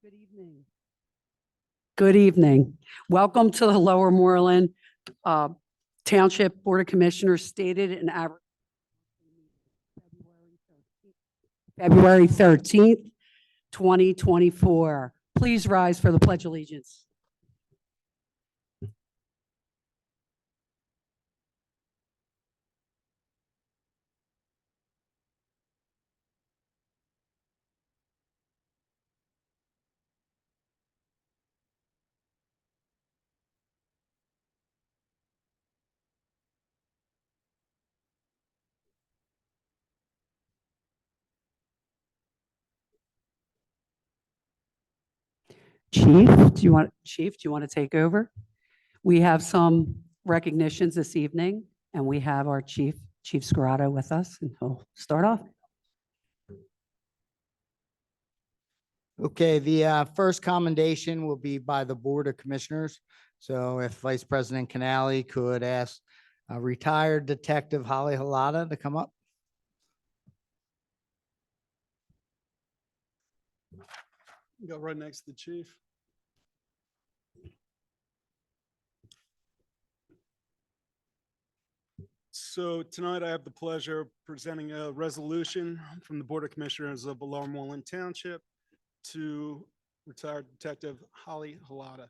Good evening. Good evening. Welcome to the Lower Moreland Township Board of Commissioners stated in February 13th, 2024. Please rise for the Pledge of Allegiance. Chief, do you want to take over? We have some recognitions this evening, and we have our Chief Scarrato with us, and he'll start off. Okay, the first commendation will be by the Board of Commissioners. So if Vice President CANALE could ask retired Detective Holly HALOTA to come up. Go right next to the chief. So tonight I have the pleasure of presenting a resolution from the Board of Commissioners of Lower Moreland Township to retired Detective Holly HALOTA.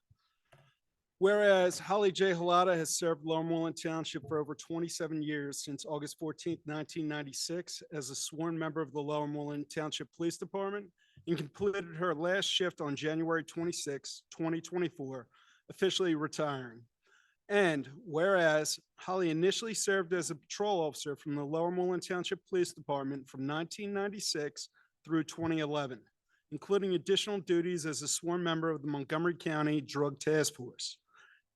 Whereas Holly J. HALOTA has served Lower Moreland Township for over 27 years, since August 14, 1996, as a sworn member of the Lower Moreland Township Police Department, and completed her last shift on January 26, 2024, officially retiring. And whereas Holly initially served as a patrol officer from the Lower Moreland Township Police Department from 1996 through 2011, including additional duties as a sworn member of the Montgomery County Drug Task Force.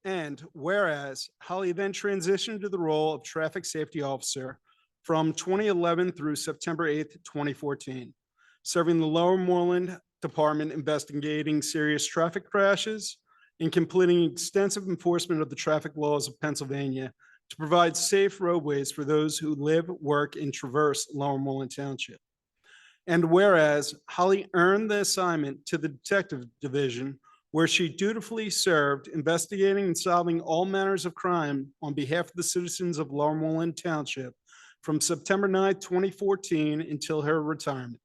And whereas Holly then transitioned to the role of traffic safety officer from 2011 through September 8th, 2014, serving the Lower Moreland Department investigating serious traffic crashes and completing extensive enforcement of the traffic laws of Pennsylvania to provide safe roadways for those who live, work, and traverse Lower Moreland Township. And whereas Holly earned the assignment to the Detective Division, where she dutifully served investigating and solving all manners of crime on behalf of the citizens of Lower Moreland Township from September 9th, 2014 until her retirement.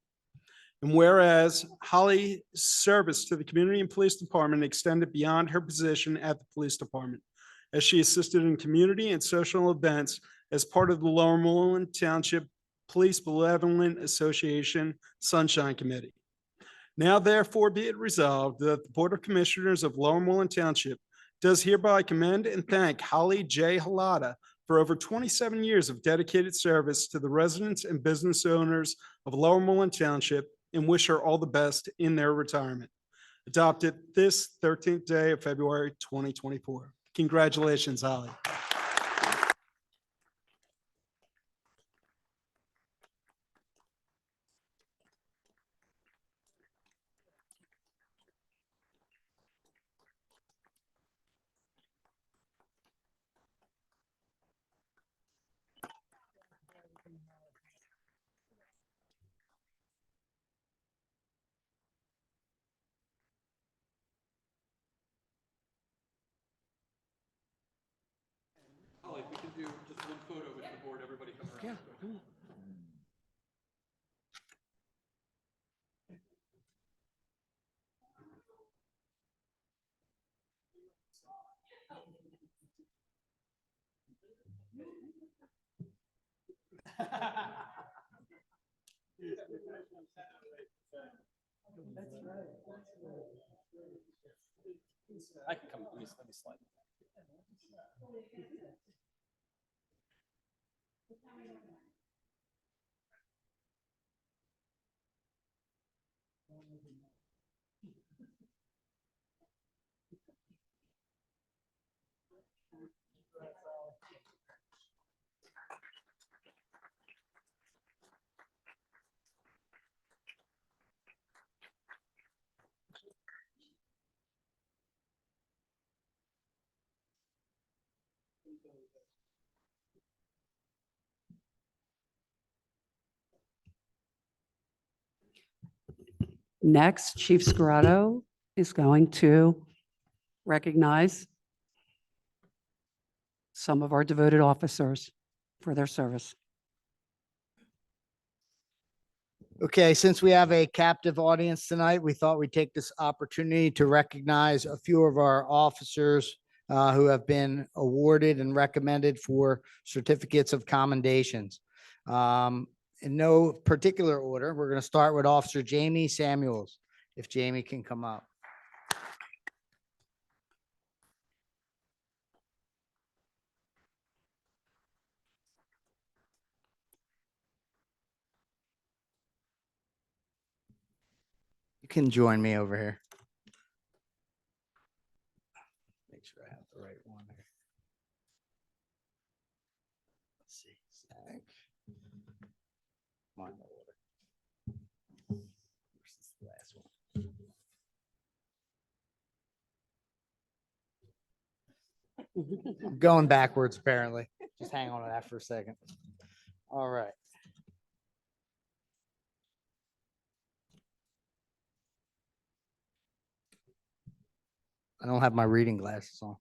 And whereas Holly's service to the community and police department extended beyond her position at the police department, as she assisted in community and social events as part of the Lower Moreland Township Police Benevolent Association Sunshine Committee. Now therefore be it resolved that the Board of Commissioners of Lower Moreland Township does hereby commend and thank Holly J. HALOTA for over 27 years of dedicated service to the residents and business owners of Lower Moreland Township, and wish her all the best in their retirement. Adopted this 13th day of February, 2024. Congratulations, Holly. Holly, we can do just one photo with the board, everybody come around. Yeah. I can come, let me slide. Next, Chief Scarrato is going to recognize some of our devoted officers for their service. Okay, since we have a captive audience tonight, we thought we'd take this opportunity to recognize a few of our officers who have been awarded and recommended for certificates of commendations. In no particular order, we're going to start with Officer Jamie Samuels, if Jamie can come up. You can join me over here. Make sure I have the right one here. Let's see. Zach. Come on, order. Where's the last one? I'm going backwards, apparently. Just hang on to that for a second. All right. I don't have my reading glasses on.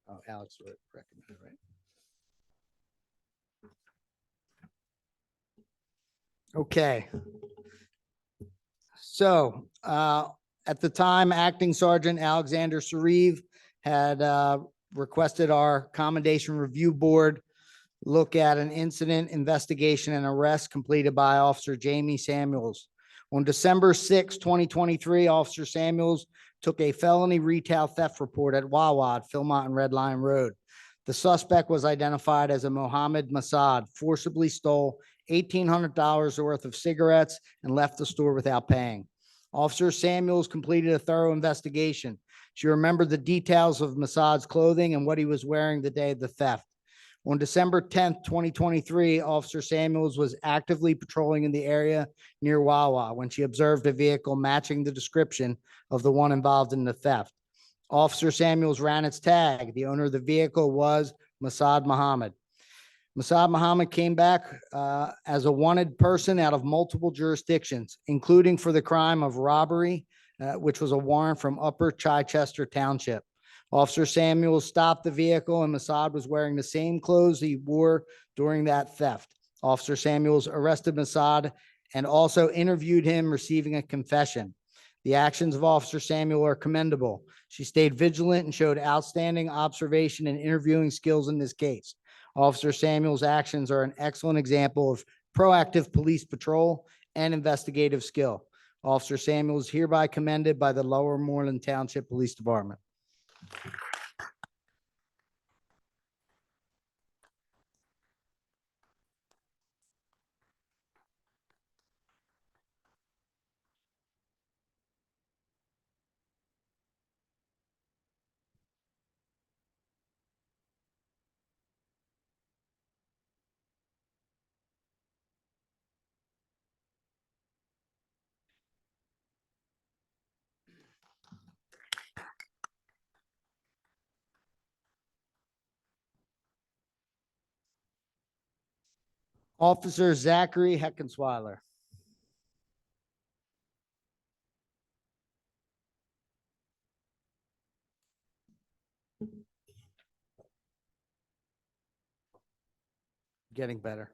Oh, Alex recommended, right? Okay. So, at the time, Acting Sergeant Alexander Sariv had requested our Commendation Review Board look at an incident, investigation, and arrest completed by Officer Jamie Samuels. On December 6, 2023, Officer Samuels took a felony retail theft report at Wawa at Philmont and Red Lion Road. The suspect was identified as a Mohammed Masad, forcibly stole $1,800 worth of cigarettes and left the store without paying. Officer Samuels completed a thorough investigation. She remembered the details of Masad's clothing and what he was wearing the day of the theft. On December 10th, 2023, Officer Samuels was actively patrolling in the area near Wawa when she observed a vehicle matching the description of the one involved in the theft. Officer Samuels ran its tag. The owner of the vehicle was Masad Muhammad. Masad Muhammad came back as a wanted person out of multiple jurisdictions, including for the crime of robbery, which was a warrant from Upper Chichester Township. Officer Samuels stopped the vehicle and Masad was wearing the same clothes he wore during that theft. Officer Samuels arrested Masad and also interviewed him, receiving a confession. The actions of Officer Samuel are commendable. She stayed vigilant and showed outstanding observation and interviewing skills in this case. Officer Samuel's actions are an excellent example of proactive police patrol and investigative skill. Officer Samuel is hereby commended by the Lower Moreland Township Police Department. Officer Zachary Heckensweiler. Getting better.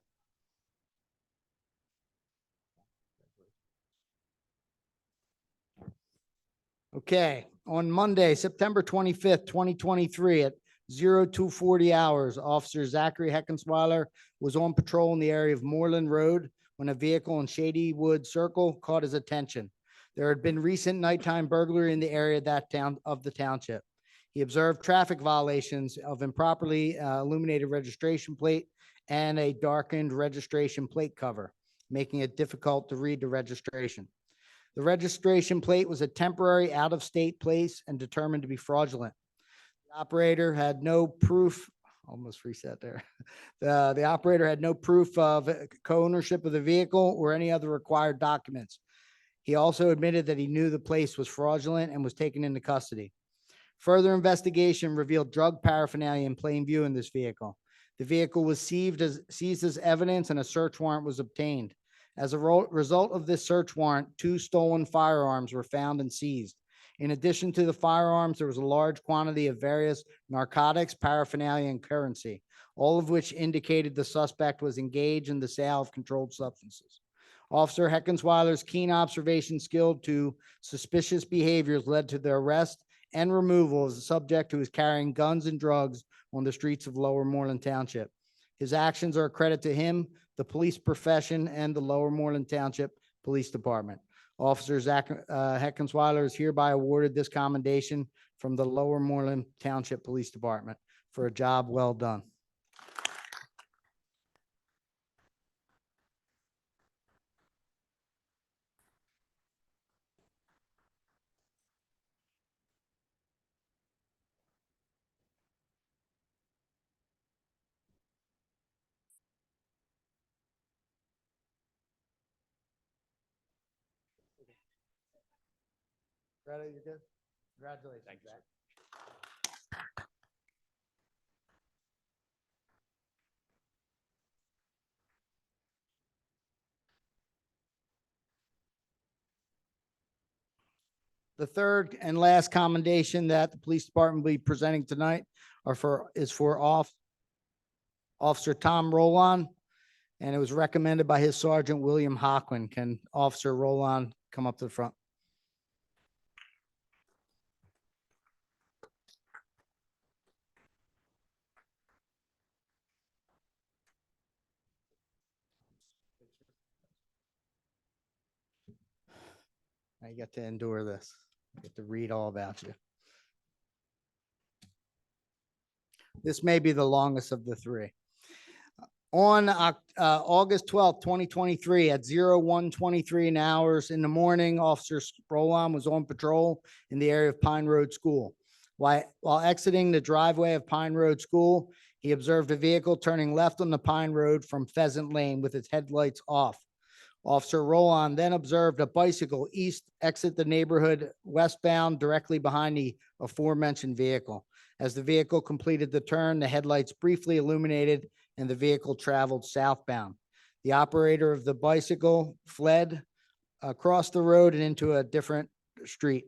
Okay, on Monday, September 25th, 2023 at 0240 hours, Officer Zachary Heckensweiler was on patrol in the area of Moreland Road when a vehicle in Shady Wood Circle caught his attention. There had been recent nighttime burglary in the area of the township. He observed traffic violations of improperly illuminated registration plate and a darkened registration plate cover, making it difficult to read the registration. The registration plate was a temporary out-of-state place and determined to be fraudulent. The operator had no proof, almost reset there. The operator had no proof of co-ownership of the vehicle or any other required documents. He also admitted that he knew the place was fraudulent and was taken into custody. Further investigation revealed drug paraphernalia in plain view in this vehicle. The vehicle was seized as evidence and a search warrant was obtained. As a result of this search warrant, 2 stolen firearms were found and seized. In addition to the firearms, there was a large quantity of various narcotics, paraphernalia, and currency, all of which indicated the suspect was engaged in the sale of controlled substances. Officer Heckensweiler's keen observation skill to suspicious behaviors led to the arrest and removal of the subject who was carrying guns and drugs on the streets of Lower Moreland Township. His actions are a credit to him, the police profession, and the Lower Moreland Township Police Department. Officer Zach Heckensweiler is hereby awarded this commendation from the Lower Moreland Township Police Department for a job well done. Greta, you good? Congratulations, Zach. The third and last commendation that the police department will be presenting tonight is for Officer Tom Roland, and it was recommended by his Sergeant William Hockman. Can Officer Roland come up to the front? I get to endure this. I get to read all about you. This may be the longest of the three. On August 12th, 2023 at 01:23 hours in the morning, Officer Roland was on patrol in the area of Pine Road School. While exiting the driveway of Pine Road School, he observed a vehicle turning left on the Pine Road from Pheasant Lane with its headlights off. Officer Roland then observed a bicycle exit the neighborhood westbound directly behind the aforementioned vehicle. As the vehicle completed the turn, the headlights briefly illuminated and the vehicle traveled southbound. The operator of the bicycle fled across the road and into a different street.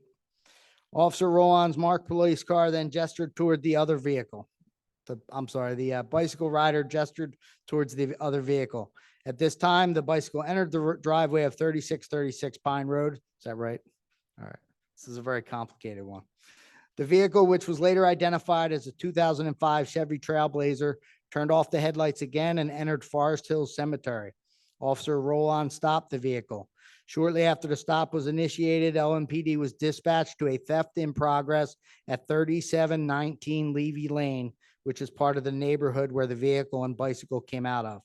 Officer Roland's marked police car then gestured toward the other vehicle. The bicycle rider gestured towards the other vehicle. At this time, the bicycle entered the driveway of 3636 Pine Road. Is that right? All right. This is a very complicated one. The vehicle, which was later identified as a 2005 Chevy Trailblazer, turned off the headlights again and entered Forest Hills Cemetery. Officer Roland stopped the vehicle. Shortly after the stop was initiated, LMPD was dispatched to a theft in progress at 3719 Levy Lane, which is part of the neighborhood where the vehicle and bicycle came out of.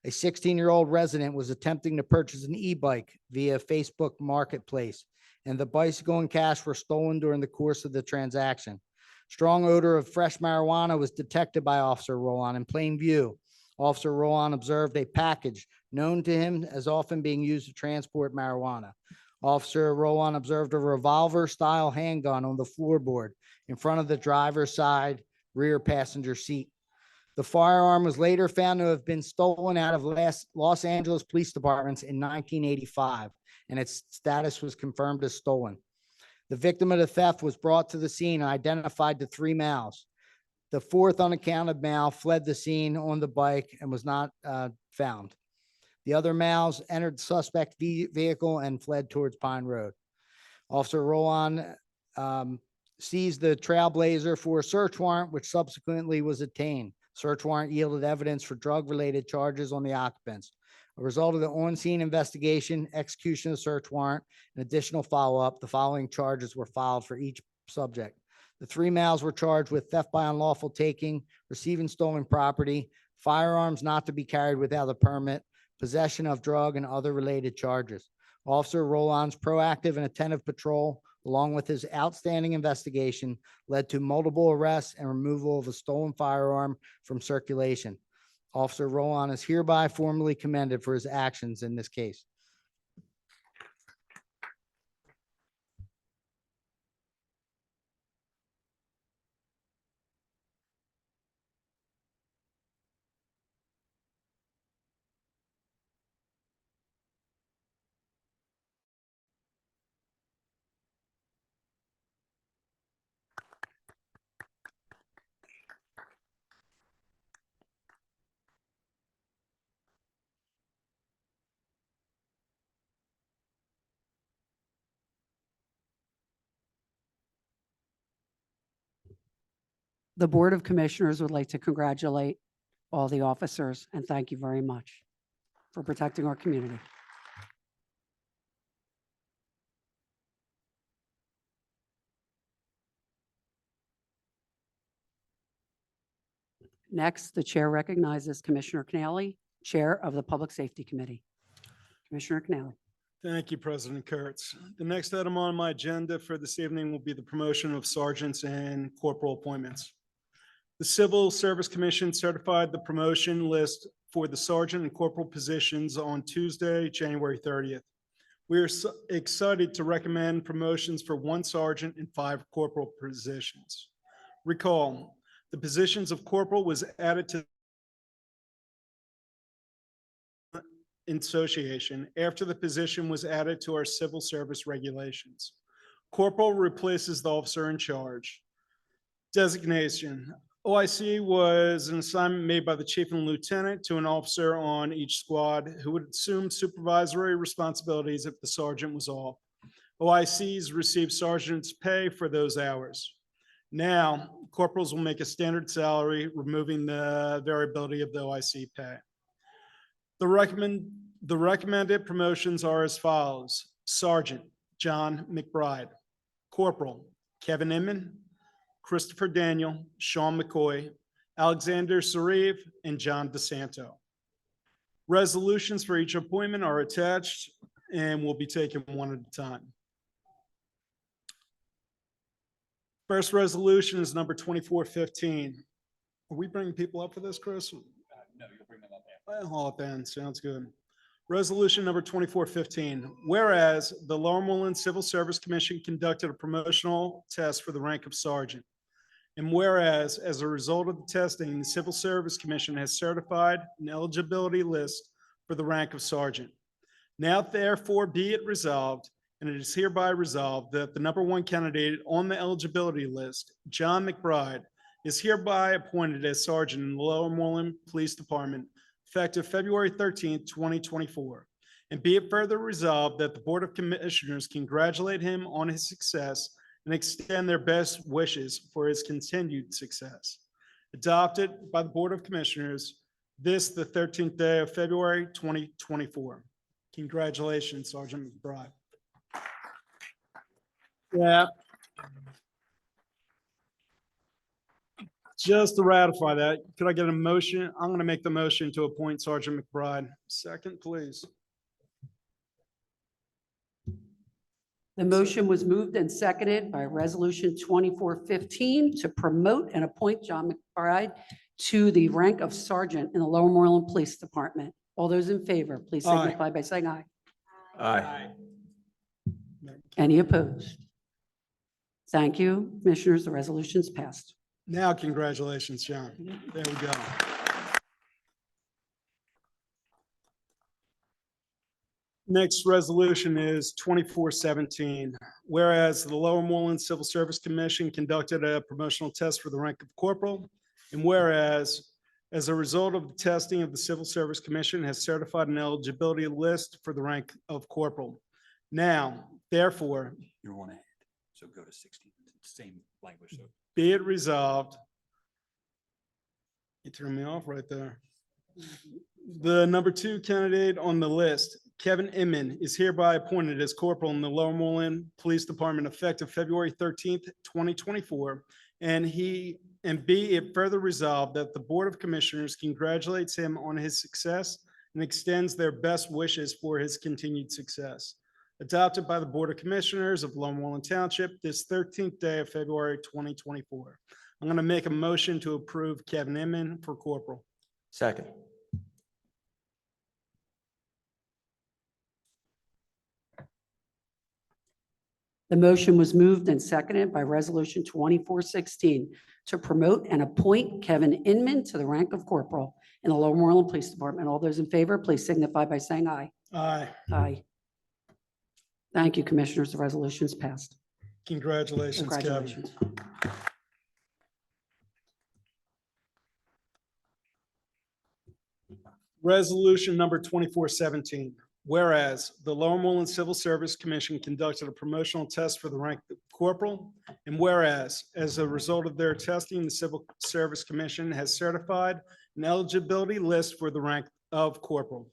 A 16-year-old resident was attempting to purchase an e-bike via Facebook Marketplace, and the bicycle and cash were stolen during the course of the transaction. Strong odor of fresh marijuana was detected by Officer Roland in plain view. Officer Roland observed a package known to him as often being used to transport marijuana. Officer Roland observed a revolver-style handgun on the floorboard in front of the driver's side rear passenger seat. The firearm was later found to have been stolen out of Los Angeles Police Departments in 1985, and its status was confirmed as stolen. The victim of the theft was brought to the scene and identified to 3 males. The 4th unaccounted male fled the scene on the bike and was not found. The other males entered the suspect vehicle and fled towards Pine Road. Officer Roland seized the Trailblazer for a search warrant, which subsequently was obtained. Search warrant yielded evidence for drug-related charges on the occupants. A result of the on-scene investigation, execution of the search warrant, and additional follow-up, the following charges were filed for each subject. The 3 males were charged with theft by unlawful taking, receiving stolen property, firearms not to be carried without a permit, possession of drug, and other related charges. Officer Roland's proactive and attentive patrol, along with his outstanding investigation, led to multiple arrests and removal of a stolen firearm from circulation. Officer Roland is hereby formally commended for his actions in this case. The Board of Commissioners would like to congratulate all the officers and thank you very much for protecting our community. Next, the chair recognizes Commissioner CANALE, Chair of the Public Safety Committee. Commissioner CANALE. Thank you, President Kurtz. The next item on my agenda for this evening will be the promotion of sergeants and corporal appointments. The Civil Service Commission certified the promotion list for the sergeant and corporal positions on Tuesday, January 30th. We are excited to recommend promotions for 1 sergeant and 5 corporal positions. Recall, the positions of corporal was added to in association after the position was added to our civil service regulations. Corporal replaces the officer in charge. Designation. OIC was an assignment made by the chief and lieutenant to an officer on each squad who would assume supervisory responsibilities if the sergeant was off. OICs receive sergeant's pay for those hours. Now, corporals will make a standard salary, removing the variability of the OIC pay. The recommended promotions are as follows. Sergeant, John McBride. Corporal, Kevin Inman, Christopher Daniel, Sean McCoy, Alexander Sariv, and John DeSanto. Resolutions for each appointment are attached and will be taken one at a time. First resolution is number 2415. Are we bringing people up for this, Chris? No, you'll bring them up after. I'll haul it then. Sounds good. Resolution number 2415. Whereas the Lower Moreland Civil Service Commission conducted a promotional test for the rank of sergeant. And whereas, as a result of the testing, the Civil Service Commission has certified an eligibility list for the rank of sergeant. Now therefore be it resolved, and it is hereby resolved that the number 1 candidate on the eligibility list, John McBride, is hereby appointed as sergeant in the Lower Moreland Police Department effective February 13th, 2024. And be it further resolved that the Board of Commissioners congratulate him on his success and extend their best wishes for his continued success. Adopted by the Board of Commissioners this, the 13th day of February, 2024. Congratulations, Sergeant McBride. Yeah. Just to ratify that, could I get a motion? I'm going to make the motion to appoint Sergeant McBride. Second, please. The motion was moved and seconded by Resolution 2415 to promote and appoint John McBride to the rank of sergeant in the Lower Moreland Police Department. All those in favor, please Aye. signify by saying aye. Aye. Any opposed? Thank you, Commissioners. The resolution's passed. Now, congratulations, John. There we go. Next resolution is 2417. Whereas the Lower Moreland Civil Service Commission conducted a promotional test for the rank of corporal, and whereas as a result of the testing of the Civil Service Commission has certified an eligibility list for the rank of corporal. Now, therefore, You're 1 ahead, so go to 16. Same language, so. be it resolved. You threw me off right there. The number 2 candidate on the list, Kevin Inman, is hereby appointed as corporal in the Lower Moreland Police Department effective February 13th, 2024. And be it further resolved that the Board of Commissioners congratulates him on his success and extends their best wishes for his continued success. Adopted by the Board of Commissioners of Moreland Township this 13th day of February 2024. I'm going to make a motion to approve Kevin Inman for corporal. Second. The motion was moved and seconded by Resolution 2416 to promote and appoint Kevin Inman to the rank of corporal in the Lower Moreland Police Department. All those in favor, please signify by saying aye. Aye. Aye. Thank you, Commissioners. The resolution is passed. Congratulations, Kevin. Congratulations. Resolution number 2417. Whereas the Lower Moreland Civil Service Commission conducted a promotional test for the rank of corporal. And whereas, as a result of their testing, the Civil Service Commission has certified an eligibility list for the rank of corporal.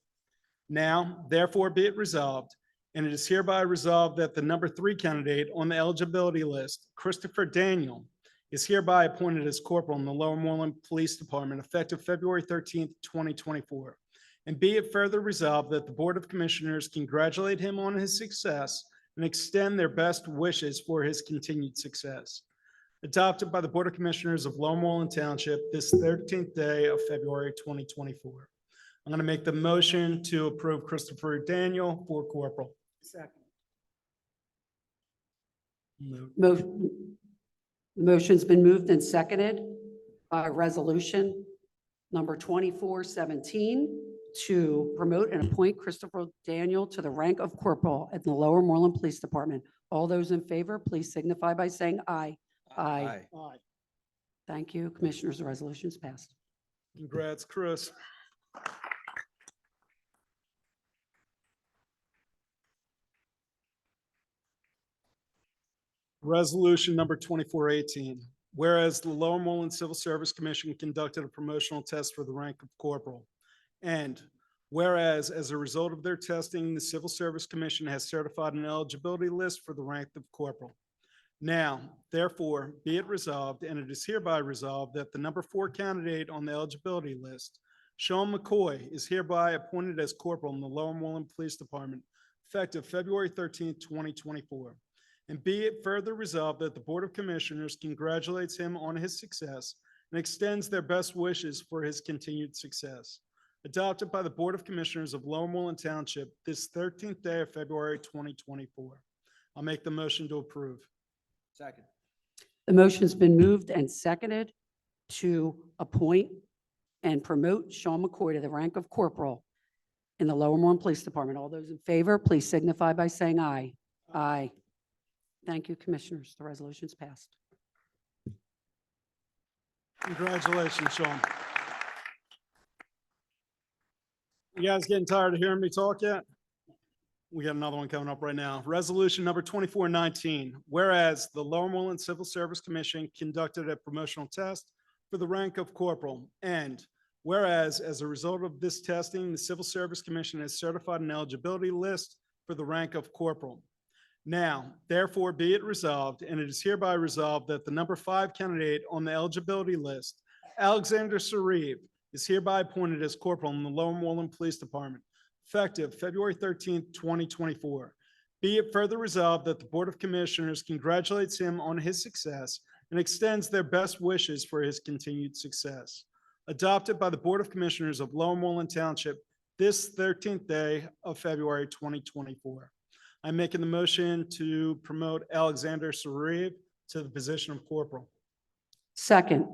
Now, therefore, be it resolved, and it is hereby resolved that the number 3 candidate on the eligibility list, Christopher Daniel, is hereby appointed as corporal in the Lower Moreland Police Department effective February 13th, 2024. And be it further resolved that the Board of Commissioners congratulate him on his success and extend their best wishes for his continued success. Adopted by the Board of Commissioners of Lower Moreland Township this 13th day of February 2024. I'm going to make the motion to approve Christopher Daniel for corporal. Second. The motion's been moved and seconded by resolution number 2417 to promote and appoint Christopher Daniel to the rank of corporal at the Lower Moreland Police Department. All those in favor, please signify by saying aye. Aye. Aye. Thank you, Commissioners. The resolution is passed. Congrats, Chris. Resolution number 2418. Whereas the Lower Moreland Civil Service Commission conducted a promotional test for the rank of corporal. And whereas, as a result of their testing, the Civil Service Commission has certified an eligibility list for the rank of corporal. Now, therefore, be it resolved, and it is hereby resolved, that the number 4 candidate on the eligibility list, Sean McCoy, is hereby appointed as corporal in the Lower Moreland Police Department effective February 13th, 2024. And be it further resolved that the Board of Commissioners congratulates him on his success and extends their best wishes for his continued success. Adopted by the Board of Commissioners of Lower Moreland Township this 13th day of February 2024. I'll make the motion to approve. Second. The motion's been moved and seconded to appoint and promote Sean McCoy to the rank of corporal in the Lower Moreland Police Department. All those in favor, please signify by saying aye. Aye. Thank you, Commissioners. The resolution's passed. Congratulations, Sean. You guys getting tired of hearing me talk yet? We got another one coming up right now. Resolution number 2419. Whereas the Lower Moreland Civil Service Commission conducted a promotional test for the rank of corporal. And whereas, as a result of this testing, the Civil Service Commission has certified an eligibility list for the rank of corporal. Now, therefore, be it resolved, and it is hereby resolved, that the number 5 candidate on the eligibility list, Alexander Sareve, is hereby appointed as corporal in the Lower Moreland Police Department, effective February 13th, 2024. Be it further resolved that the Board of Commissioners congratulates him on his success and extends their best wishes for his continued success. Adopted by the Board of Commissioners of Lower Moreland Township this 13th day of February 2024. I'm making the motion to promote Alexander Sareve to the position of corporal. Second,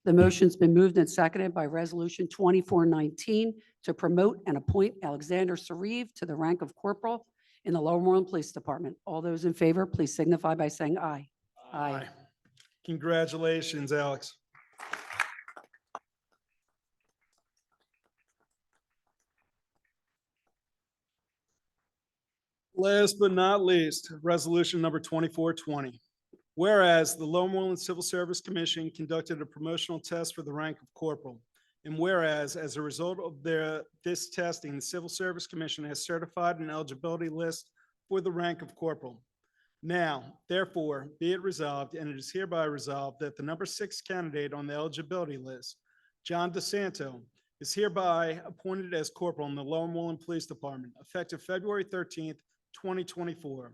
the motion's been moved and seconded by resolution 2419 to promote and appoint Alexander Sareve to the rank of corporal in the Lower Moreland Police Department. All those in favor, please signify by saying aye. Aye. Congratulations, Alex. Last but not least, resolution number 2420. Whereas the Lower Moreland Civil Service Commission conducted a promotional test for the rank of corporal. And whereas, as a result of this testing, the Civil Service Commission has certified an eligibility list for the rank of corporal. Now, therefore, be it resolved, and it is hereby resolved, that the number 6 candidate on the eligibility list, John DeSanto, is hereby appointed as corporal in the Lower Moreland Police Department, effective February 13th, 2024.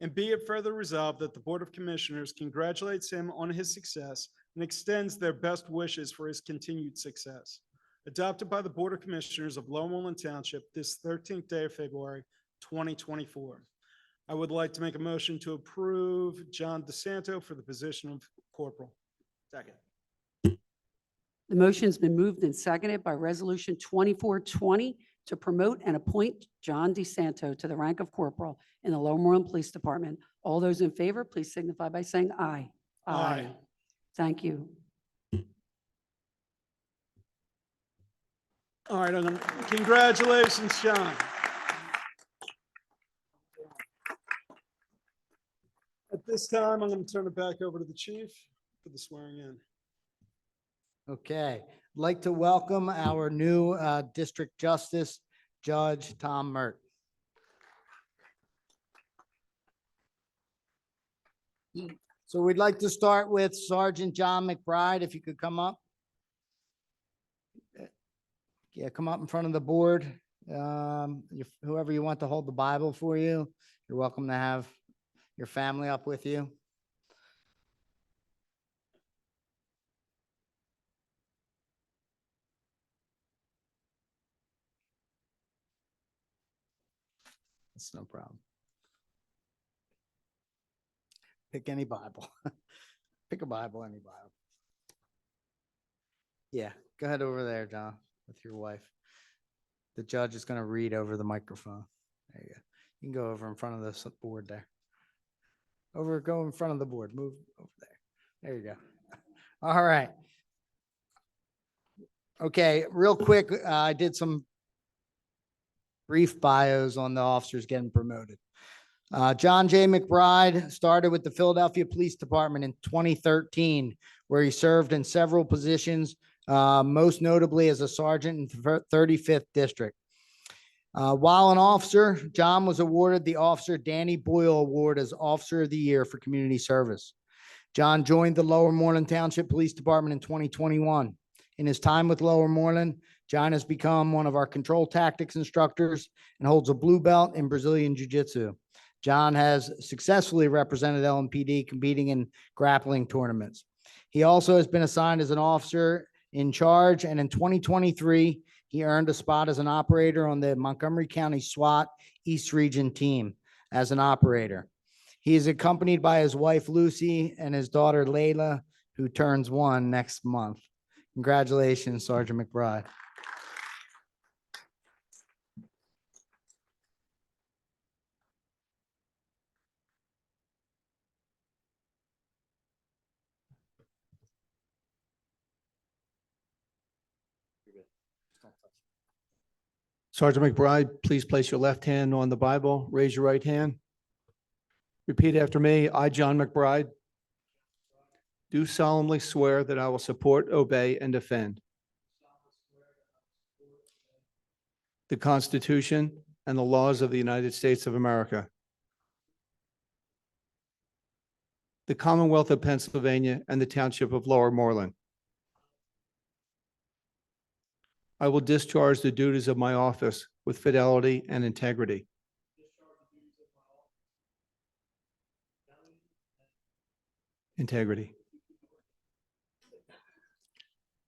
And be it further resolved that the Board of Commissioners congratulates him on his success and extends their best wishes for his continued success. Adopted by the Board of Commissioners of Lower Moreland Township this 13th day of February, 2024. I would like to make a motion to approve John DeSanto for the position of corporal. Second. The motion's been moved and seconded by resolution 2420 to promote and appoint John DeSanto to the rank of corporal in the Lower Moreland Police Department. All those in favor, please signify by saying aye. Aye. Thank you. All right, congratulations, John. At This time, I'm going to turn it back over to the chief for the swearing in. Okay, I'd like to welcome our new District Justice, Judge Tom Mert. So we'd like to start with Sergeant John McBride, if you could come up. Yeah, come up in front of the board. Whoever you want to hold the Bible for you, you're welcome to have your family up with you. That's no problem. Pick any Bible. Pick a Bible, any Bible. Yeah, go ahead over there, John, with your wife. The judge is going to read over the microphone. There you go. You can go over in front of this board there. Go in front of the board. Move over there. There you go. All right. Okay, real quick, I did some brief bios on the officers getting promoted. John J. McBride started with the Philadelphia Police Department in 2013, where he served in several positions, most notably as a sergeant in the 35th District. While an officer, John was awarded the Officer Danny Boyle Award as Officer of the Year for Community Service. John joined the Lower Moreland Township Police Department in 2021. In his time with Lower Moreland, John has become one of our control tactics instructors and holds a blue belt in Brazilian Jiu-Jitsu. John has successfully represented LMPD competing in grappling tournaments. He also has been assigned as an officer in charge, and in 2023, he earned a spot as an operator on the Montgomery County SWAT East Region team as an operator. He is accompanied by his wife, Lucy, and his daughter, Layla, who turns 1 next month. Congratulations, Sergeant McBride. Sergeant McBride, please place your left hand on the Bible. Raise your right hand. Repeat after me. I, John McBride, do solemnly swear that I will support, obey, and defend the Constitution and the laws of the United States of America, the Commonwealth of Pennsylvania, and the Township of Lower Moreland. I will discharge the duties of my office with fidelity and integrity. Integrity.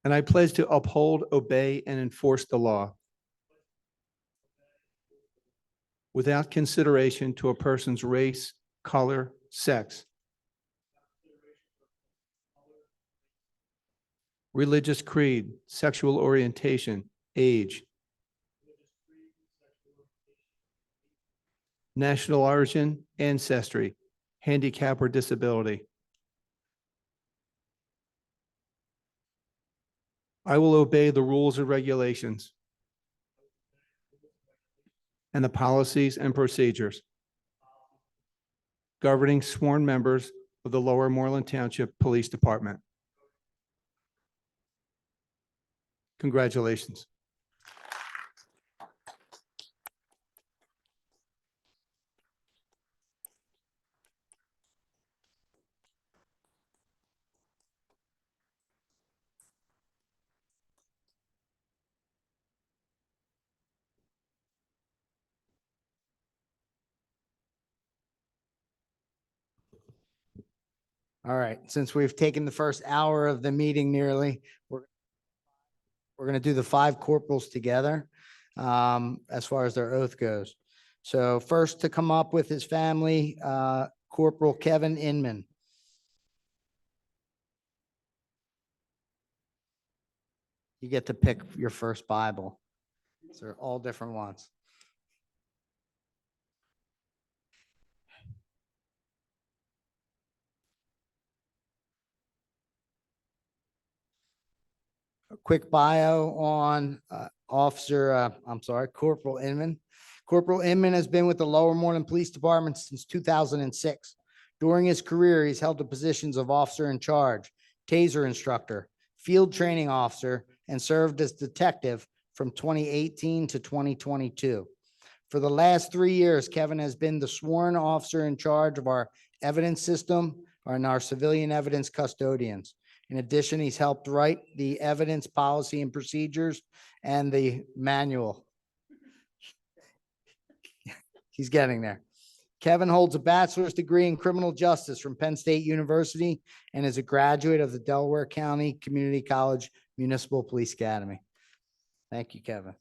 And I pledge to uphold, obey, and enforce the law without consideration to a person's race, color, sex, religious creed, sexual orientation, age, national origin, ancestry, handicap, or disability. I will obey the rules and regulations and the policies and procedures governing sworn members of the Lower Moreland Township Police Department. Congratulations. All right, since we've taken the first hour of the meeting nearly, we're going to do the 5 corporals together as far as their oath goes. So first to come up with his family, Corporal Kevin Inman. You get to pick your first Bible. So they're all different ones. A quick bio on Corporal Inman. Corporal Inman has been with the Lower Moreland Police Department since 2006. During his career, he's held the positions of officer in charge, taser instructor, field training officer, and served as detective from 2018 to 2022. For the last 3 years, Kevin has been the sworn officer in charge of our evidence system and our civilian evidence custodians. In addition, he's helped write the evidence policy and procedures and the manual. He's getting there. Kevin holds a bachelor's degree in criminal justice from Penn State University and is a graduate of the Delaware County Community College Municipal Police Academy. Thank you, Kevin.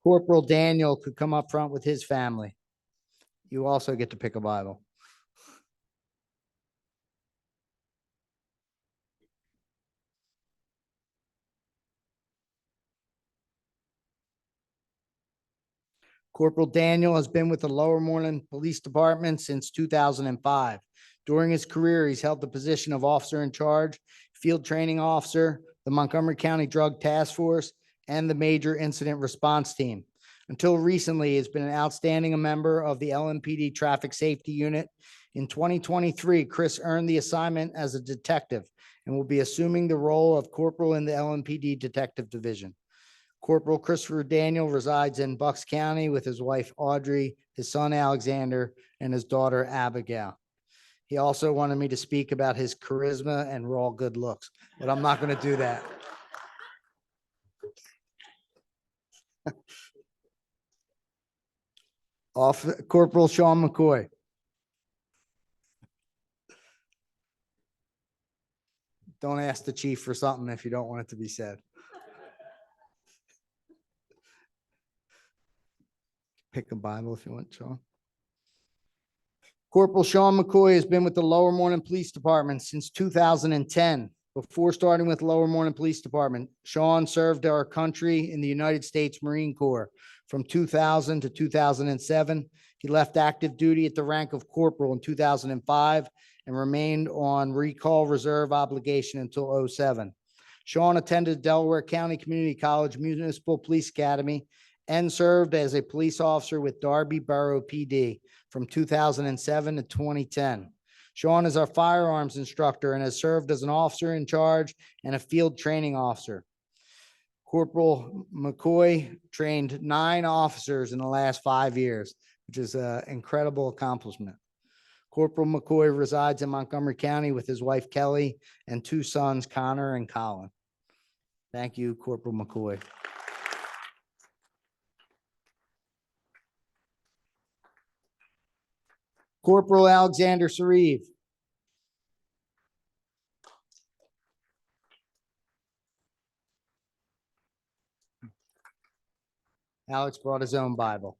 Corporal Daniel could come up front with his family. You also get to pick a Bible. Corporal Daniel has been with the Lower Moreland Police Department since 2005. During his career, he's held the position of officer in charge, field training officer, the Montgomery County Drug Task Force, and the Major Incident Response Team. Until recently, he has been an outstanding member of the LMPD Traffic Safety Unit. In 2023, Chris earned the assignment as a detective and will be assuming the role of corporal in the LMPD Detective Division. Corporal Christopher Daniel resides in Bucks County with his wife Audrey, his son Alexander, and his daughter Abigail. He also wanted me to speak about his charisma and raw good looks, but I'm not going to do that. Corporal Sean McCoy. Don't ask the chief for something if you don't want it to be said. Pick a Bible if you want, Sean. Corporal Sean McCoy has been with the Lower Moreland Police Department since 2010. Before starting with Lower Moreland Police Department, Sean served our country in the United States Marine Corps from 2000 to 2007. He left active duty at the rank of corporal in 2005 and remained on recall reserve obligation until 2007. Sean attended Delaware County Community College Municipal Police Academy and served as a police officer with Darby Borough PD from 2007 to 2010. Sean is our firearms instructor and has served as an officer in charge and a field training officer. Corporal McCoy trained 9 officers in the last 5 years, which is an incredible accomplishment. Corporal McCoy resides in Montgomery County with his wife Kelly and 2 sons, Connor and Colin. Thank you, Corporal McCoy. Corporal Alexander Sariv. Alex brought his own Bible.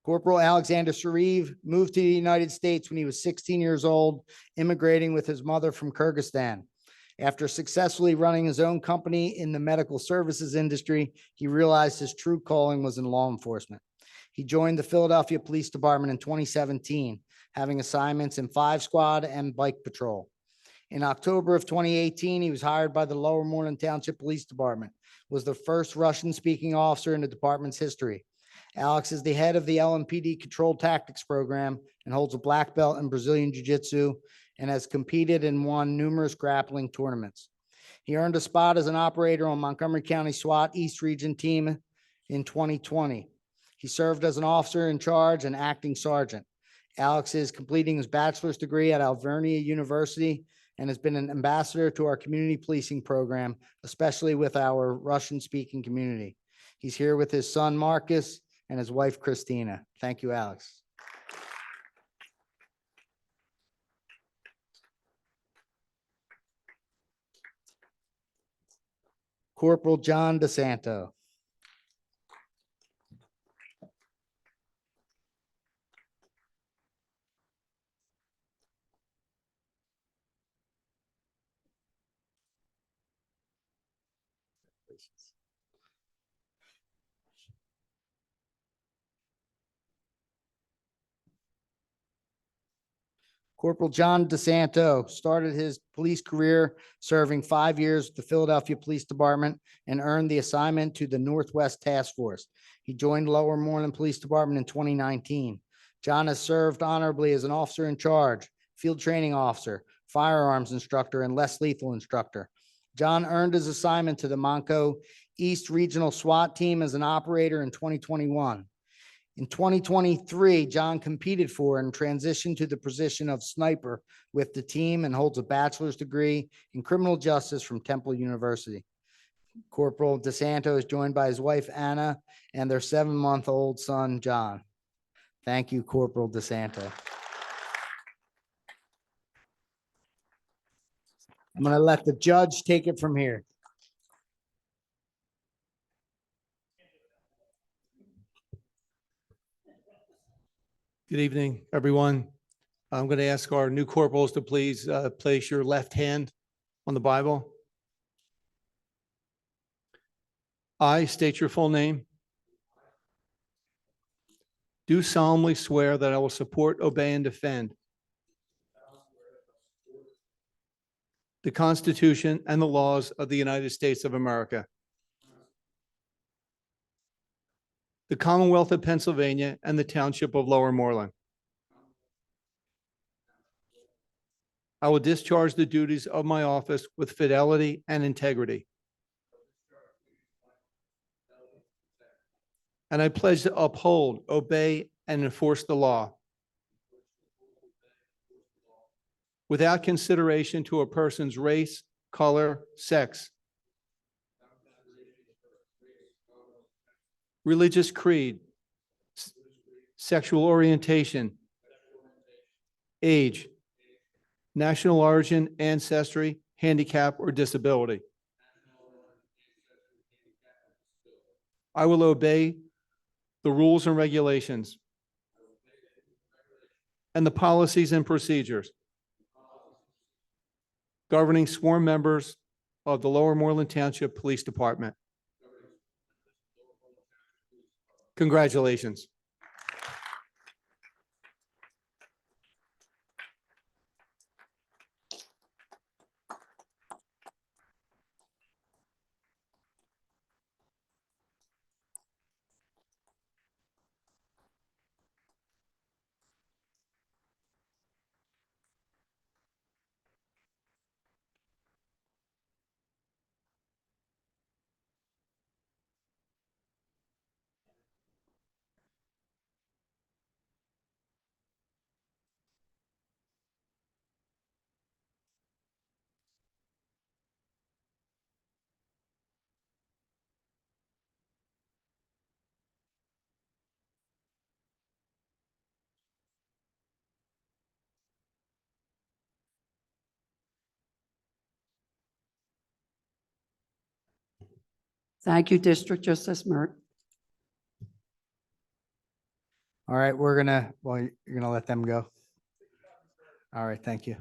Corporal Alexander Sariv moved to the United States when he was 16 years old, immigrating with his mother from Kyrgyzstan. After successfully running his own company in the medical services industry, he realized his true calling was in law enforcement. He joined the Philadelphia Police Department in 2017, having assignments in 5 Squad and Bike Patrol. In October of 2018, he was hired by the Lower Moreland Township Police Department, was the first Russian-speaking officer in the department's history. Alex is the head of the LMPD Control Tactics Program and holds a black belt in Brazilian Jiu-Jitsu and has competed and won numerous grappling tournaments. He earned a spot as an operator on Montgomery County SWAT East Region team in 2020. He served as an officer in charge and acting sergeant. Alex is completing his bachelor's degree at Alvernia University and has been an ambassador to our community policing program, especially with our Russian-speaking community. He's here with his son, Marcus, and his wife, Christina. Thank you, Alex. Corporal John DeSanto. Corporal John DeSanto started his police career serving 5 years with the Philadelphia Police Department and earned the assignment to the Northwest Task Force. He joined Lower Moreland Police Department in 2019. John has served honorably as an officer in charge, field training officer, firearms instructor, and less lethal instructor. John earned his assignment to the Monco East Regional SWAT team as an operator in 2021. In 2023, John competed for and transitioned to the position of sniper with the team and holds a bachelor's degree in criminal justice from Temple University. Corporal DeSanto is joined by his wife, Anna, and their 7-month-old son, John. Thank you, Corporal DeSanto. I'm going to let the judge take it from here. Good evening, everyone. I'm going to ask our new corporals to please place your left hand on the Bible. I state your full name. Do solemnly swear that I will support, obey, and defend the Constitution and the laws of the United States of America, the Commonwealth of Pennsylvania, and the Township of Lower Moreland. I will discharge the duties of my office with fidelity and integrity. And I pledge to uphold, obey, and enforce the law without consideration to a person's race, color, sex, religious creed, sexual orientation, age, national origin, ancestry, handicap, or disability. I will obey the rules and regulations and the policies and procedures governing sworn members of the Lower Moreland Township Police Department. Congratulations. Thank you, District Justice Mert. All right, you're gonna let them go. All right, thank you.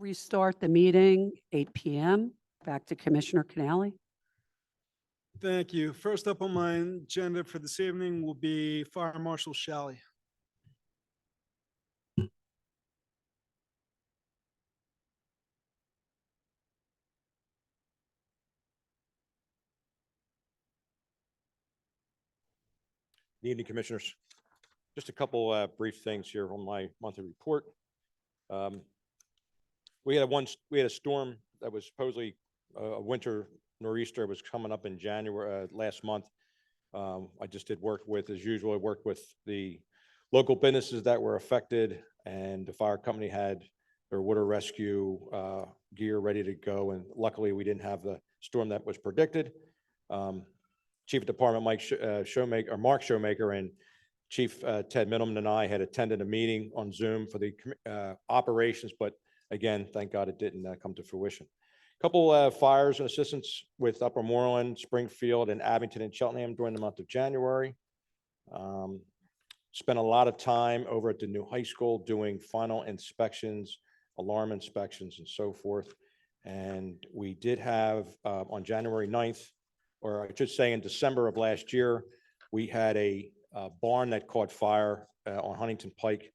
restart the meeting, 8 PM. Back to Commissioner Canale. Thank you. First up on my agenda for this evening will be Fire Marshal Shalley. Good evening, Commissioners. Just a couple brief things here on my monthly report. We had a storm that was supposedly a winter nor'easter was coming up in January last month. I just did work with, as usual, I worked with the local businesses that were affected, and the fire company had their water rescue gear ready to go. And luckily, we didn't have the storm that was predicted. Chief of Department Mark Showmaker and Chief Ted Middleman and I had attended a meeting on Zoom for the operations, but again, thank God it didn't come to fruition. Couple fires and assistance with Upper Moreland, Springfield, and Abington and Cheltenham during the month of January. Spent a lot of time over at the new high school doing final inspections, alarm inspections, and so forth. And we did have on January 9th, or I should say in December of last year, we had a barn that caught fire on Huntington Pike,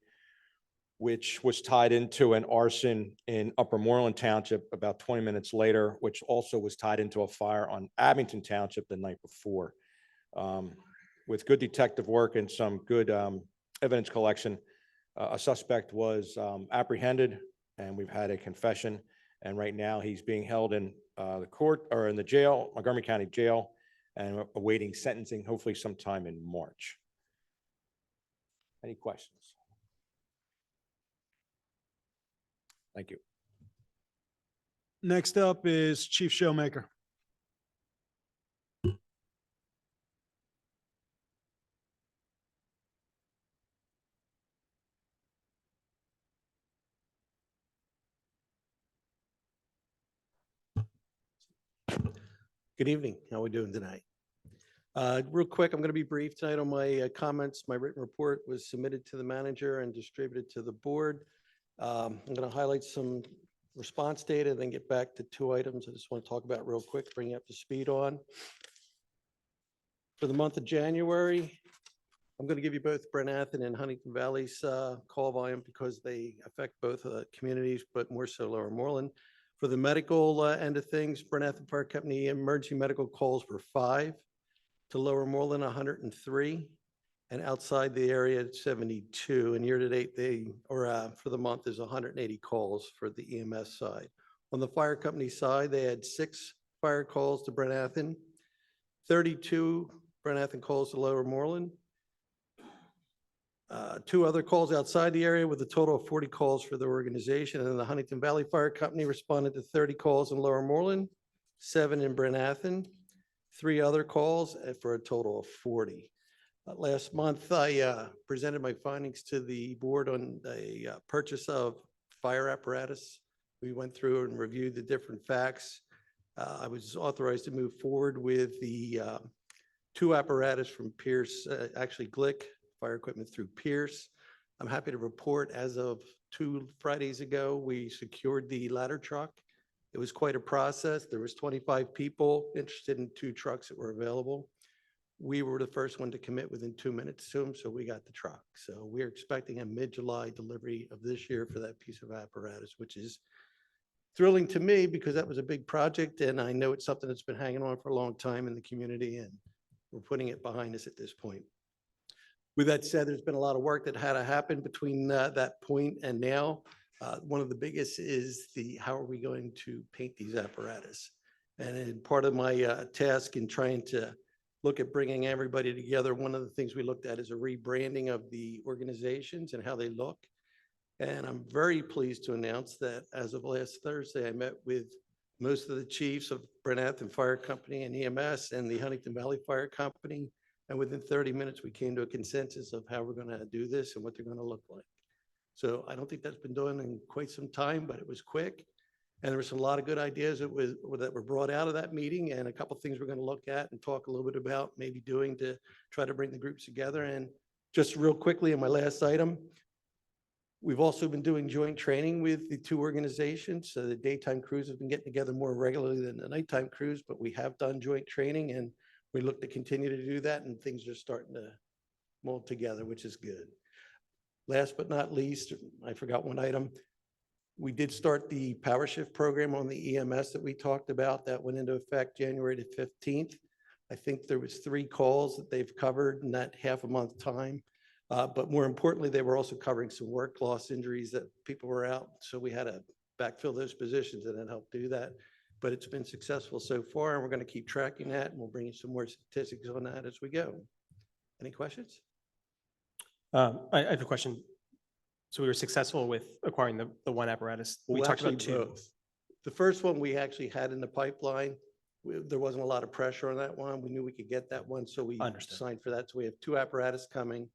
which was tied into an arson in Upper Moreland Township about 20 minutes later, which also was tied into a fire on Abington Township the night before. With good detective work and some good evidence collection, a suspect was apprehended, and we've had a confession. And right now he's being held in the court or in the jail, Montgomery County Jail, and awaiting sentencing, hopefully sometime in March. Any questions? Thank you. Next up is Chief Showmaker. Good evening. How are we doing tonight? Real quick, I'm going to be brief tonight on my comments. My written report was submitted to the manager and distributed to the board. I'm going to highlight some response data, then get back to two items I just want to talk about real quick, bring you up to speed on. For the month of January, I'm going to give you both Brenathan and Huntington Valley's call volume because they affect both communities, but more so Lower Moreland. For the medical end of things, Brenathan Fire Company emergency medical calls were 5, to Lower Moreland 103, and outside the area 72. And year to date, for the month is 180 calls for the EMS side. On the fire company side, they had 6 fire calls to Brenathan, 32 Brenathan calls to Lower Moreland, 2 other calls outside the area with a total of 40 calls for the organization. And then the Huntington Valley Fire Company responded to 30 calls in Lower Moreland, 7 in Brenathan, 3 other calls for a total of 40. Last month, I presented my findings to the board on a purchase of fire apparatus. We went through and reviewed the different facts. I was authorized to move forward with the 2 apparatus from Pierce, actually Glick Fire Equipment through Pierce. I'm happy to report as of 2 Fridays ago, we secured the ladder truck. It was quite a process. There was 25 people interested in 2 trucks that were available. We were the first one to commit within 2 minutes to them, so we got the truck. So we're expecting a mid-July delivery of this year for that piece of apparatus, which is thrilling to me because that was a big project, and I know it's something that's been hanging on for a long time in the community, and we're putting it behind us at this point. With that said, there's been a lot of work that had to happen between that point and now. One of the biggest is how are we going to paint these apparatus? And part of my task in trying to look at bringing everybody together, one of the things we looked at is a rebranding of the organizations and how they look. And I'm very pleased to announce that as of last Thursday, I met with most of the chiefs of Brenathan Fire Company and EMS and the Huntington Valley Fire Company. And within 30 minutes, we came to a consensus of how we're going to do this and what they're going to look like. So I don't think that's been done in quite some time, but it was quick. And there was a lot of good ideas that were brought out of that meeting, and a couple of things we're going to look at and talk a little bit about maybe doing to try to bring the groups together. And just real quickly, in my last item, We've also been doing joint training with the two organizations. So the daytime crews have been getting together more regularly than the nighttime crews, but we have done joint training and we look to continue to do that, and things are starting to mold together, which is good. Last but not least, I forgot one item. We did start the power shift program on the EMS that we talked about. That went into effect January the 15th. I think there was 3 calls that they've covered in that half a month time. But more importantly, they were also covering some work loss injuries that people were out. So we had to backfill those positions, and it helped do that. But it's been successful so far, and we're going to keep tracking that, and we'll bring you some more statistics on that as we go. Any questions? I have a question. So we were successful with acquiring the one apparatus. We Well, talked about actually, 2. both. The first one we actually had in the pipeline. There wasn't a lot of pressure on that one. We knew we could get that one, so we Understood. signed for that. So we have 2 apparatus coming.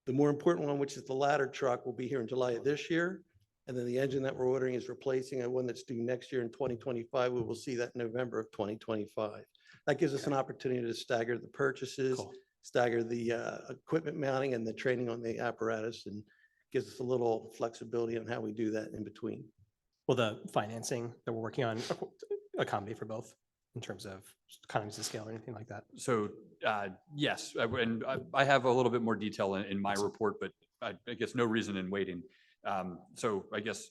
The more important one, which is the ladder truck, will be here in July of this year. And then the engine that we're ordering is replacing a one that's due next year in 2025. We will see that in November of 2025. That gives us an opportunity to stagger the purchases, Cool. stagger the equipment mounting and the training on the apparatus, and gives us a little flexibility on how we do that in between. Will the financing that we're working on accommodate for both in terms of economies of scale or anything like that? So, yes, and I have a little bit more detail in my report, but I guess no reason in waiting. So I guess,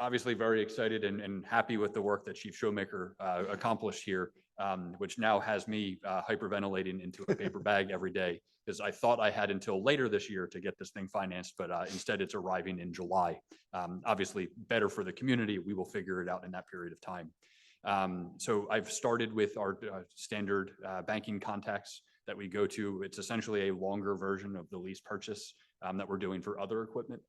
obviously very excited and happy with the work that Chief Showmaker accomplished here, which now has me hyperventilating into a paper bag every day, because I thought I had until later this year to get this thing financed, but instead it's arriving in July. Obviously better for the community. We will figure it out in that period of time. So I've started with our standard banking contacts that we go to. It's essentially a longer version of the lease purchase that we're doing for other equipment.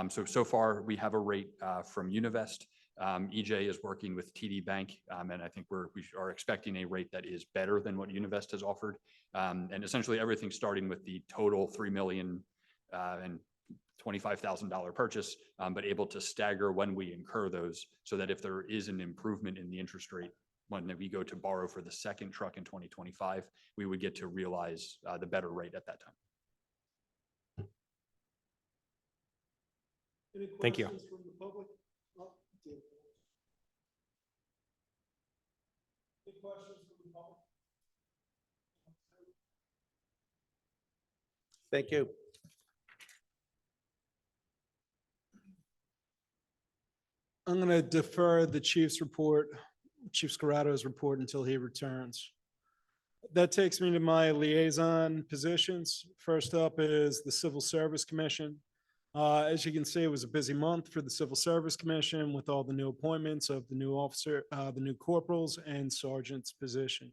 So far we have a rate from Univest. EJ is working with TD Bank, and I think we are expecting a rate that is better than what Univest has offered. And essentially everything starting with the total $3 million and $25,000 purchase, but able to stagger when we incur those, so that if there is an improvement in the interest rate when we go to borrow for the second truck in 2025, we would get to realize the better rate at that time. Any Thank you. questions from the public? Oh, dear. Any questions from the public? Thank you. I'm going to defer the chief's report, Chief Scarato's report, until he returns. That takes me to my liaison positions. First up is the Civil Service Commission. As you can see, it was a busy month for the Civil Service Commission with all the new appointments of the new officer, the new corporals and sergeants position.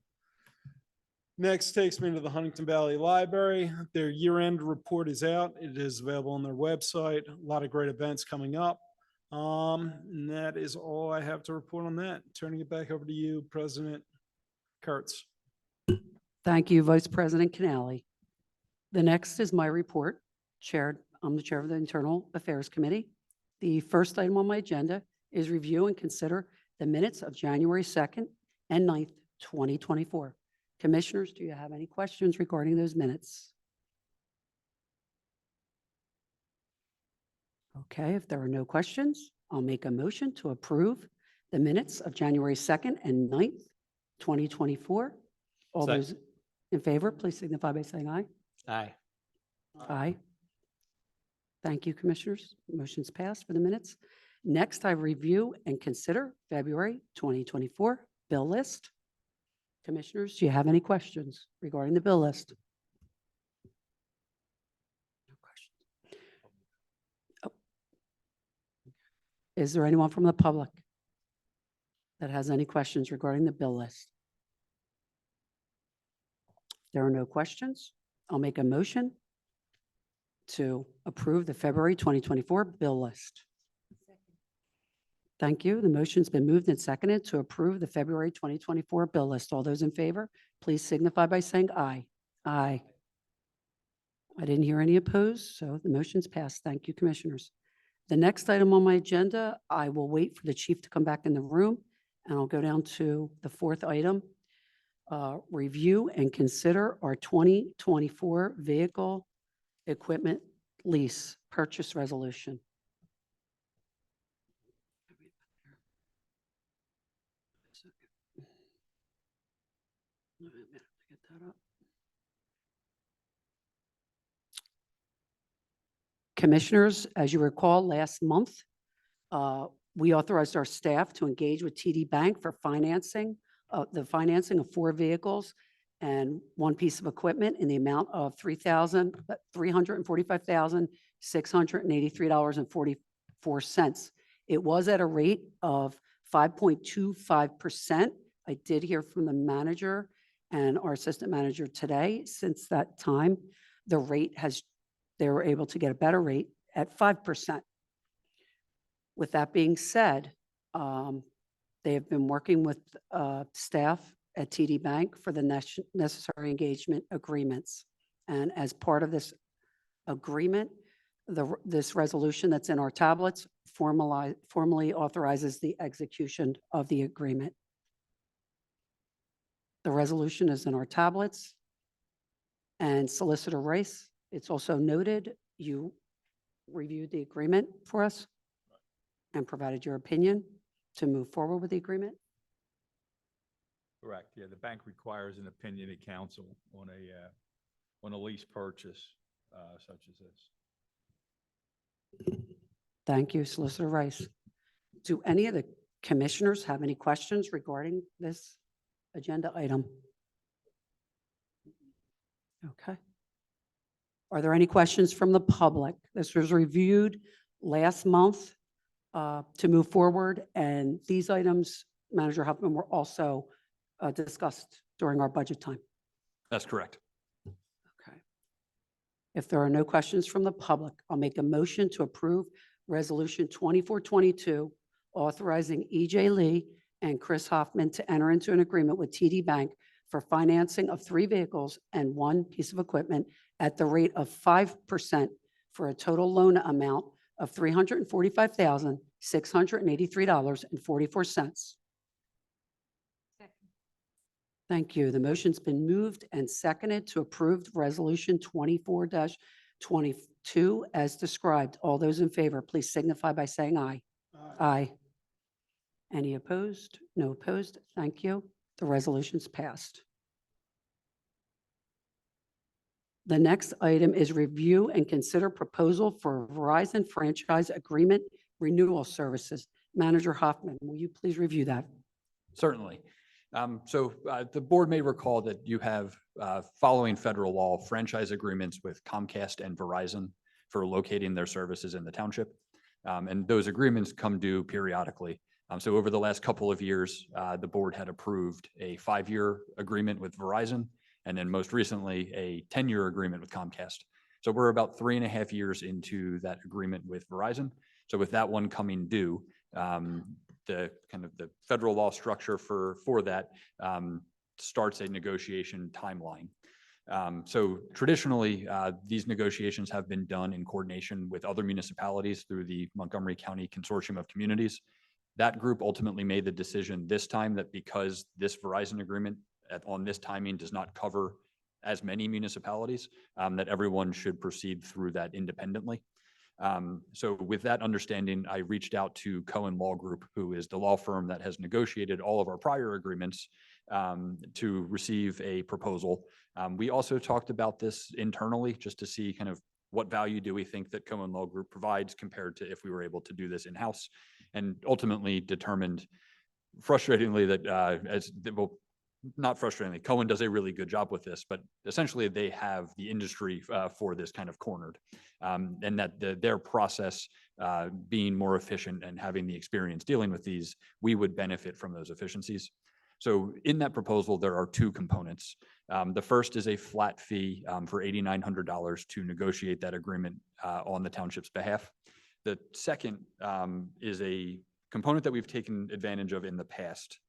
Next takes me to the Huntington Valley Library. Their year-end report is out. It is available on their website. A lot of great events coming up. And that is all I have to report on that. Turning it back over to you, President Kurtz. Thank you, Vice President CANALE. The next is my report. I'm the chair of the Internal Affairs Committee. The first item on my agenda is review and consider the minutes of January 2nd and 9th, 2024. Commissioners, do you have any questions regarding those minutes? Okay, if there are no questions, I'll make a motion to approve the minutes of January 2nd and 9th, 2024. All Second. those in favor, please signify by saying aye. Aye. Aye. Thank you, Commissioners. Motion's passed for the minutes. Next, I review and consider February 2024 bill list. Commissioners, do you have any questions regarding the bill list? No questions. Oh. Is there anyone from the public that has any questions regarding the bill list? There are no questions. I'll make a motion to approve the February 2024 bill list. Thank you. The motion's been moved and seconded to approve the February 2024 bill list. All those in favor, please signify by saying aye. Aye. I didn't hear any opposed, so the motion's passed. Thank you, Commissioners. The next item on my agenda, I will wait for the chief to come back in the room, and I'll go down to the fourth item. Review and consider our 2024 vehicle equipment lease purchase resolution. Get that up. Commissioners, as you recall, last month, we authorized our staff to engage with TD Bank for the financing of 4 vehicles and 1 piece of equipment in the amount of $345,683.44. It was at a rate of 5.25%. I did hear from the manager and our assistant manager today. Since that time, they were able to get a better rate at 5%. With that being said, they have been working with staff at TD Bank for the necessary engagement agreements. And as part of this agreement, this resolution that's in our tablets formally authorizes the execution of the agreement. The resolution is in our tablets. And Solicitor Rice, it's also noted you reviewed the agreement for us and provided your opinion to move forward with the agreement. Correct. Yeah, the bank requires an opinion of counsel on a lease purchase such as this. Thank you, Solicitor Rice. Do any of the commissioners have any questions regarding this agenda item? Okay. Are there any questions from the public? This was reviewed last month to move forward, and these items, Manager Huffman, were also discussed during our budget time. That's correct. Okay. If there are no questions from the public, I'll make a motion to approve Resolution 2422, authorizing E.J. Lee and Chris Hoffman to enter into an agreement with TD Bank for financing of 3 vehicles and 1 piece of equipment at the rate of 5% for a total loan amount of $345,683.44. Thank you. The motion's been moved and seconded to approve Resolution 24-22 as described. All those in favor, please signify by saying aye. Aye. Any opposed? No opposed. Thank you. The resolution's passed. The next item is review and consider proposal for Verizon franchise agreement renewal services. Manager Hoffman, will you please review that? Certainly. The board may recall that you have, following federal law, franchise agreements with Comcast and Verizon for locating their services in the township. And those agreements come due periodically. So over the last couple of years, the board had approved a 5-year agreement with Verizon, and then most recently, a 10-year agreement with Comcast. So we're about 3.5 years into that agreement with Verizon. So with that one coming due, the federal law structure for that starts a negotiation timeline. So traditionally, these negotiations have been done in coordination with other municipalities through the Montgomery County Consortium of Communities. That group ultimately made the decision this time that because this Verizon agreement on this timing does not cover as many municipalities, that everyone should proceed through that independently. So with that understanding, I reached out to Cohen Law Group, who is the law firm that has negotiated all of our prior agreements, to receive a proposal. We also talked about this internally just to see kind of what value do we think that Cohen Law Group provides compared to if we were able to do this in-house, and ultimately determined frustratingly that not frustratingly, Cohen does a really good job with this, but essentially they have the industry for this kind of cornered, and that their process being more efficient and having the experience dealing with these, we would benefit from those efficiencies. So in that proposal, there are 2 components. The first is a flat fee for $8,900 to negotiate that agreement on the township's behalf. The second is a component that we've taken advantage of in the past,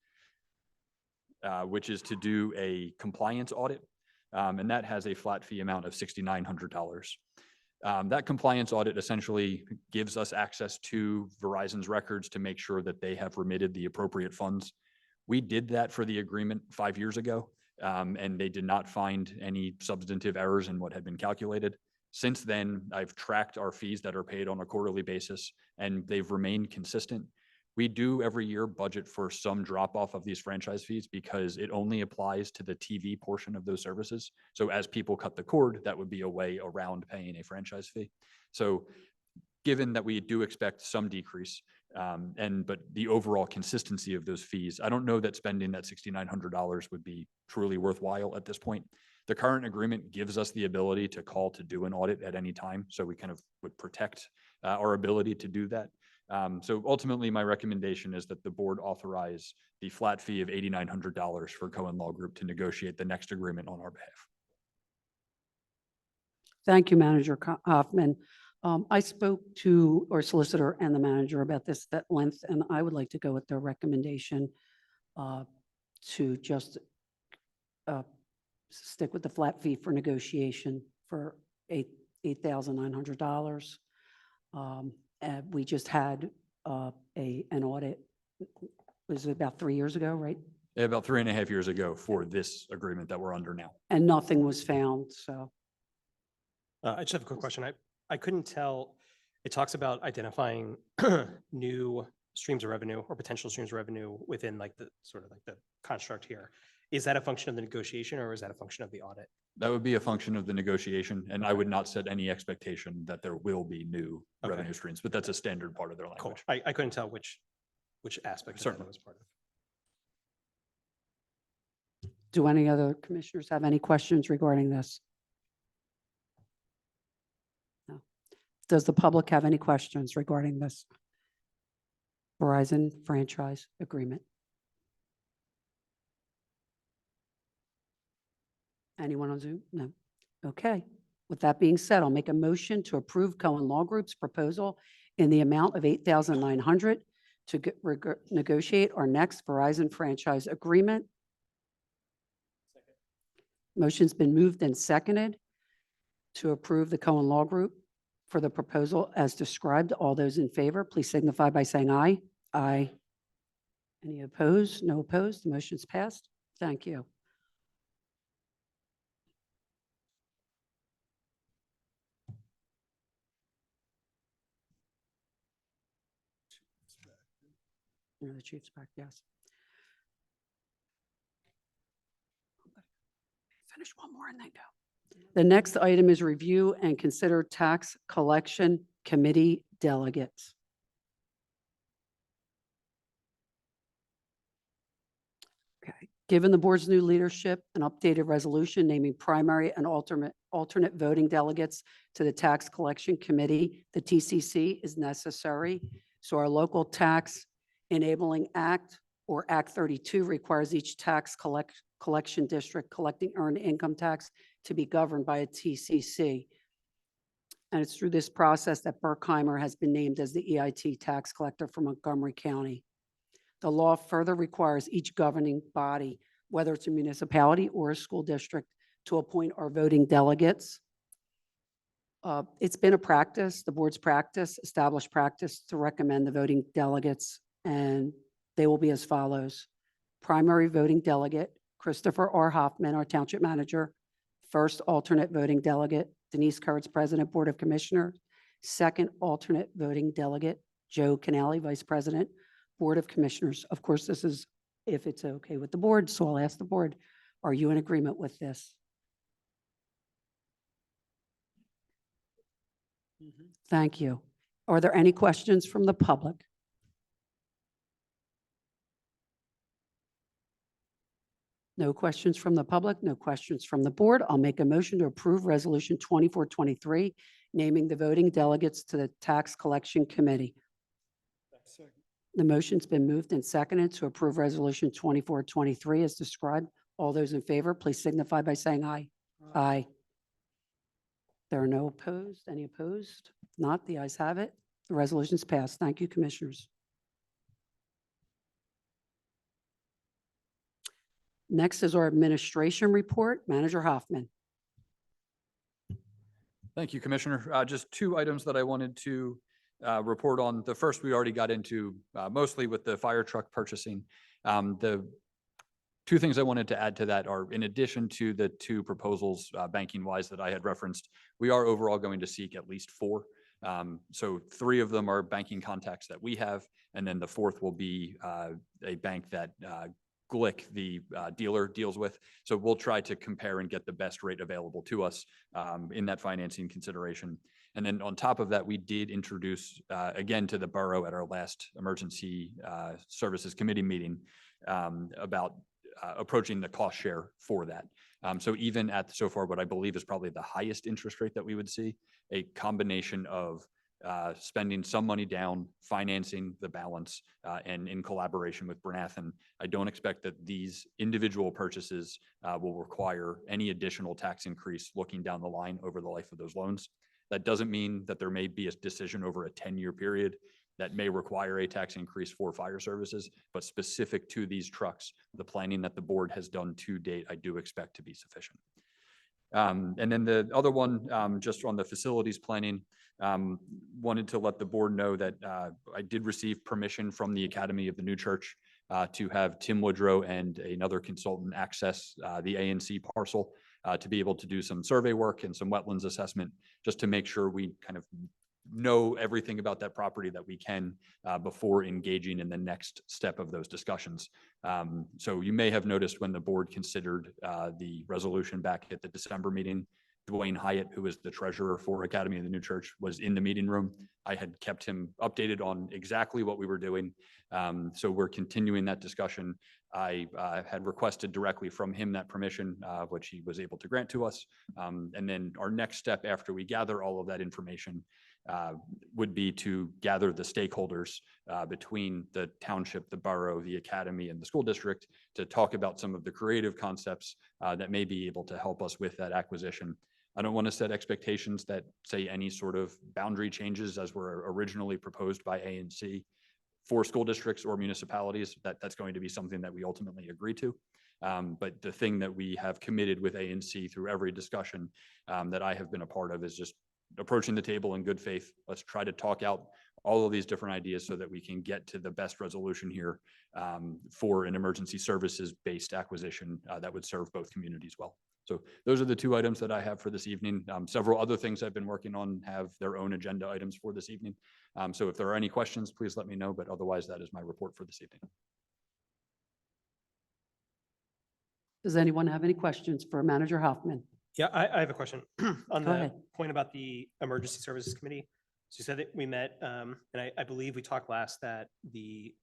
which is to do a compliance audit, and that has a flat fee amount of $6,900. That compliance audit essentially gives us access to Verizon's records to make sure that they have remitted the appropriate funds. We did that for the agreement 5 years ago, and they did not find any substantive errors in what had been calculated. Since then, I've tracked our fees that are paid on a quarterly basis, and they've remained consistent. We do every year budget for some drop off of these franchise fees because it only applies to the TV portion of those services. So as people cut the cord, that would be a way around paying a franchise fee. So given that we do expect some decrease, but the overall consistency of those fees, I don't know that spending that $6,900 would be truly worthwhile at this point. The current agreement gives us the ability to call to do an audit at any time, so we kind of would protect our ability to do that. So ultimately, my recommendation is that the board authorize the flat fee of $8,900 for Cohen Law Group to negotiate the next agreement on our behalf. Thank you, Manager Hoffman. I spoke to our solicitor and the manager about this at length, and I would like to go with their recommendation to just stick with the flat fee for negotiation for $8,900. And we just had an audit, was it about 3 years ago, right? About 3.5 years ago for this agreement that we're under now. And nothing was found, so. I just have a quick question. I couldn't tell, it talks about identifying new streams of revenue or potential streams of revenue within like the sort of like the construct here. Is that a function of the negotiation or is that a function of the audit? That would be a function of the negotiation, and I would not set any expectation that there will be new Okay. revenue streams, but that's a standard part of their Cool. language. I couldn't tell which aspect of that Certainly. was part of. Do any other commissioners have any questions regarding this? No. Does the public have any questions regarding this Verizon franchise agreement? Anyone on Zoom? No. Okay. With that being said, I'll make a motion to approve Cohen Law Group's proposal in the amount of $8,900 to negotiate our next Verizon franchise agreement. Motion's been moved and seconded to approve the Cohen Law Group for the proposal as described. All those in favor, please signify by saying aye. Aye. Any opposed? No opposed. The motion's passed. Thank you. The chief's back, yes. Finish one more and then go. The next item is review and consider tax collection committee delegates. Okay, given the board's new leadership, an updated resolution naming primary and alternate voting delegates to the tax collection committee, the TCC, is necessary. So our local tax enabling act, or Act 32, requires each tax collection district collecting earned income tax to be governed by a TCC. And it's through this process that Berkheimer has been named as the EIT tax collector for Montgomery County. The law further requires each governing body, whether it's a municipality or a school district, to appoint our voting delegates. It's been a practice, the board's practice, established practice, to recommend the voting delegates, and they will be as follows. Primary voting delegate, Christopher R. Hoffman, our township manager. First alternate voting delegate, Denise KURITZ, President, Board of Commissioners. Second alternate voting delegate, Joe CANALE, Vice President, Board of Commissioners. Of course, this is if it's okay with the board, so I'll ask the board, are you in agreement with this? Thank you. Are there any questions from the public? No questions from the public, no questions from the board. I'll make a motion to approve Resolution 2423, naming the voting delegates to the Tax Collection Committee. The motion's been moved and seconded to approve Resolution 2423 as described. All those in favor, please signify by saying aye. Aye. There are no opposed. Any opposed? Not. The ayes have it. The resolution's passed. Thank you, Commissioners. Next is our administration report. Manager Hoffman. Thank you, Commissioner. Just two items that I wanted to report on. The first we already got into mostly with the fire truck purchasing. The Two things I wanted to add to that are, in addition to the two proposals, banking wise, that I had referenced, we are overall going to seek at least four. So three of them are banking contacts that we have, and then the fourth will be a bank that Glick, the dealer, deals with. So we'll try to compare and get the best rate available to us in that financing consideration. And then on top of that, we did introduce again to the borough at our last emergency services committee meeting about approaching the cost share for that. So even at so far what I believe is probably the highest interest rate that we would see, a combination of spending some money down, financing the balance, and in collaboration with Bernathen, I don't expect that these individual purchases will require any additional tax increase looking down the line over the life of those loans. That doesn't mean that there may be a decision over a 10-year period that may require a tax increase for fire services, but specific to these trucks, the planning that the board has done to date, I do expect to be sufficient. And then the other one, just on the facilities planning, wanted to let the board know that I did receive permission from the Academy of the New Church to have Tim Woodrow and another consultant access the ANC parcel to be able to do some survey work and some wetlands assessment, just to make sure we kind of know everything about that property that we can before engaging in the next step of those discussions. So you may have noticed when the board considered the resolution back at the December meeting, Dwayne Hyatt, who is the treasurer for Academy of the New Church, was in the meeting room. I had kept him updated on exactly what we were doing. So we're continuing that discussion. I had requested directly from him that permission, which he was able to grant to us. And then our next step after we gather all of that information would be to gather the stakeholders between the township, the borough, the academy, and the school district to talk about some of the creative concepts that may be able to help us with that acquisition. I don't want to set expectations that say any sort of boundary changes as were originally proposed by ANC for school districts or municipalities. That's going to be something that we ultimately agree to. But the thing that we have committed with ANC through every discussion that I have been a part of is just approaching the table in good faith. Let's try to talk out all of these different ideas so that we can get to the best resolution here for an emergency services based acquisition that would serve both communities well. So those are the two items that I have for this evening. Several other things I've been working on have their own agenda items for this evening. So if there are any questions, please let me know, but otherwise that is my report for this evening. Does anyone have any questions for Manager Hoffman? Yeah, I have a question on Go the ahead. point about the Emergency Services Committee. So you said that we met, and I believe we talked last that the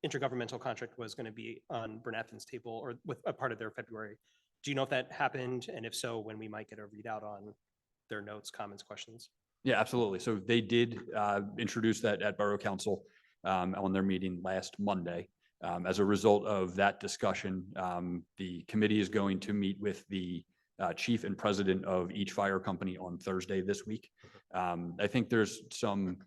intergovernmental contract was going to be on Bernathen's table or with a part of their February. Do you know if that happened? And if so, when we might get a readout on their notes, comments, questions? Yeah, absolutely. So they did introduce that at Borough Council on their meeting last Monday. As a result of that discussion, the committee is going to meet with the chief and president of each fire company on Thursday this week. I think there's some,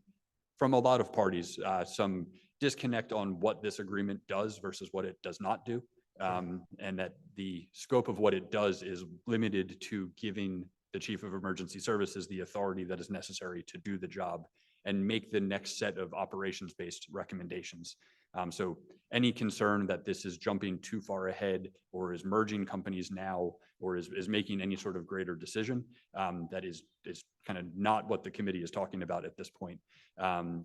from a lot of parties, some disconnect on what this agreement does versus what it does not do. And that the scope of what it does is limited to giving the chief of emergency services the authority that is necessary to do the job and make the next set of operations-based recommendations. So any concern that this is jumping too far ahead or is merging companies now or is making any sort of greater decision, that is kind of not what the committee is talking about at this point.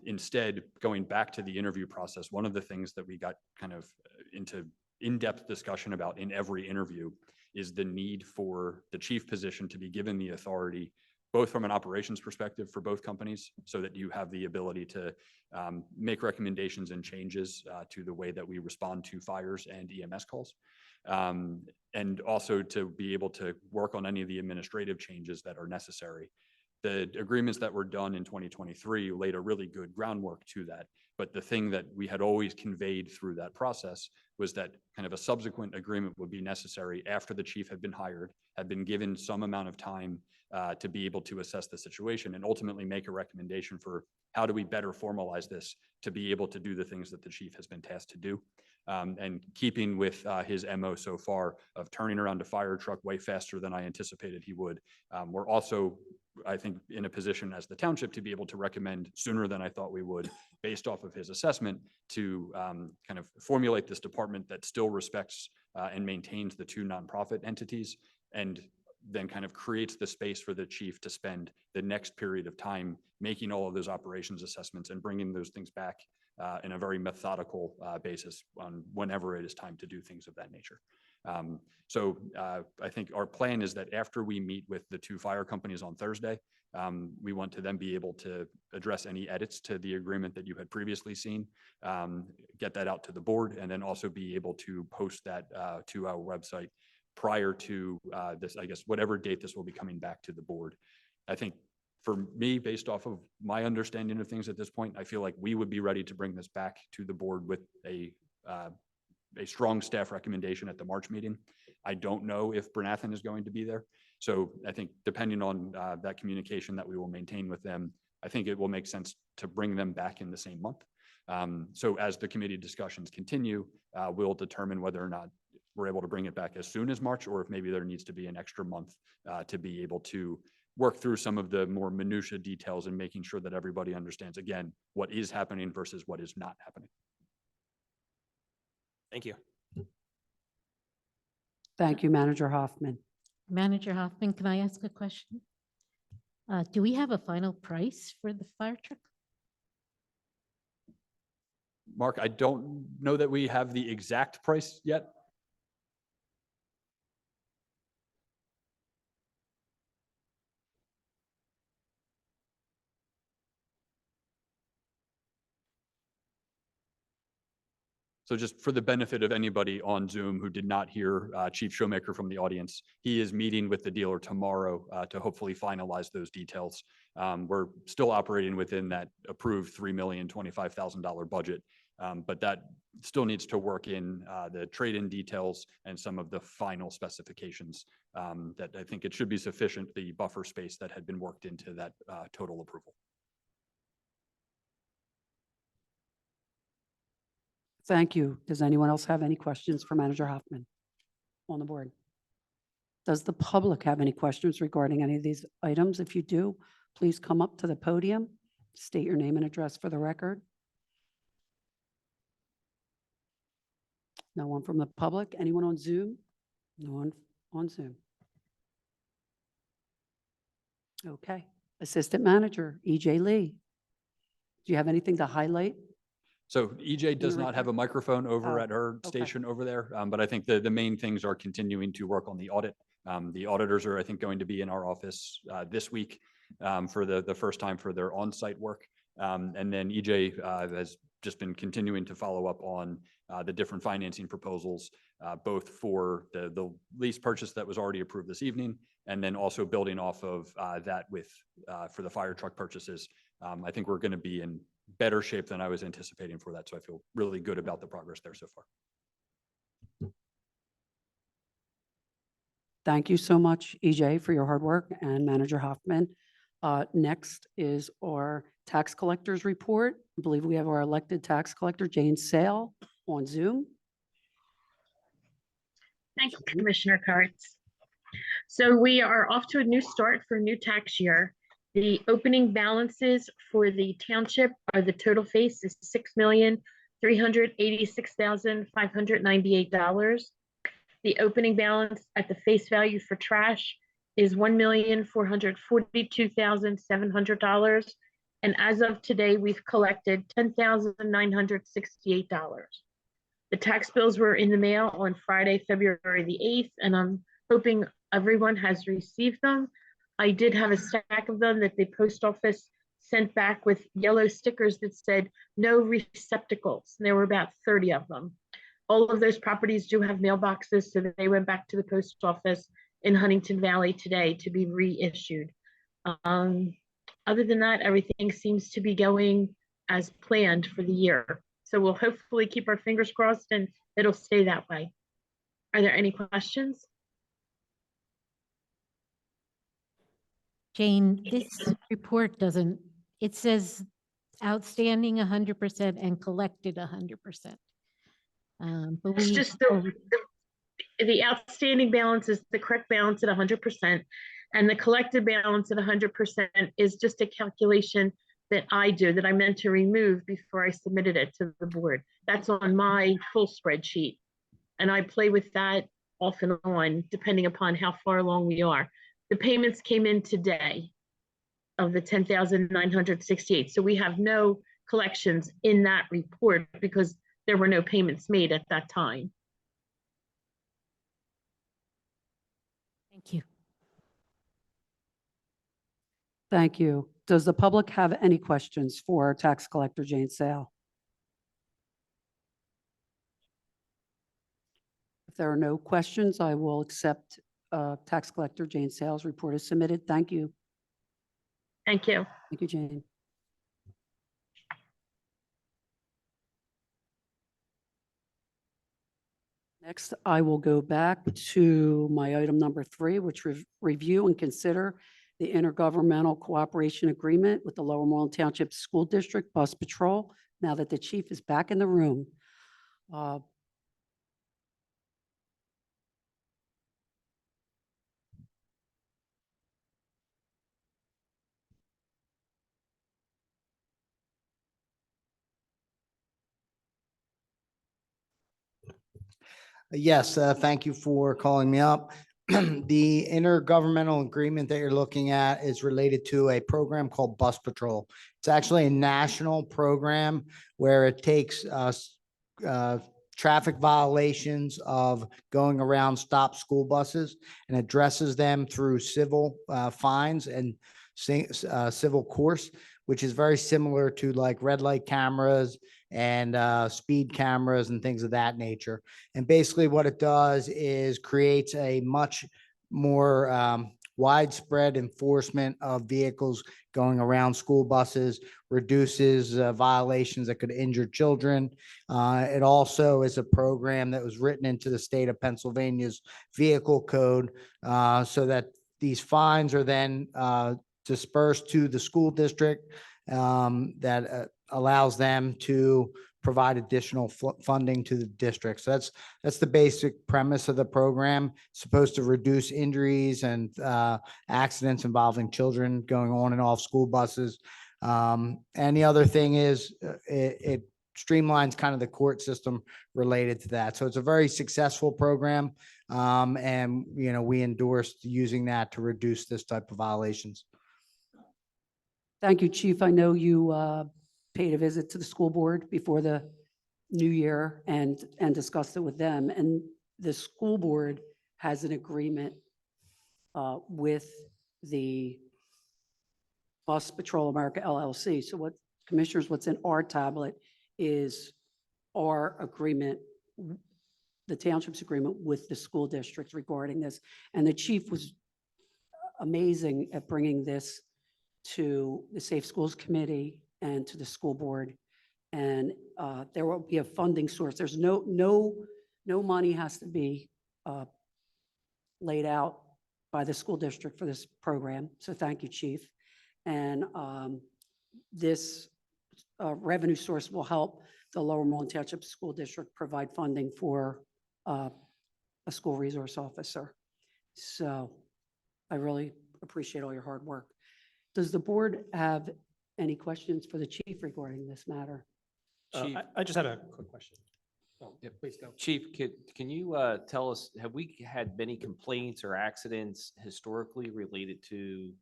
Instead, going back to the interview process, one of the things that we got kind of into in-depth discussion about in every interview is the need for the chief position to be given the authority, both from an operations perspective for both companies, so that you have the ability to make recommendations and changes to the way that we respond to fires and EMS calls. And also to be able to work on any of the administrative changes that are necessary. The agreements that were done in 2023 laid a really good groundwork to that. But the thing that we had always conveyed through that process was that kind of a subsequent agreement would be necessary after the chief had been hired, had been given some amount of time to be able to assess the situation and ultimately make a recommendation for how do we better formalize this to be able to do the things that the chief has been tasked to do. And keeping with his MO so far of turning around a fire truck way faster than I anticipated he would. We're also, I think, in a position as the township to be able to recommend sooner than I thought we would, based off of his assessment, to kind of formulate this department that still respects and maintains the two nonprofit entities, and then kind of creates the space for the chief to spend the next period of time making all of those operations assessments and bringing those things back in a very methodical basis on whenever it is time to do things of that nature. So I think our plan is that after we meet with the two fire companies on Thursday, we want to then be able to address any edits to the agreement that you had previously seen, get that out to the board, and then also be able to post that to our website prior to this, I guess, whatever date this will be coming back to the board. I think for me, based off of my understanding of things at this point, I feel like we would be ready to bring this back to the board with a strong staff recommendation at the March meeting. I don't know if Bernathen is going to be there. So I think depending on that communication that we will maintain with them, I think it will make sense to bring them back in the same month. So as the committee discussions continue, we'll determine whether or not we're able to bring it back as soon as March, or if maybe there needs to be an extra month to be able to work through some of the more minutia details and making sure that everybody understands, again, what is happening versus what is not happening. Thank you. Thank you, Manager Hoffman. Manager Hoffman, can I ask a question? Do we have a final price for the fire truck? Mark, I don't know that we have the exact price yet. So just for the benefit of anybody on Zoom who did not hear Chief Showmaker from the audience, he is meeting with the dealer tomorrow to hopefully finalize those details. We're still operating within that approved $3,025,000 budget, but that still needs to work in the trade-in details and some of the final specifications that I think it should be sufficient, the buffer space that had been worked into that total approval. Thank you. Does anyone else have any questions for Manager Hoffman on the board? Does the public have any questions regarding any of these items? If you do, please come up to the podium, state your name and address for the record. No one from the public? Anyone on Zoom? No one on Zoom. Okay. Assistant Manager, EJ Lee. Do you have anything to highlight? So EJ does not have a microphone over Oh, at her okay. station over there, but I think the main things are continuing to work on the audit. The auditors are, I think, going to be in our office this week for the first time for their on-site work. And then EJ has just been continuing to follow up on the different financing proposals, both for the lease purchase that was already approved this evening, and then also building off of that with for the fire truck purchases. I think we're going to be in better shape than I was anticipating for that. So I feel really good about the progress there so far. Thank you so much, EJ, for your hard work, and Manager Hoffman. Next is our tax collectors report. I believe we have our elected tax collector, Jane Sale, on Zoom. Thank you, Commissioner KURITZ. So we are off to a new start for a new tax year. The opening balances for the township are the total face is $6,386,598. The opening balance at the face value for trash is $1,442,700. And as of today, we've collected $10,968. The tax bills were in the mail on Friday, February the 8th, and I'm hoping everyone has received them. I did have a stack of them that the post office sent back with yellow stickers that said no receptacles. And there were about 30 of them. All of those properties do have mailboxes, so that they went back to the post office in Huntington Valley today to be reissued. Other than that, everything seems to be going as planned for the year. So we'll hopefully keep our fingers crossed and it'll stay that way. Are there any questions? Jane, this report doesn't, it says outstanding 100% and collected 100%. But It's we, just the outstanding balance is the correct balance at 100%, and the collected balance at 100% is just a calculation that I do, that I meant to remove before I submitted it to the board. That's on my full spreadsheet. And I play with that off and on, depending upon how far along we are. The payments came in today of the 10,968. So we have no collections in that report because there were no payments made at that time. thank you. Thank you. Does the public have any questions for Tax Collector Jane Sale? If there are no questions, I will accept Tax Collector Jane Sale's report is submitted. Thank you. Thank you. Thank you, Jane. Next, I will go back to my item number 3, which review and consider the intergovernmental cooperation agreement with the Lower Moreland Township School District Bus Patrol. Now that the chief is back in the room. Yes, thank you for calling me up. The intergovernmental agreement that you're looking at is related to a program called Bus Patrol. It's actually a national program where it takes traffic violations of going around stop school buses and addresses them through civil fines and civil course, which is very similar to like red light cameras and speed cameras and things of that nature. And basically what it does is creates a much more widespread enforcement of vehicles going around school buses, reduces violations that could injure children. It also is a program that was written into the state of Pennsylvania's vehicle code so that these fines are then dispersed to the school district that allows them to provide additional funding to the district. So that's the basic premise of the program. It's supposed to reduce injuries and accidents involving children going on and off school buses. And the other thing is it streamlines kind of the court system related to that. So it's a very successful program. And, you know, we endorsed using that to reduce this type of violations. Thank you, Chief. I know you paid a visit to the school board before the new year and discussed it with them. And the school board has an agreement with the Bus Patrol America LLC. So what, commissioners, what's in our tablet is our agreement, the township's agreement with the school district regarding this. And the chief was amazing at bringing this to the Safe Schools Committee and to the school board. And there will be a funding source. There's no money has to be laid out by the school district for this program. So thank you, Chief. And this revenue source will help the Lower Moreland Township School District provide funding for a school resource officer. So I really appreciate all your hard work. Does the board have any questions for the chief regarding this matter? Chief, I just had a quick question. Oh, yeah, please go. Chief, can you tell us, have we had many complaints or accidents historically related to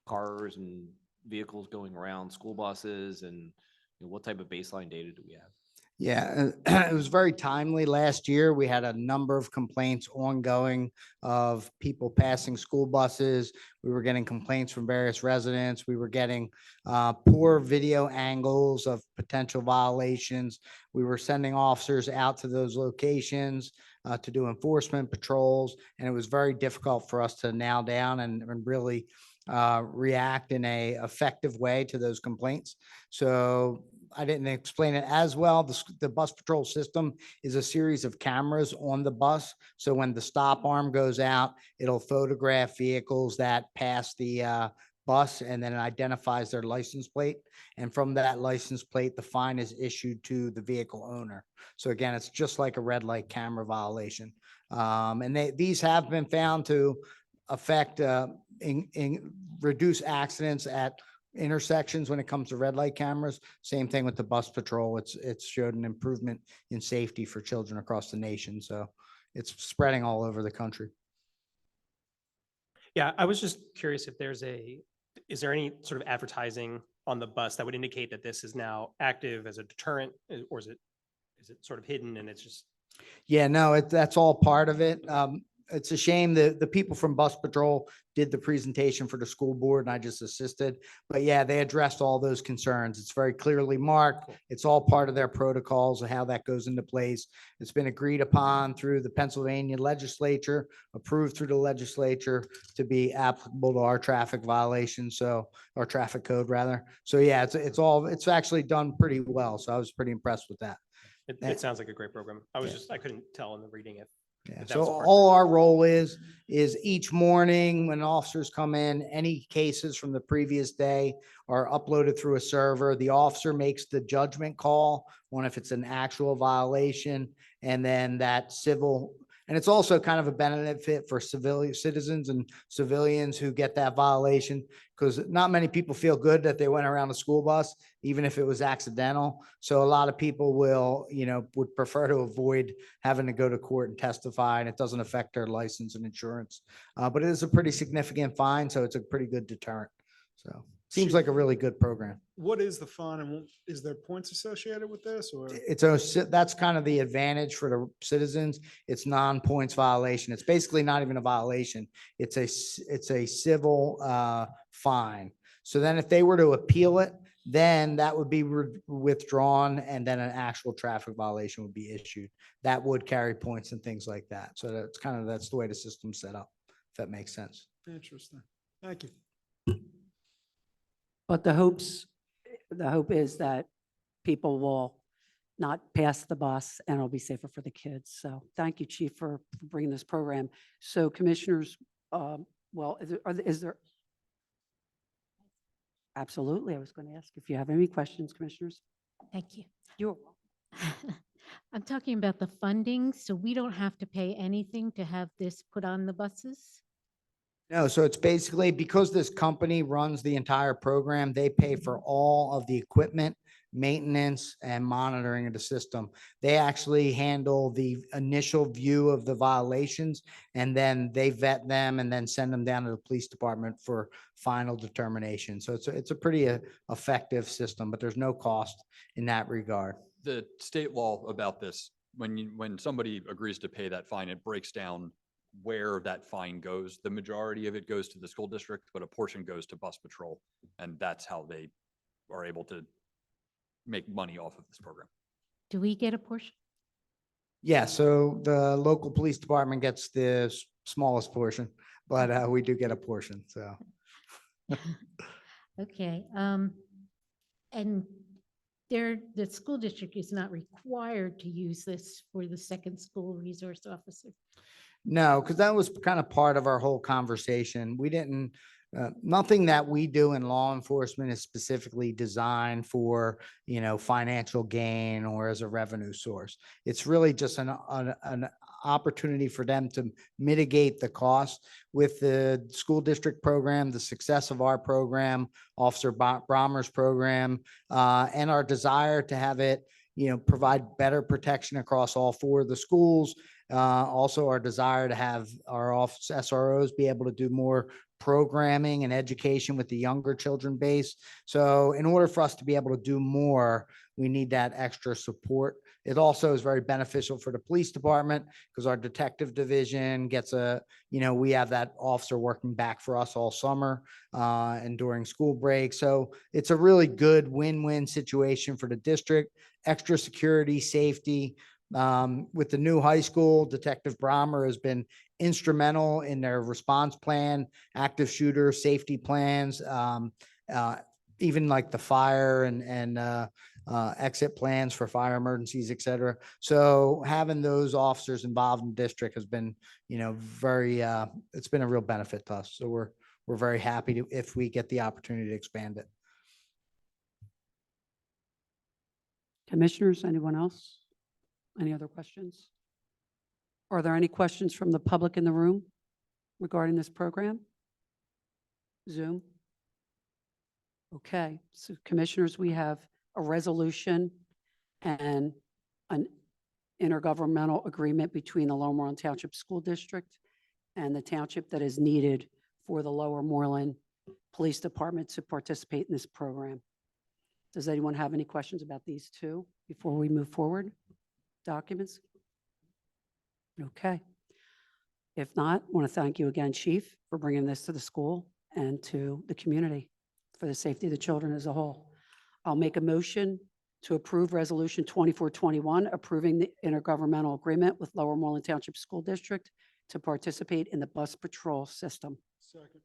cars and vehicles going around school buses, and what type of baseline data do we have? Yeah, it was very timely. Last year, we had a number of complaints ongoing of people passing school buses. We were getting complaints from various residents. We were getting poor video angles of potential violations. We were sending officers out to those locations to do enforcement patrols, and it was very difficult for us to nail down and really react in a effective way to those complaints. So I didn't explain it as well. The bus patrol system is a series of cameras on the bus. So when the stop arm goes out, it'll photograph vehicles that pass the bus, and then it identifies their license plate. And from that license plate, the fine is issued to the vehicle owner. So again, it's just like a red light camera violation. And these have been found to affect, reduce accidents at intersections when it comes to red light cameras. Same thing with the bus patrol. It's showed an improvement in safety for children across the nation. So it's spreading all over the country. Yeah, I was just curious if is there any sort of advertising on the bus that would indicate that this is now active as a deterrent, or is it sort of hidden and it's just? Yeah, no, that's all part of it. It's a shame that the people from Bus Patrol did the presentation for the school board and I just assisted. But yeah, they addressed all those concerns. It's very clearly marked. It's all part of their protocols and how that goes into place. It's been agreed upon through the Pennsylvania legislature, approved through the legislature to be applicable to our traffic violations. So, our traffic code rather. So yeah, it's actually done pretty well. So I was pretty impressed with that. It sounds like a great program. I couldn't tell in the reading it. Yeah, If that so was a part of all it. our role is each morning when officers come in, any cases from the previous day are uploaded through a server. The officer makes the judgment call on if it's an actual violation, and then that civil, and it's also kind of a benefit for civilian citizens and civilians who get that violation, because not many people feel good that they went around a school bus, even if it was accidental. So a lot of people will, would prefer to avoid having to go to court and testify, and it doesn't affect their license and insurance. But it is a pretty significant fine, so it's a pretty good deterrent. So seems like a really good program. What is the fine and is there points associated with this or? That's kind of the advantage for the citizens. It's non-points violation. It's basically not even a violation. It's a civil fine. So then if they were to appeal it, then that would be withdrawn and then an actual traffic violation would be issued. That would carry points and things like that. So that's the way the system's set up, if that makes sense. Interesting. Thank you. But the hope is that people will not pass the bus and it'll be safer for the kids. So thank you, Chief, for bringing this program. So commissioners, is there? Absolutely. I was going to ask if you have any questions, commissioners. Thank you. You're welcome. I'm talking about the funding, so we don't have to pay anything to have this put on the buses? No, so it's basically because this company runs the entire program, they pay for all of the equipment, maintenance, and monitoring of the system. They actually handle the initial view of the violations, and then they vet them and then send them down to the police department for final determination. So it's a pretty effective system, but there's no cost in that regard. The state law about this, when somebody agrees to pay that fine, it breaks down where that fine goes. The majority of it goes to the school district, but a portion goes to Bus Patrol. And that's how they are able to make money off of this program. Do we get a portion? Yeah, so the local police department gets the smallest portion, but we do get a portion, so. Okay, and the school district is not required to use this for the second school resource officer. No, because that was kind of part of our whole conversation. We didn't, nothing that we do in law enforcement is specifically designed for, financial gain or as a revenue source. It's really just an opportunity for them to mitigate the cost with the school district program, the success of our program, Officer Brommer's program, and our desire to have it, provide better protection across all four of the schools. Also our desire to have our office SROs be able to do more programming and education with the younger children base. So in order for us to be able to do more, we need that extra support. It also is very beneficial for the police department because our detective division gets we have that officer working back for us all summer and during school break. So it's a really good win-win situation for the district, extra security, safety. With the new high school, Detective Brommer has been instrumental in their response plan, active shooter safety plans, even like the fire and exit plans for fire emergencies, et cetera. So having those officers involved in the district has been, it's been a real benefit to us. So we're we're very happy to, if we get the opportunity to expand it. Commissioners, anyone else? Any other questions? Are there any questions from the public in the room regarding this program? Zoom? Okay, so commissioners, we have a resolution and an intergovernmental agreement between the Lower Moreland Township School District and the township that is needed for the Lower Moreland Police Department to participate in this program. Does anyone have any questions about these two before we move forward? Documents? Okay. If not, I want to thank you again, Chief, for bringing this to the school and to the community for the safety of the children as a whole. I'll make a motion to approve Resolution 2421, approving the intergovernmental agreement with Lower Moreland Township School District to participate in the bus patrol system. Second.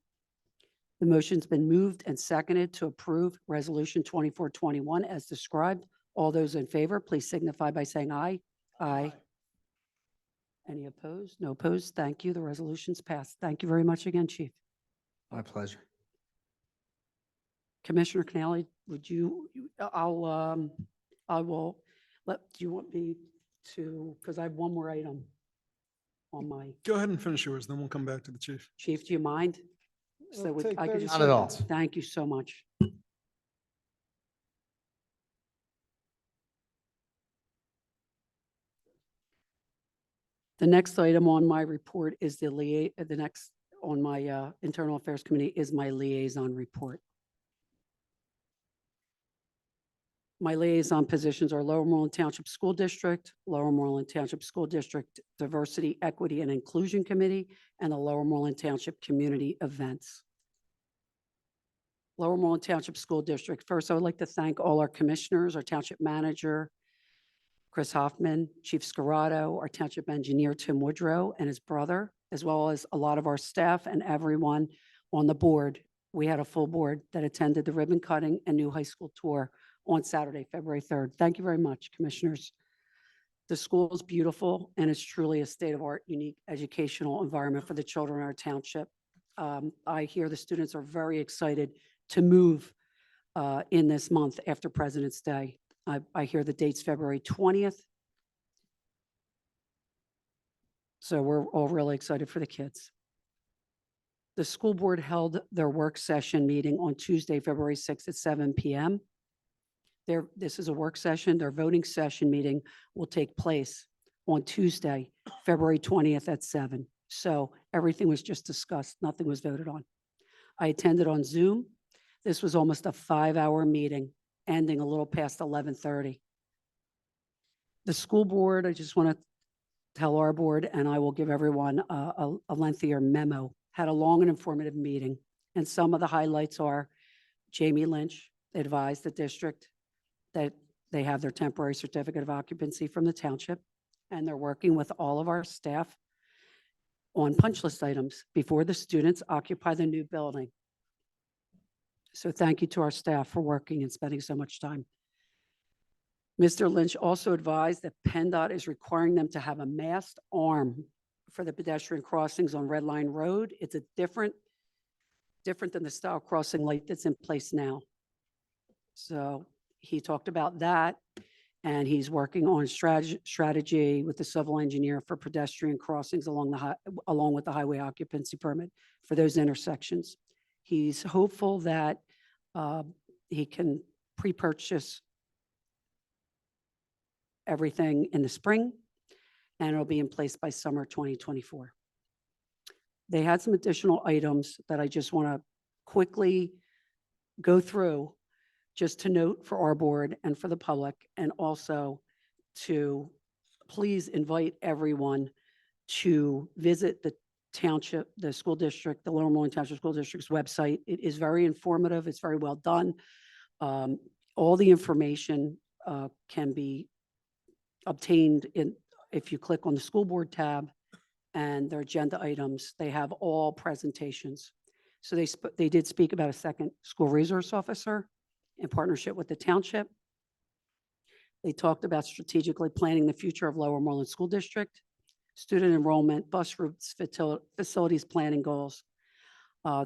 The motion's been moved and seconded to approve Resolution 2421 as described. All those in favor, please signify by saying aye. Aye. Any opposed? No opposed. Thank you. The resolution's passed. Thank you very much again, Chief. My pleasure. Commissioner Canale, would you, I will let, do you want me to, because I have one more item on my, Go ahead and finish yours, then we'll come back to the chief. Chief, do you mind? So It'll take I could 30 just. Not at all. Thank you so much. The next item on my report is the next on my Internal Affairs Committee is my liaison report. My liaison positions are Lower Moreland Township School District, Lower Moreland Township School District Diversity, Equity, and Inclusion Committee, and the Lower Moreland Township Community Events. Lower Moreland Township School District. First, I would like to thank all our commissioners, our township manager, Chris Hoffman, Chief Scarato, our township engineer, Tim Woodrow, and his brother, as well as a lot of our staff and everyone on the board. We had a full board that attended the ribbon cutting and new high school tour on Saturday, February 3rd. Thank you very much, commissioners. The school is beautiful and it's truly a state-of-the-art, unique educational environment for the children in our township. I hear the students are very excited to move in this month after President's Day. I hear the date's February 20th. So we're all really excited for the kids. The school board held their work session meeting on Tuesday, February 6th at 7 p.m. This is a work session. Their voting session meeting will take place on Tuesday, February 20th at 7. So everything was just discussed. Nothing was voted on. I attended on Zoom. This was almost a 5-hour meeting, ending a little past 11:30. The school board, I just want to tell our board, and I will give everyone a lengthier memo, had a long and informative meeting. And some of the highlights are Jamie Lynch advised the district that they have their temporary certificate of occupancy from the township, and they're working with all of our staff on punch list items before the students occupy the new building. So thank you to our staff for working and spending so much time. Mr. Lynch also advised that PennDOT is requiring them to have a masked arm for the pedestrian crossings on Red Line Road. It's a different than the style crossing light that's in place now. So he talked about that, and he's working on strategy with the civil engineer for pedestrian crossings along with the highway occupancy permit for those intersections. He's hopeful that he can pre-purchase everything in the spring, and it'll be in place by summer 2024. They had some additional items that I just want to quickly go through, just to note for our board and for the public, and also to please invite everyone to visit the township, the school district, the Lower Moreland Township School District's website. It is very informative. It's very well done. All the information can be obtained if you click on the school board tab and their agenda items. They have all presentations. So they did speak about a second school resource officer in partnership with the township. They talked about strategically planning the future of Lower Moreland School District, student enrollment, bus routes, facilities planning goals.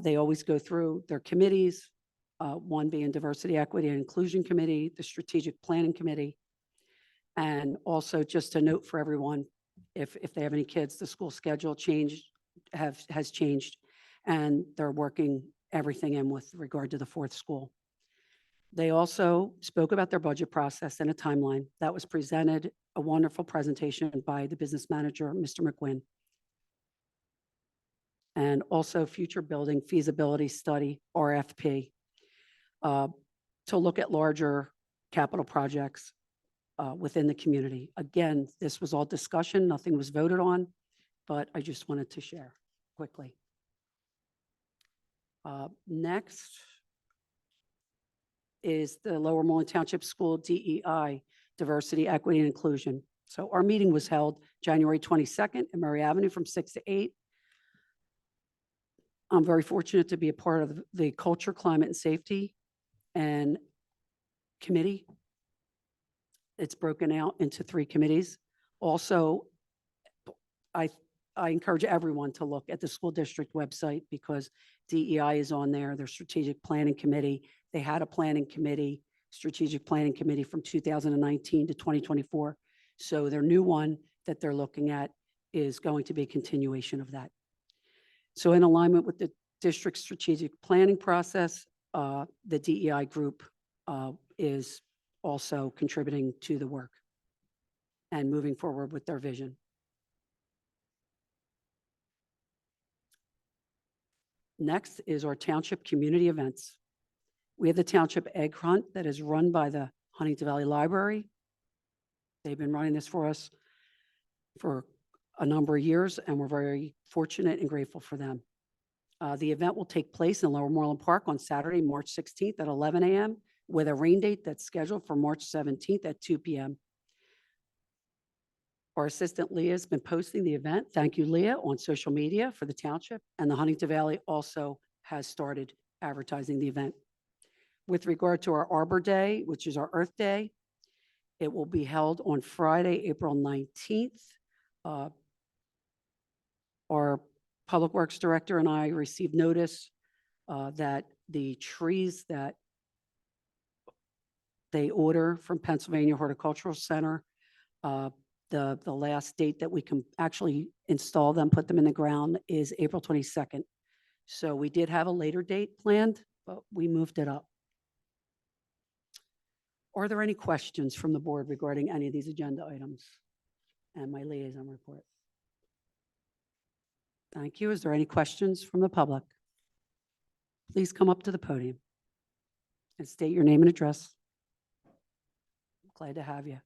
They always go through their committees, one being Diversity, Equity, and Inclusion Committee, the Strategic Planning Committee. And also just a note for everyone, if they have any kids, the school schedule has changed, and they're working everything in with regard to the fourth school. They also spoke about their budget process and a timeline that was presented, a wonderful presentation by the business manager, Mr. McQuinn. And also future building feasibility study, RFP, to look at larger capital projects within the community. Again, this was all discussion, nothing was voted on, but I just wanted to share quickly. Next is the Lower Moreland Township School DEI, Diversity, Equity, and Inclusion. So our meeting was held January 22nd at Murray Avenue from 6 to 8. I'm very fortunate to be a part of the Culture, Climate, and Safety and Committee. It's broken out into 3 committees. Also, I encourage everyone to look at the school district website because DEI is on there, their strategic planning committee. They had a planning committee, strategic planning committee from 2019 to 2024. So their new one that they're looking at is going to be a continuation of that. So in alignment with the district strategic planning process, the DEI group is also contributing to the work and moving forward with their vision. Next is our township community events. We have the township egg hunt that is run by the Huntington Valley Library. They've been running this for us for a number of years, and we're very fortunate and grateful for them. The event will take place in Lower Moreland Park on Saturday, March 16th at 11 a.m. with a rain date that's scheduled for March 17th at 2 p.m. Our assistant Leah has been posting the event. Thank you, Leah, on social media for the township, and the Huntington Valley also has started advertising the event. With regard to our Arbor Day, which is our Earth Day, it will be held on Friday, April 19th. Our Public Works Director and I received notice that the trees that they order from Pennsylvania Horticultural Center, the last date that we can actually install them, put them in the ground is April 22nd. So we did have a later date planned, but we moved it up. Are there any questions from the board regarding any of these agenda items and my liaison report? Thank you. Is there any questions from the public? Please come up to the podium and state your name and address. Glad to have you.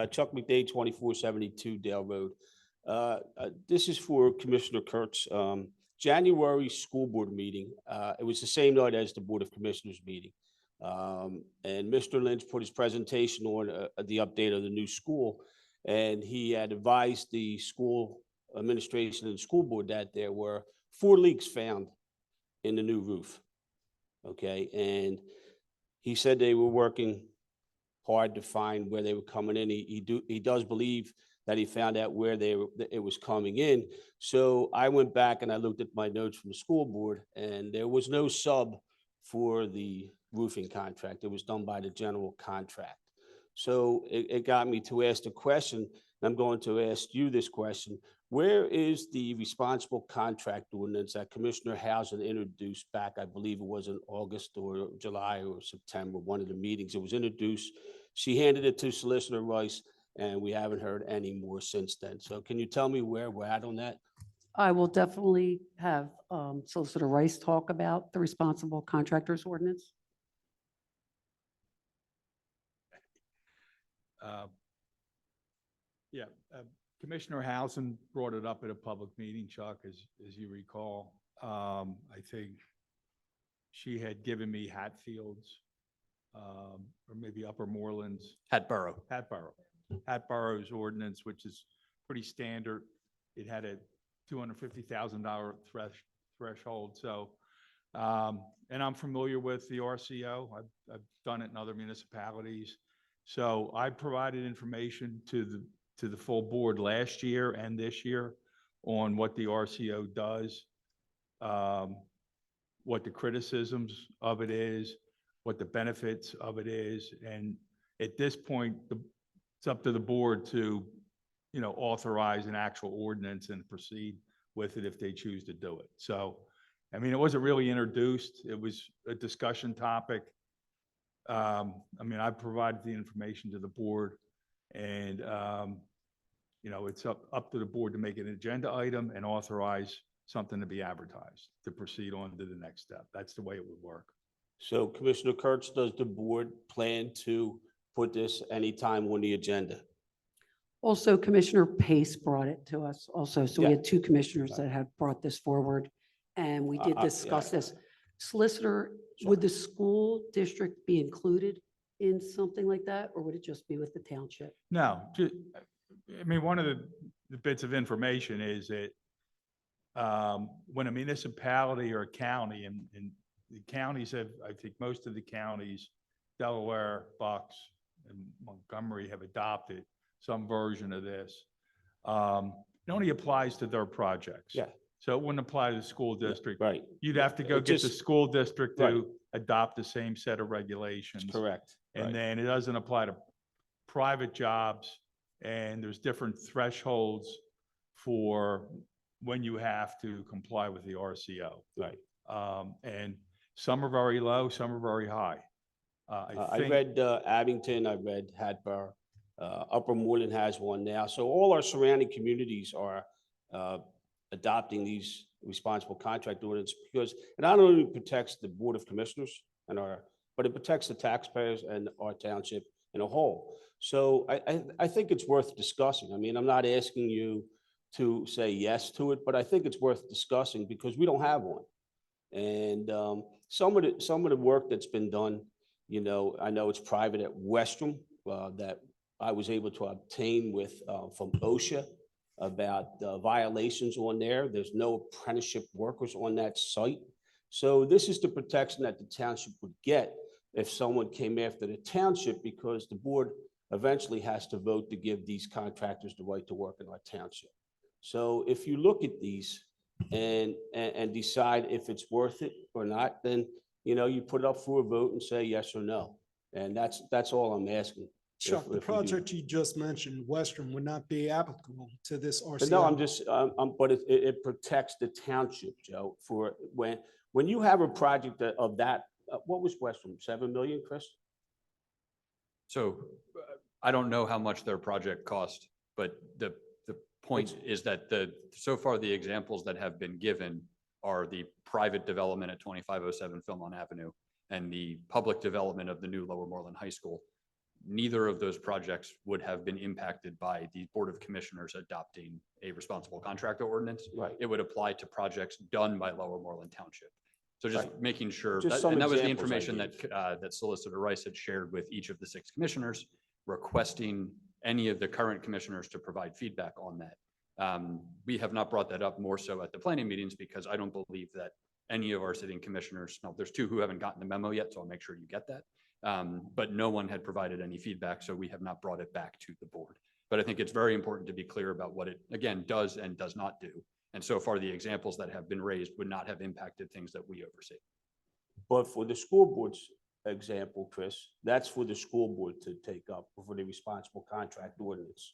Chuck McDade, 2472 Dale Road. This is for Commissioner Kurtz. January school board meeting. It was the same night as the Board of Commissioners meeting. And Mr. Lynch put his presentation on the update of the new school. And he had advised the school administration and school board that there were 4 leaks found in the new roof. Okay, and he said they were working hard to find where they were coming in. He does believe that he found out where it was coming in. So I went back and I looked at my notes from the school board, and there was no sub for the roofing contract. It was done by the general contract. So it got me to ask the question, and I'm going to ask you this question. Where is the responsible contract ordinance that Commissioner Housen introduced back, I believe it was in August or July or September, one of the meetings. It was introduced. She handed it to Solicitor Rice, and we haven't heard any more since then. So can you tell me where we're at on that? I will definitely have Solicitor Rice talk about the responsible contractors ordinance. Yeah, Commissioner Housen brought it up at a public meeting, Chuck, as you recall. I think she had given me Hatfield's, or maybe Upper Moreland's. Hatborough's ordinance, which is pretty standard. It had a $250,000 threshold. So, and I'm familiar with the RCO. I've done it in other municipalities. So I provided information to to the full board last year and this year on what the RCO does, what the criticisms of it is, what the benefits of it is. And at this point, it's up to the board to, authorize an actual ordinance and proceed with it if they choose to do it. So, I mean, it wasn't really introduced. It was a discussion topic. I mean, I provided the information to the board and, it's up to the board to make an agenda item and authorize something to be advertised to proceed on to the next step. That's the way it would work. So Commissioner Kurtz, does the board plan to put this anytime on the agenda? Also, Commissioner Pace brought it to us also. So we Yeah. had two commissioners that had brought this forward, and we did yeah. discuss this. Solicitor, would the school district be included in something like that, or would it just be with the township? No, I mean, one of the bits of information is that when a municipality or a county, and the counties have, I think most of the counties, Delaware, Bucks, and Montgomery have adopted some version of this. It only applies to their projects. Yeah. So it wouldn't apply to the school district. Right. You'd have to go It get the just- school district Right. to adopt the same set of regulations. Correct. And Right. then it doesn't apply to private jobs, and there's different thresholds for when you have to comply with the RCO. Right. And some are very low, some are very high. I think- read Abington, I read Hatboro, Upper Moreland has one now. So all our surrounding communities are adopting these responsible contract ordinance because it not only protects the Board of Commissioners but it protects the taxpayers and our township in a whole. So I think it's worth discussing. I mean, I'm not asking you to say yes to it, but I think it's worth discussing because we don't have one. And some of the work that's been done, I know it's private at Westrum that I was able to obtain with from OSHA about violations on there. There's no apprenticeship workers on that site. So this is the protection that the township would get if someone came after the township, because the board eventually has to vote to give these contractors the right to work in our township. So if you look at these and decide if it's worth it or not, then, you put it up for a vote and say yes or no. And that's all I'm asking. Chuck, if the we do. project you just mentioned, Western, would not be applicable to this But RCO. no, I'm just, but it protects the township, Joe, for when you have a project of that, what was Western, 7 million, Chris? So I don't know how much their project cost, but the point is that so far the examples that have been given are the private development at 2507 Philmont Avenue and the public development of the new Lower Moreland High School. Neither of those projects would have been impacted by the Board of Commissioners adopting a responsible contractor ordinance. Right. It would apply to projects done by Lower Moreland Township. So just Right. making sure, Just some and that was the examples I information that Solicitor Rice had shared with each of the 6 commissioners, requesting any of the current commissioners to provide feedback on that. We have not brought that up more so at the planning meetings because I don't believe that any of our sitting commissioners, no, there's 2 who haven't gotten the memo yet, so I'll make sure you get that. But no one had provided any feedback, so we have not brought it back to the board. But I think it's very important to be clear about what it, again, does and does not do. And so far, the examples that have been raised would not have impacted things that we oversee. But for the school board's example, Chris, that's for the school board to take up for the responsible contract ordinance.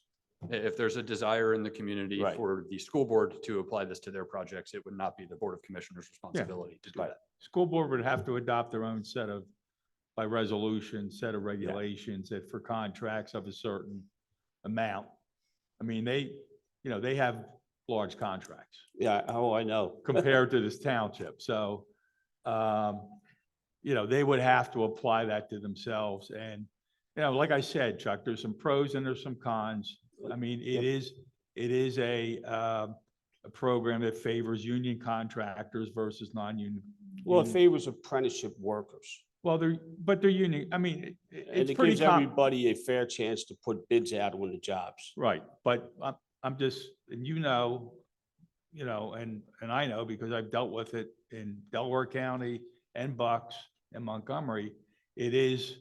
If there's a desire in the community Right. for the school board to apply this to their projects, it would not be the Board of Commissioners' responsibility to do Right. that. School board would have to adopt their own by resolution, set of regulations that for contracts of a certain amount. I mean, they have large contracts Yeah, oh, I know. compared to this township. So, they would have to apply that to themselves. And, like I said, Chuck, there's some pros and there's some cons. I mean, it is a program that favors union contractors versus non-union. Well, it favors apprenticeship workers. Well, they're union. I mean, And it's it pretty gives everybody a fair chance to put bids out on the jobs. right. But I'm just, and and I know because I've dealt with it in Delaware County and Bucks and Montgomery. It is,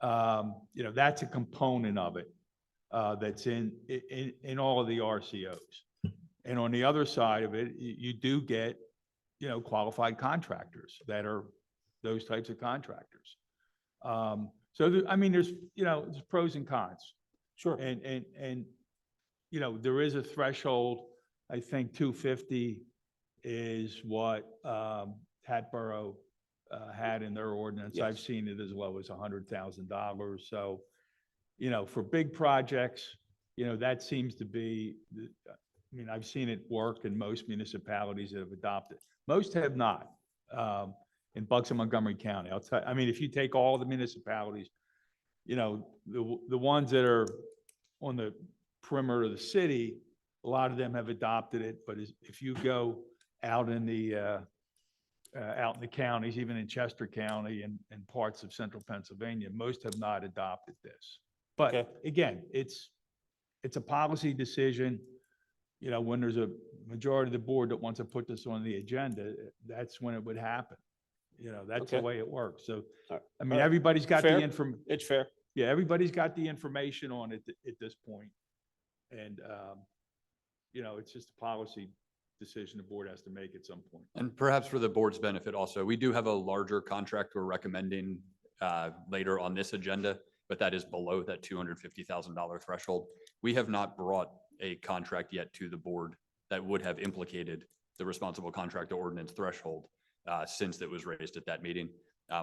that's a component of it. that's in all of the RCOs. And on the other side of it, you do get, qualified contractors that are those types of contractors. I mean, there's pros and cons. Sure. And there is a threshold. I think 250 is what Hatboro had in their ordinance. I've Yes. seen it as low as $100,000. So, for big projects, that seems to be, I mean, I've seen it work in most municipalities that have adopted. Most have not. In Bucks and Montgomery County, I mean, if you take all the municipalities, the ones that are on the perimeter of the city, a lot of them have adopted it. But if you go out in the counties, even in Chester County and parts of central Pennsylvania, most have not adopted this. But Okay. again, it's a policy decision. When there's a majority of the board that wants to put this on the agenda, that's when it would happen. That's the Okay. way it works. So, All right. I mean, All right. everybody's got the Fair. information. It's fair. Yeah, everybody's got the information on it at this point. And, it's just a policy decision the board has to make at some point. And perhaps for the board's benefit also, we do have a larger contract we're recommending later on this agenda, but that is below that $250,000 threshold. We have not brought a contract yet to the board that would have implicated the responsible contractor ordinance threshold since it was raised at that meeting.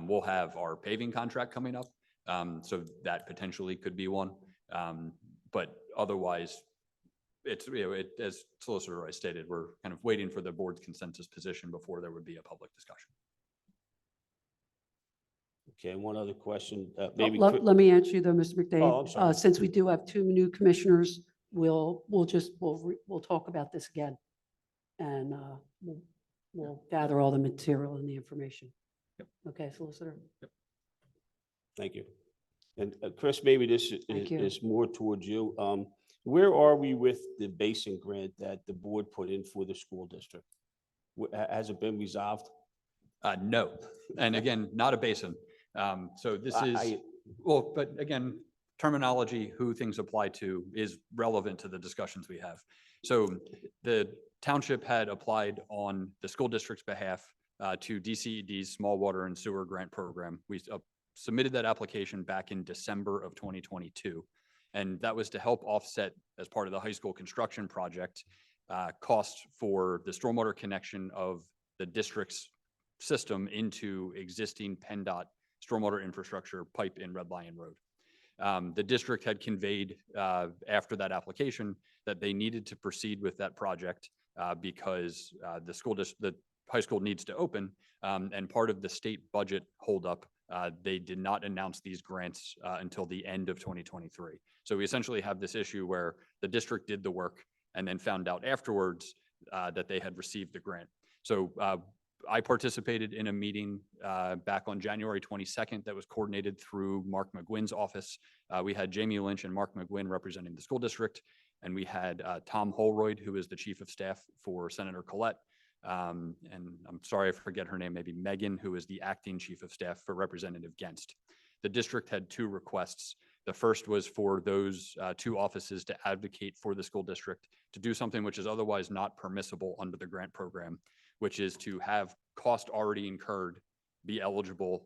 We'll have our paving contract coming up, so that potentially could be one. But otherwise, it's, as Solicitor Rice stated, we're kind of waiting for the board's consensus position before there would be a public discussion. Okay, and one other question, maybe. Let me answer you though, Mr. Oh, McDade. I'm sorry. Since we do have two new commissioners, we'll talk about this again. And we'll gather all the material and the information. Yep. Okay, Solicitor? Thank you. And Chris, maybe this Thank you. is more towards you. Where are we with the basin grant that the board put in for the school district? Has it been resolved? No, and again, not a basin. So this is, well, but again, terminology, who things apply to is relevant to the discussions we have. So the township had applied on the school district's behalf to DCED's Small Water and Sewer Grant Program. We submitted that application back in December of 2022. And that was to help offset, as part of the high school construction project, costs for the stormwater connection of the district's system into existing PennDOT stormwater infrastructure pipe in Red Lion Road. The district had conveyed after that application that they needed to proceed with that project because the high school needs to open, and part of the state budget holdup, they did not announce these grants until the end of 2023. So we essentially have this issue where the district did the work and then found out afterwards that they had received the grant. So I participated in a meeting back on January 22nd that was coordinated through Mark McGuinn's office. We had Jamie Lynch and Mark McGuinn representing the school district, and we had Tom Holroyd, who is the chief of staff for Senator Collette. And I'm sorry, I forget her name, maybe Megan, who is the acting chief of staff for Representative Genst. The district had two requests. The first was for those two offices to advocate for the school district to do something which is otherwise not permissible under the grant program, which is to have cost already incurred be eligible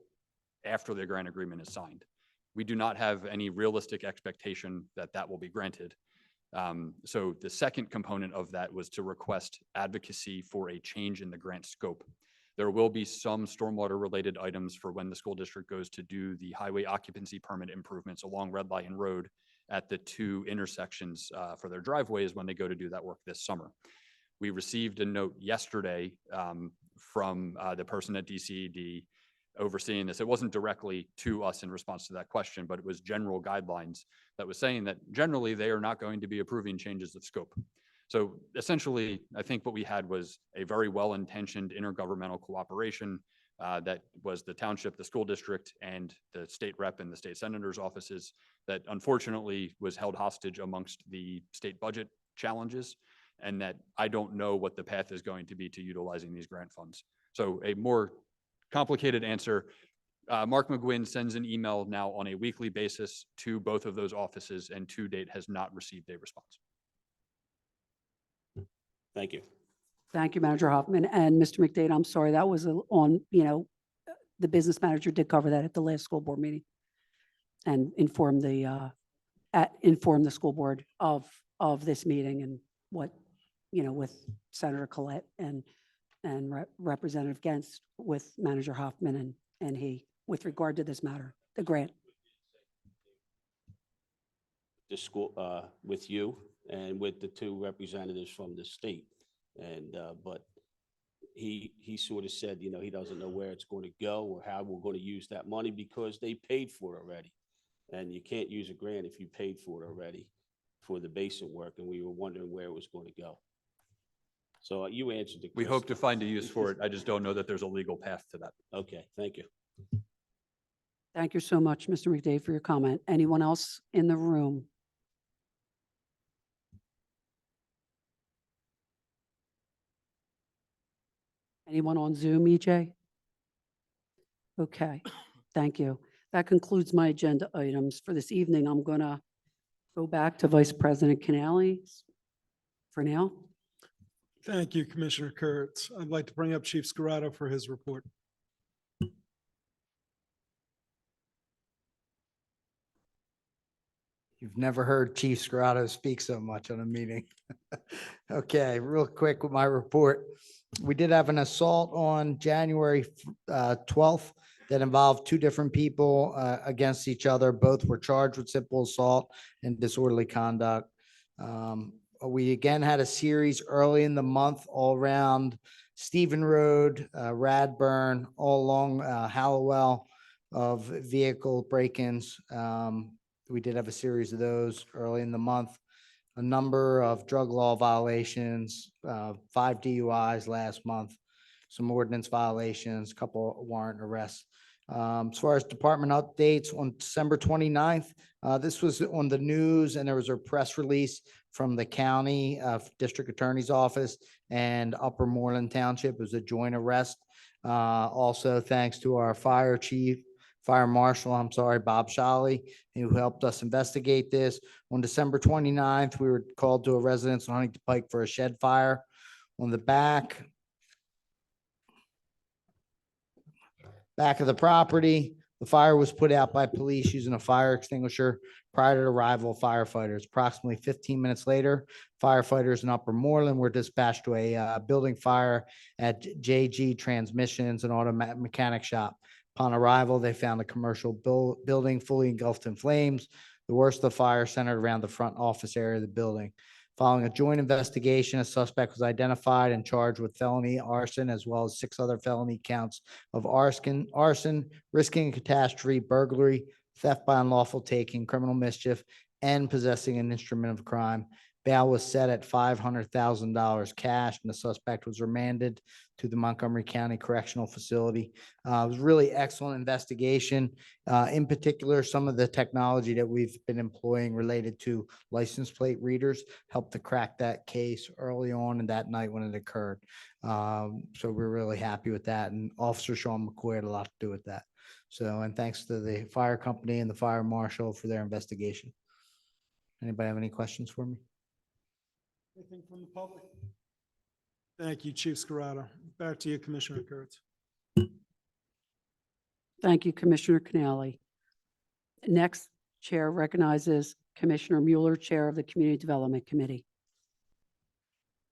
after the grant agreement is signed. We do not have any realistic expectation that that will be granted. So the second component of that was to request advocacy for a change in the grant scope. There will be some stormwater related items for when the school district goes to do the highway occupancy permit improvements along Red Lion Road at the two intersections for their driveways when they go to do that work this summer. We received a note yesterday from the person at DCED overseeing this. It wasn't directly to us in response to that question, but it was general guidelines that was saying that generally they are not going to be approving changes of scope. So essentially, I think what we had was a very well-intentioned intergovernmental cooperation that was the township, the school district, and the state rep and the state senator's offices that unfortunately was held hostage amongst the state budget challenges, and that I don't know what the path is going to be to utilizing these grant funds. So a more complicated answer, Mark McGuinn sends an email now on a weekly basis to both of those offices and to date has not received a response. Thank you. Thank you, Manager Hoffman. And Mr. McDade, I'm sorry, that was on, the business manager did cover that at the last school board meeting and informed the school board of this meeting and what, with Senator Collette and Representative Gens with Manager Hoffman and he with regard to this matter, the grant. The school, with you and with the two representatives from the state. And, but he sort of said, he doesn't know where it's going to go or how we're going to use that money because they paid for it already. And you can't use a grant if you paid for it already for the basin work. And we were wondering where it was going to go. So you answered the question. We hope to find a use for it. I just don't know that there's a legal path to that. Okay, thank you. Thank you so much, Mr. McDade, for your comment. Anyone else in the room? Anyone on Zoom, EJ? Okay, thank you. That concludes my agenda items for this evening. I'm going to go back to Vice President CANALE for now. Thank you, Commissioner Kurtz. I'd like to bring up Chief Scarrato for his report. You've never heard Chief Scarrato speak so much on a meeting. Okay, real quick with my report. We did have an assault on January 12th that involved two different people against each other. Both were charged with simple assault and disorderly conduct. We again had a series early in the month all around Stephen Road, Radburn, all along Hallowell of vehicle break-ins. We did have a series of those early in the month. A number of drug law violations, 5 DUIs last month, some ordinance violations, a couple warrant arrests. As far as department updates, on December 29th, this was on the news and there was a press release from the county district attorney's office and Upper Moreland Township. It was a joint arrest. Also, thanks to our fire marshal, Bob Shally, who helped us investigate this. On December 29th, we were called to a residence on Huntington Pike for a shed fire. On the back of the property, the fire was put out by police using a fire extinguisher prior to the arrival of firefighters. Approximately 15 minutes later, firefighters in Upper Moreland were dispatched to a building fire at JG Transmissions, an auto mechanic shop. Upon arrival, they found a commercial building fully engulfed in flames. The worst of the fire centered around the front office area of the building. Following a joint investigation, a suspect was identified and charged with felony arson, as well as 6 other felony counts of arson, risking a catastrophe, burglary, theft by unlawful taking, criminal mischief, and possessing an instrument of crime. Bail was set at $500,000 cash, and the suspect was remanded to the Montgomery County Correctional Facility. It was really excellent investigation. In particular, some of the technology that we've been employing related to license plate readers helped to crack that case early on in that night when it occurred. So we're really happy with that. And Officer Sean McCoy had a lot to do with that. So, and thanks to the fire company and the fire marshal for their investigation. Anybody have any questions for me? Anything from the public? Thank you, Chief Scarrato. Back to you, Commissioner Kurtz. Thank you, Commissioner CANALE. Next, Chair recognizes Commissioner Mueller, Chair of the Community Development Committee.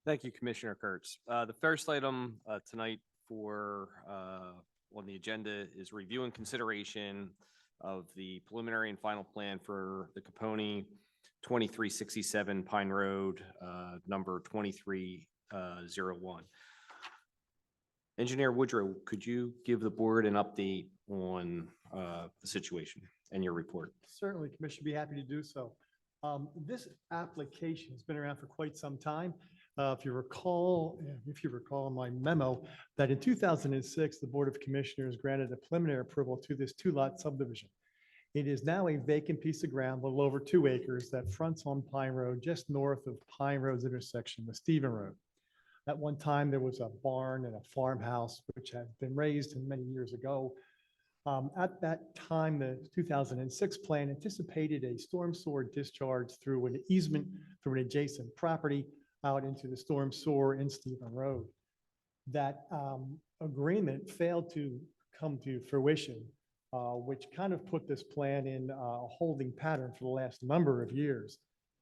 Thank you, Commissioner Kurtz. The first item tonight on the agenda is review and consideration of the preliminary and final plan for the Capone 2367 Pine Road, number 2301. Engineer Woodrow, could you give the board an update on the situation and your report? Certainly, Commissioner, be happy to do so. This application has been around for quite some time. If you recall in my memo, that in 2006, the Board of Commissioners granted a preliminary approval to this 2-lot subdivision. It is now a vacant piece of ground, a little over 2 acres, that fronts on Pine Road, just north of Pine Road's intersection with Stephen Road. At one time, there was a barn and a farmhouse, which had been raised many years ago. At that time, the 2006 plan anticipated a storm sewer discharge through an easement through an adjacent property out into the storm sewer in Stephen Road. That agreement failed to come to fruition, which kind of put this plan in a holding pattern for the last number of years.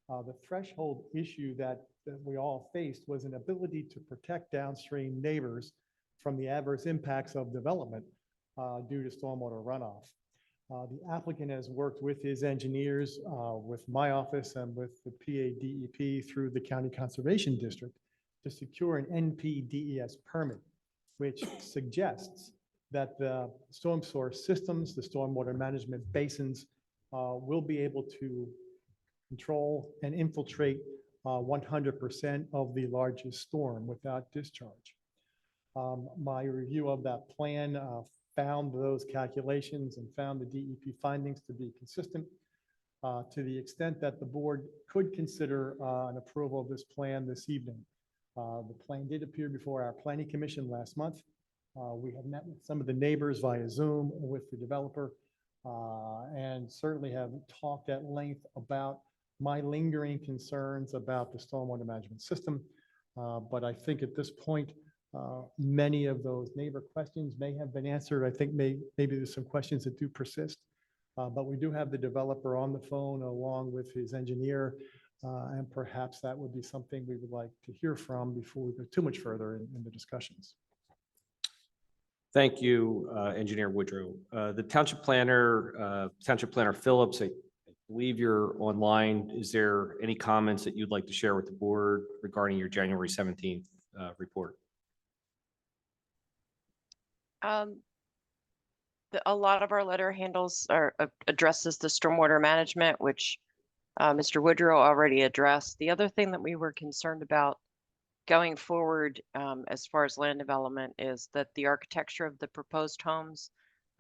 The threshold issue that we all faced was an ability to protect downstream neighbors from the adverse impacts of development due to stormwater runoff. The applicant has worked with his engineers, with my office and with the PADEP through the County Conservation District to secure an NPDES permit, which suggests that the storm source systems, the stormwater management basins will be able to control and infiltrate 100% of the largest storm without discharge. My review of that plan found those calculations and found the DEP findings to be consistent to the extent that the board could consider an approval of this plan this evening. The plan did appear before our planning commission last month. We have met with some of the neighbors via Zoom with the developer and certainly have talked at length about my lingering concerns about the stormwater management system. But I think at this point, many of those neighbor questions may have been answered. I think maybe there's some questions that do persist. But we do have the developer on the phone along with his engineer. And perhaps that would be something we would like to hear from before we go too much further in the discussions. Thank you, Engineer Woodrow. The Township Planner Phillips, I believe you're online. Is there any comments that you'd like to share with the board regarding your January 17th report? A lot of our letter handles or addresses the stormwater management, which Mr. Woodrow already addressed. The other thing that we were concerned about going forward as far as land development is that the architecture of the proposed homes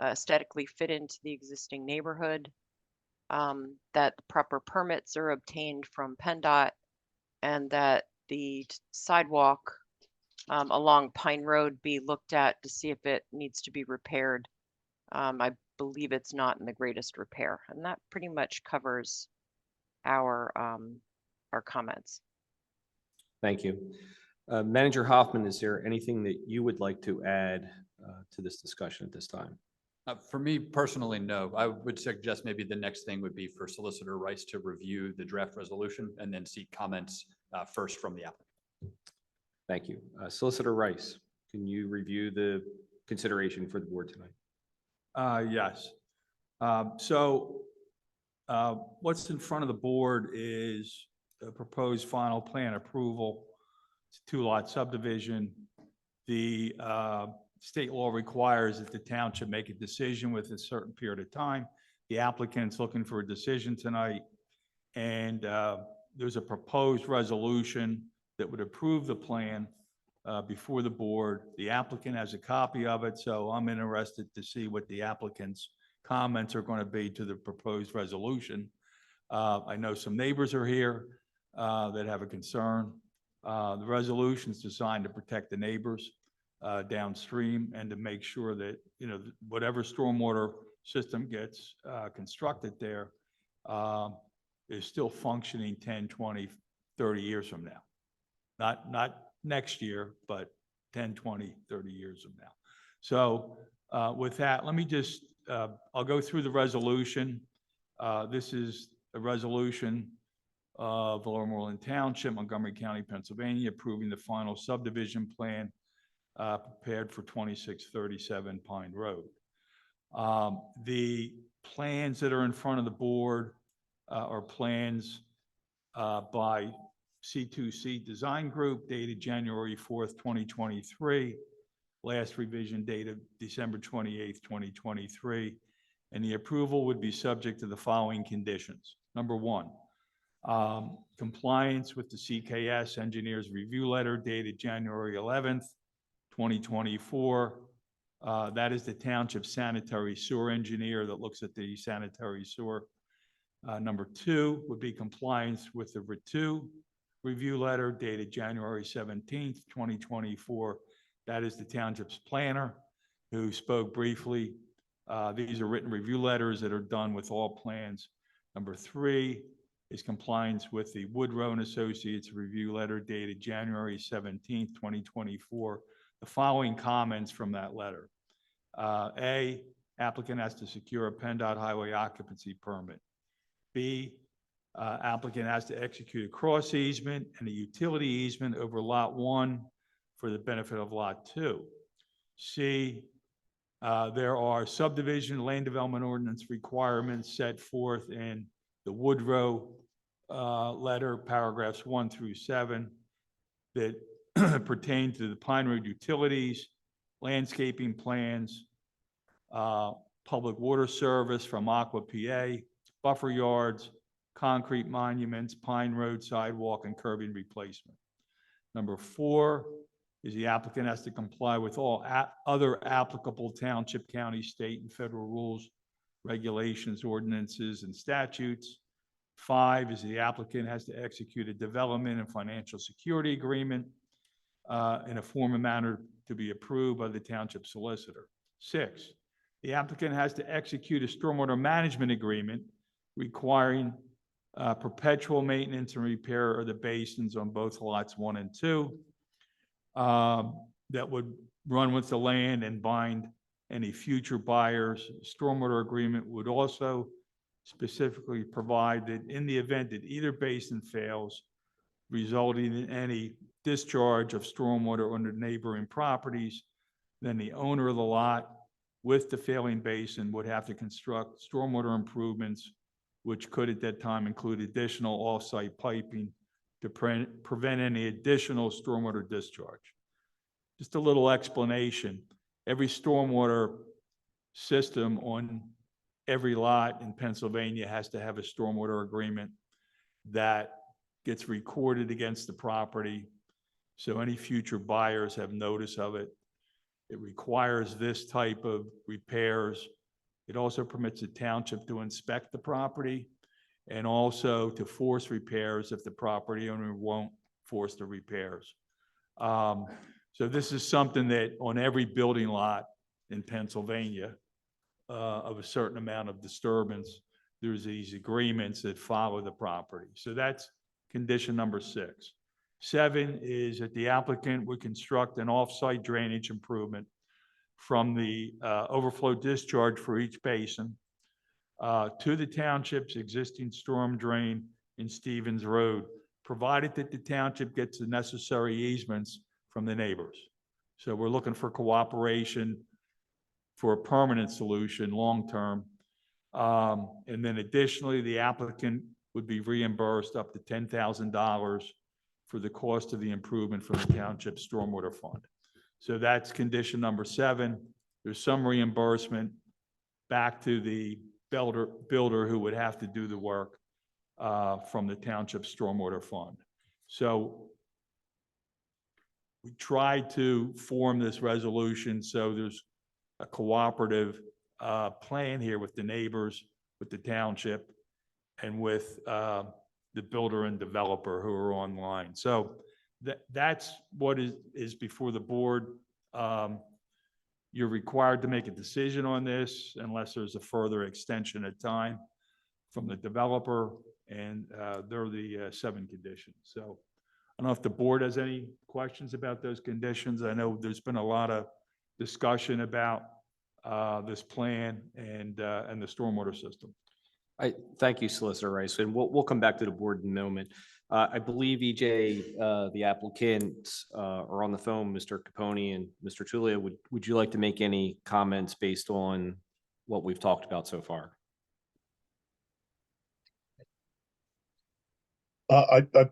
aesthetically fit into the existing neighborhood, that the proper permits are obtained from PennDOT, and that the sidewalk along Pine Road be looked at to see if it needs to be repaired. I believe it's not in the greatest repair, and that pretty much covers our comments. Thank you. Manager Hoffman, is there anything that you would like to add to this discussion at this time? For me personally, no. I would suggest maybe the next thing would be for Solicitor Rice to review the draft resolution and then seek comments first from the applicant. Thank you. Solicitor Rice, can you review the consideration for the board tonight? Yes. What's in front of the board is a proposed final plan approval. It's a two-lot subdivision. The state law requires that the township make a decision with a certain period of time. The applicant's looking for a decision tonight, and there's a proposed resolution that would approve the plan before the board. The applicant has a copy of it, so I'm interested to see what the applicant's comments are going to be to the proposed resolution. I know some neighbors are here that have a concern. The resolution is designed to protect the neighbors downstream and to make sure that, you know, whatever stormwater system gets constructed there is still functioning 10, 20, 30 years from now. Not next year, but 10, 20, 30 years from now. So with that, let me just, I'll go through the resolution. This is a resolution of Moreland Township, Montgomery County, Pennsylvania, approving the final subdivision plan prepared for 2637 Pine Road. The plans that are in front of the board are plans by C2C Design Group dated January 4th, 2023. Last revision dated December 28th, 2023. And the approval would be subject to the following conditions. Number one, compliance with the CKS Engineers Review Letter dated January 11th, 2024. That is the township sanitary sewer engineer that looks at the sanitary sewer. Number two would be compliance with the RIT2 review letter dated January 17th, 2024. That is the township's planner who spoke briefly These are written review letters that are done with all plans. Number 3 is compliance with the Woodrow and Associates review letter dated January 17th, 2024. The following comments from that letter. A, applicant has to secure a PennDOT highway occupancy permit. B, applicant has to execute a cross easement and a utility easement over Lot 1 for the benefit of Lot 2. C, there are subdivision land development ordinance requirements set forth in the Woodrow letter, paragraphs 1 through 7, that pertain to the Pine Road utilities, landscaping plans, public water service from Aqua PA, buffer yards, concrete monuments, Pine Road sidewalk, and curbing replacement. Number 4 is the applicant has to comply with all other applicable township, county, state, and federal rules, regulations, ordinances, and statutes. 5 is the applicant has to execute a development and financial security agreement in a form and manner to be approved by the township solicitor. 6, the applicant has to execute a stormwater management agreement requiring perpetual maintenance and repair of the basins on both lots 1 and 2 that would run with the land and bind any future buyers. Stormwater agreement would also specifically provide that in the event that either basin fails, resulting in any discharge of stormwater under neighboring properties, then the owner of the lot with the failing basin would have to construct stormwater improvements, which could at that time include additional off-site piping to prevent any additional stormwater discharge. Just a little explanation. Every stormwater system on every lot in Pennsylvania has to have a stormwater agreement that gets recorded against the property, so any future buyers have notice of it. It requires this type of repairs. It also permits the township to inspect the property and also to force repairs if the property owner won't force the repairs. So this is something that on every building lot in Pennsylvania of a certain amount of disturbance, there's these agreements that follow the property. So that's condition number 6. 7 is that the applicant would construct an off-site drainage improvement from the overflow discharge for each basin to the township's existing storm drain in Stevens Road, provided that the township gets the necessary easements from the neighbors. So we're looking for cooperation for a permanent solution, long-term. And then additionally, the applicant would be reimbursed up to $10,000 for the cost of the improvement from the township stormwater fund. So that's condition number 7. There's some reimbursement back to the builder who would have to do the work from the township stormwater fund. So we tried to form this resolution so there's a cooperative plan here with the neighbors, with the township, and with the builder and developer who are online. So that's what is before the board. You're required to make a decision on this unless there's a further extension of time from the developer, and they're the 7 conditions. So I don't know if the board has any questions about those conditions. I know there's been a lot of discussion about this plan and the stormwater system. Thank you, Solicitor Rice, and we'll come back to the board in a moment. I believe EJ, the applicants are on the phone, Mr. Capone and Mr. Tullio. Would you like to make any comments based on what we've talked about so far?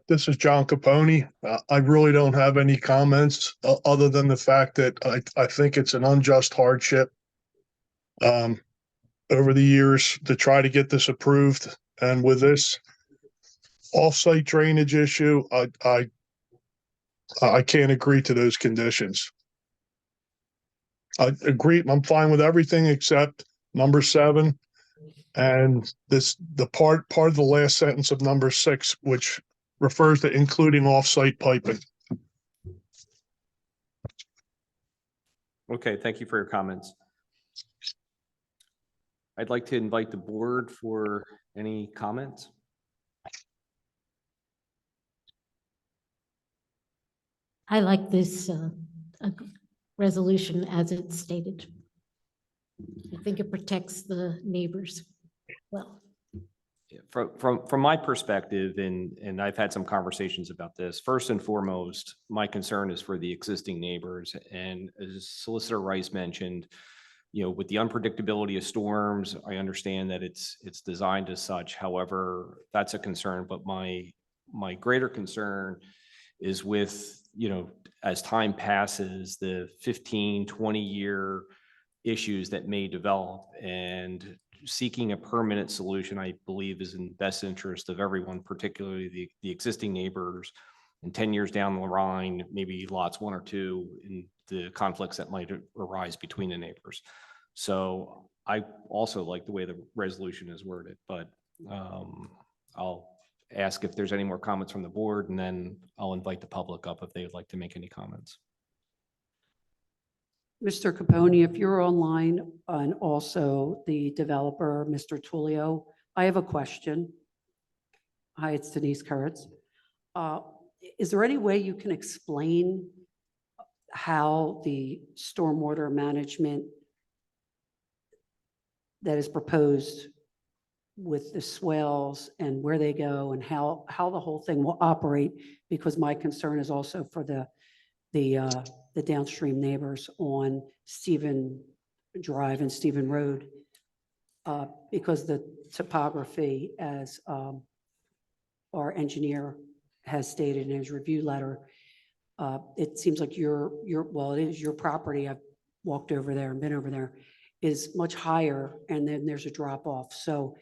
This is John Capone. I really don't have any comments other than the fact that I think it's an unjust hardship over the years to try to get this approved. And with this off-site drainage issue, I can't agree to those conditions. I agree. I'm fine with everything except number 7. And the part of the last sentence of number 6, which refers to including off-site piping. Okay, thank you for your comments. I'd like to invite the board for any comments. I like this resolution as it's stated. I think it protects the neighbors well. From my perspective, and I've had some conversations about this, first and foremost, my concern is for the existing neighbors. And as Solicitor Rice mentioned, with the unpredictability of storms, I understand that it's designed as such. However, that's a concern. But my greater concern is with, as time passes, the 15, 20-year issues that may develop, and seeking a permanent solution, I believe, is in the best interest of everyone, particularly the existing neighbors. And 10 years down the line, maybe lots 1 or 2, in the conflicts that might arise between the neighbors. So I also like the way the resolution is worded, but I'll ask if there's any more comments from the board, and then I'll invite the public up if they would like to make any comments. Mr. Capone, if you're online, and also the developer, Mr. Tullio, I have a question. Hi, it's Denise KURITZ. Is there any way you can explain how the stormwater management that is proposed with the swells and where they go and how the whole thing will operate? Because my concern is also for the downstream neighbors on Stephen Drive and Stephen Road, because the topography, as our engineer has stated in his review letter, it seems like well, it is your property. I've walked over there and been over there, is much higher, and then there's a drop off. So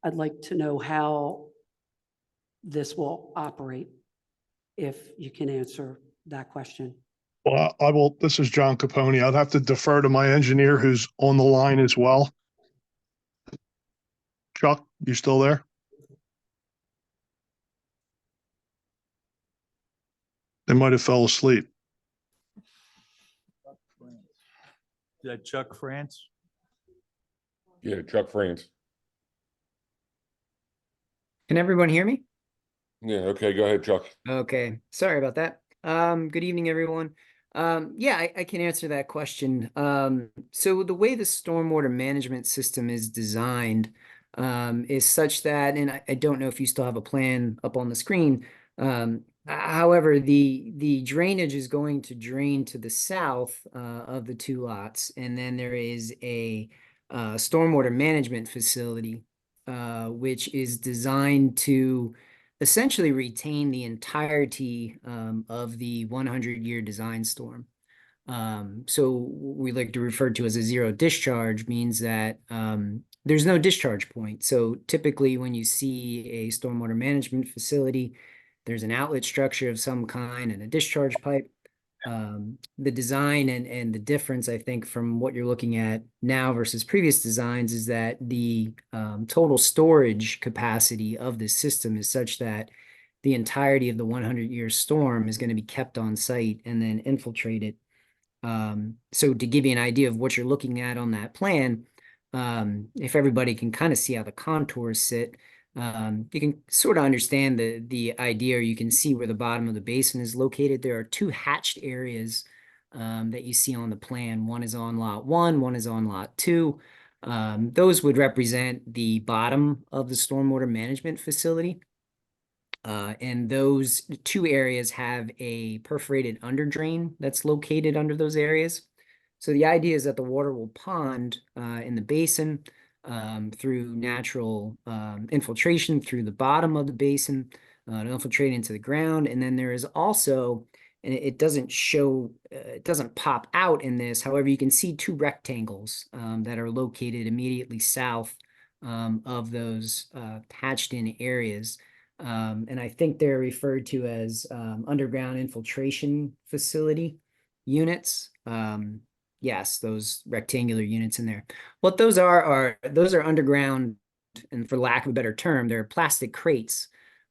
I'd like to know how this will operate, if you can answer that question. Well, I will, this is John Capone. I'd have to defer to my engineer who's on the line as well. Chuck, you still there? They might have fell asleep. Is that Chuck France? Yeah, Chuck France. Can everyone hear me? Yeah, okay, go ahead, Chuck. Okay, sorry about that. Good evening, everyone. Yeah, I can answer that question. So the way the stormwater management system is designed is such that, and I don't know if you still have a plan up on the screen. However, the drainage is going to drain to the south of the 2 lots, and then there is a stormwater management facility which is designed to essentially retain the entirety of the 100-year design storm. So we like to refer to as a zero discharge, means that there's no discharge point. So typically when you see a stormwater management facility, there's an outlet structure of some kind and a discharge pipe. The design and the difference, I think, from what you're looking at now versus previous designs is that the total storage capacity of this system is such that the entirety of the 100-year storm is going to be kept on site and then infiltrated. So to give you an idea of what you're looking at on that plan, if everybody can kind of see how the contours sit, you can sort of understand the idea, or you can see where the bottom of the basin is located. There are 2 hatched areas that you see on the plan. One is on lot 1, one is on lot 2. Those would represent the bottom of the stormwater management facility. And those 2 areas have a perforated under drain that's located under those areas. So the idea is that the water will pond in the basin through natural infiltration through the bottom of the basin to infiltrate into the ground. And then there is also, and it doesn't show, it doesn't pop out in this, however, you can see 2 rectangles that are located immediately south of those hatched in areas. And I think they're referred to as underground infiltration facility units. Yes, those rectangular units in there. What those are those are underground, and for lack of a better term, they're plastic crates.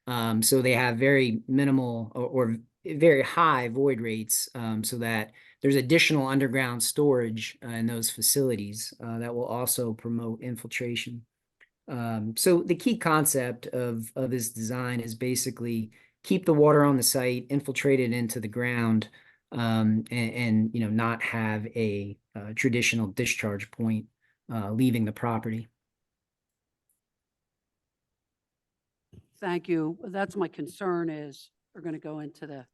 So they have very minimal or very high void rates, so that there's additional underground storage in those facilities that will also promote infiltration. So the key concept of this design is basically keep the water on the site, infiltrate it into the ground, and you know, not have a traditional discharge point leaving the property. Thank you. That's my concern is we're going to go into the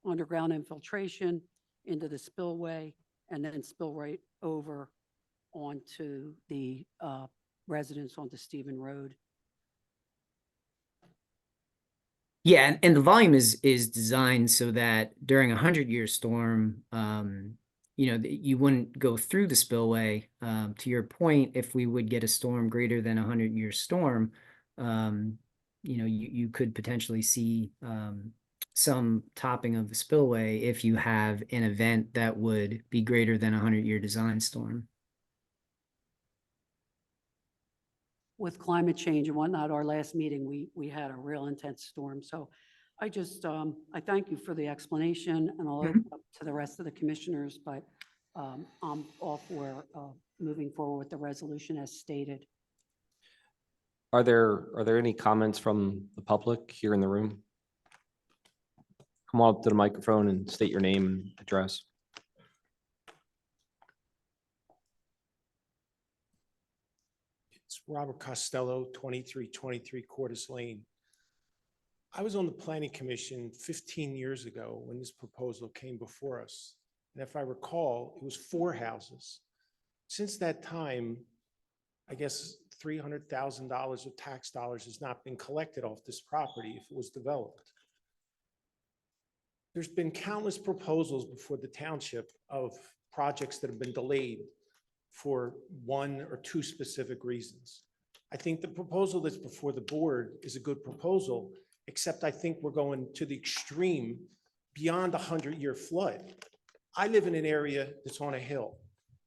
underground infiltration, into the spillway, and then spill right over onto the residents onto Stephen Road. Yeah, and the volume is designed so that during a 100-year storm, you know, you wouldn't go through the spillway. To your point, if we would get a storm greater than a 100-year storm, you know, you could potentially see some topping of the spillway if you have an event that would be greater than a 100-year design storm. With climate change and whatnot, our last meeting, we had a real intense storm. So I just, I thank you for the explanation, and I'll open up to the rest of the commissioners, but I'm all for moving forward with the resolution as stated. Are there any comments from the public here in the room? Come on up to the microphone and state your name and address. It's Robert Costello, 2323 Cordes Lane. I was on the Planning Commission 15 years ago when this proposal came before us. And if I recall, it was 4 houses. Since that time, I guess $300,000 of tax dollars has not been collected off this property if it was developed. There's been countless proposals before the township of projects that have been delayed for 1 or 2 specific reasons. I think the proposal that's before the board is a good proposal, except I think we're going to the extreme beyond a 100-year flood. I live in an area that's on a hill.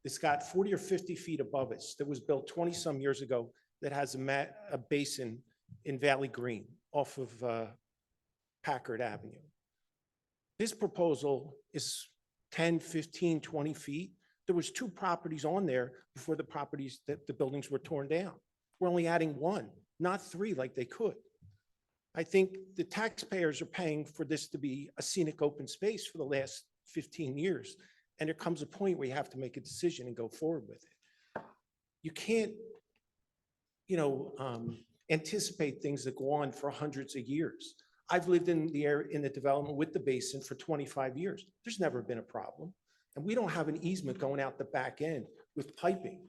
It's got 40 or 50 feet above us that was built 20-some years ago that has a basin in Valley Green off of Packard Avenue. This proposal is 10, 15, 20 feet. There was 2 properties on there before the properties that the buildings were torn down. We're only adding 1, not 3 like they could. I think the taxpayers are paying for this to be a scenic open space for the last 15 years. And there comes a point where you have to make a decision and go forward with it. You can't, you know, anticipate things that go on for hundreds of years. I've lived in the area, in the development with the basin for 25 years. There's never been a problem. And we don't have an easement going out the back end with piping,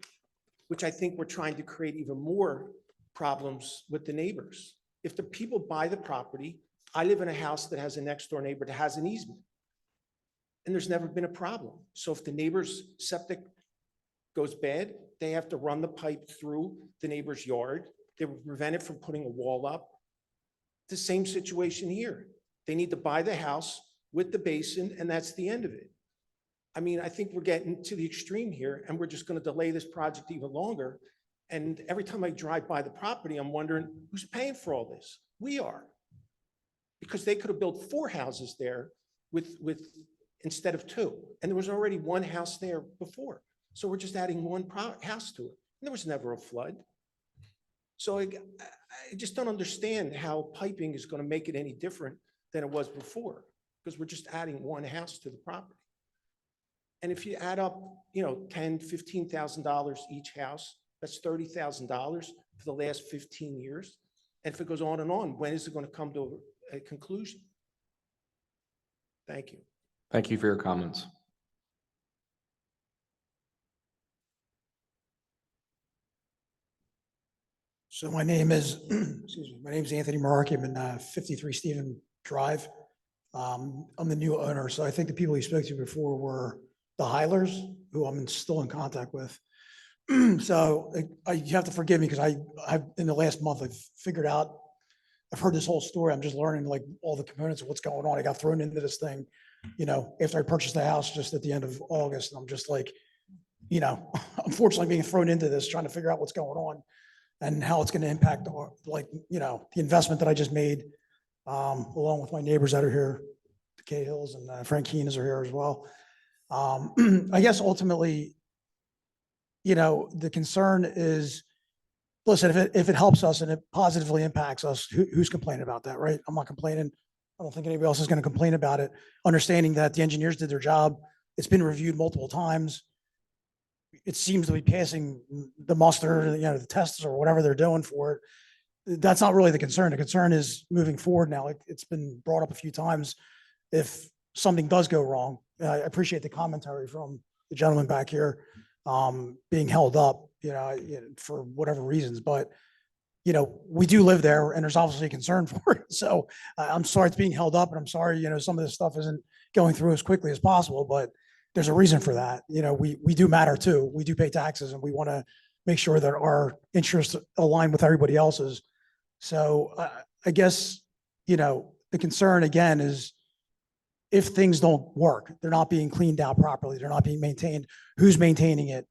which I think we're trying to create even more problems with the neighbors. If the people buy the property, I live in a house that has a next door neighbor that has an easement. And there's never been a problem. So if the neighbor's septic goes bad, they have to run the pipe through the neighbor's yard. They were prevented from putting a wall up. The same situation here. They need to buy the house with the basin, and that's the end of it. I mean, I think we're getting to the extreme here, and we're just going to delay this project even longer. And every time I drive by the property, I'm wondering who's paying for all this? We are. Because they could have built 4 houses there with instead of 2. And there was already 1 house there before. So we're just adding 1 house to it. And there was never a flood. So I just don't understand how piping is going to make it any different than it was before, because we're just adding 1 house to the property. And if you add up, you know, $10,000, $15,000 each house, that's $30,000 for the last 15 years. And if it goes on and on, when is it going to come to a conclusion? Thank you. Thank you for your comments. So my name is, excuse me, my name is Anthony Markey. I'm in 53 Stephen Drive. I'm the new owner. So I think the people you spoke to before were the Heilers, who I'm still in contact with. So you have to forgive me because I've in the last month, I've figured out, I've heard this whole story. I'm just learning like all the components of what's going on. I got thrown into this thing, you know, after I purchased the house just at the end of August. And I'm just like, you know, unfortunately being thrown into this, trying to figure out what's going on and how it's going to impact, like, you know, the investment that I just made, along with my neighbors that are here, the Cahills and Frank Keenes are here as well. I guess ultimately, the concern is, listen, if it helps us and it positively impacts us, who's complaining about that, right? I'm not complaining. I don't think anybody else is going to complain about it, understanding that the engineers did their job. It's been reviewed multiple times. It seems to be passing the muster, the tests or whatever they're doing for it. That's not really the concern. The concern is moving forward now. It's been brought up a few times. If something does go wrong, I appreciate the commentary from the gentleman back here, being held up, for whatever reasons, but we do live there and there's obviously a concern for it. So I'm sorry it's being held up, and I'm sorry, some of this stuff isn't going through as quickly as possible, but there's a reason for that. We do matter too. We do pay taxes, and we want to make sure that our interests align with everybody else's. So I guess, the concern again is if things don't work, they're not being cleaned out properly, they're not being maintained, who's maintaining it?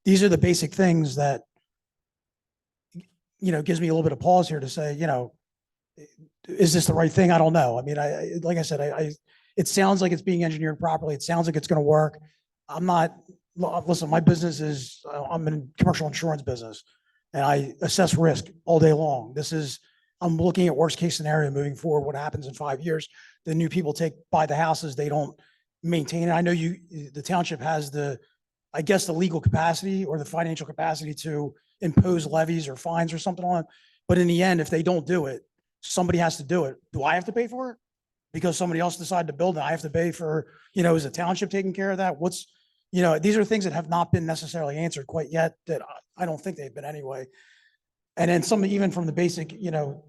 These are the basic things that, gives me a little bit of pause here to say, is this the right thing? I don't know. I mean, like I said, it sounds like it's being engineered properly. It sounds like it's going to work. Listen, my business is, I'm in commercial insurance business, and I assess risk all day long. I'm looking at worst case scenario moving forward. What happens in 5 years? The new people buy the houses, they don't maintain it. I know the township has the legal capacity or the financial capacity to impose levies or fines or something on it. But in the end, if they don't do it, somebody has to do it. Do I have to pay for it? Because somebody else decided to build it, I have to pay for, is the township taking care of that? These are things that have not been necessarily answered quite yet, that I don't think they've been anyway. And then even from the basic, the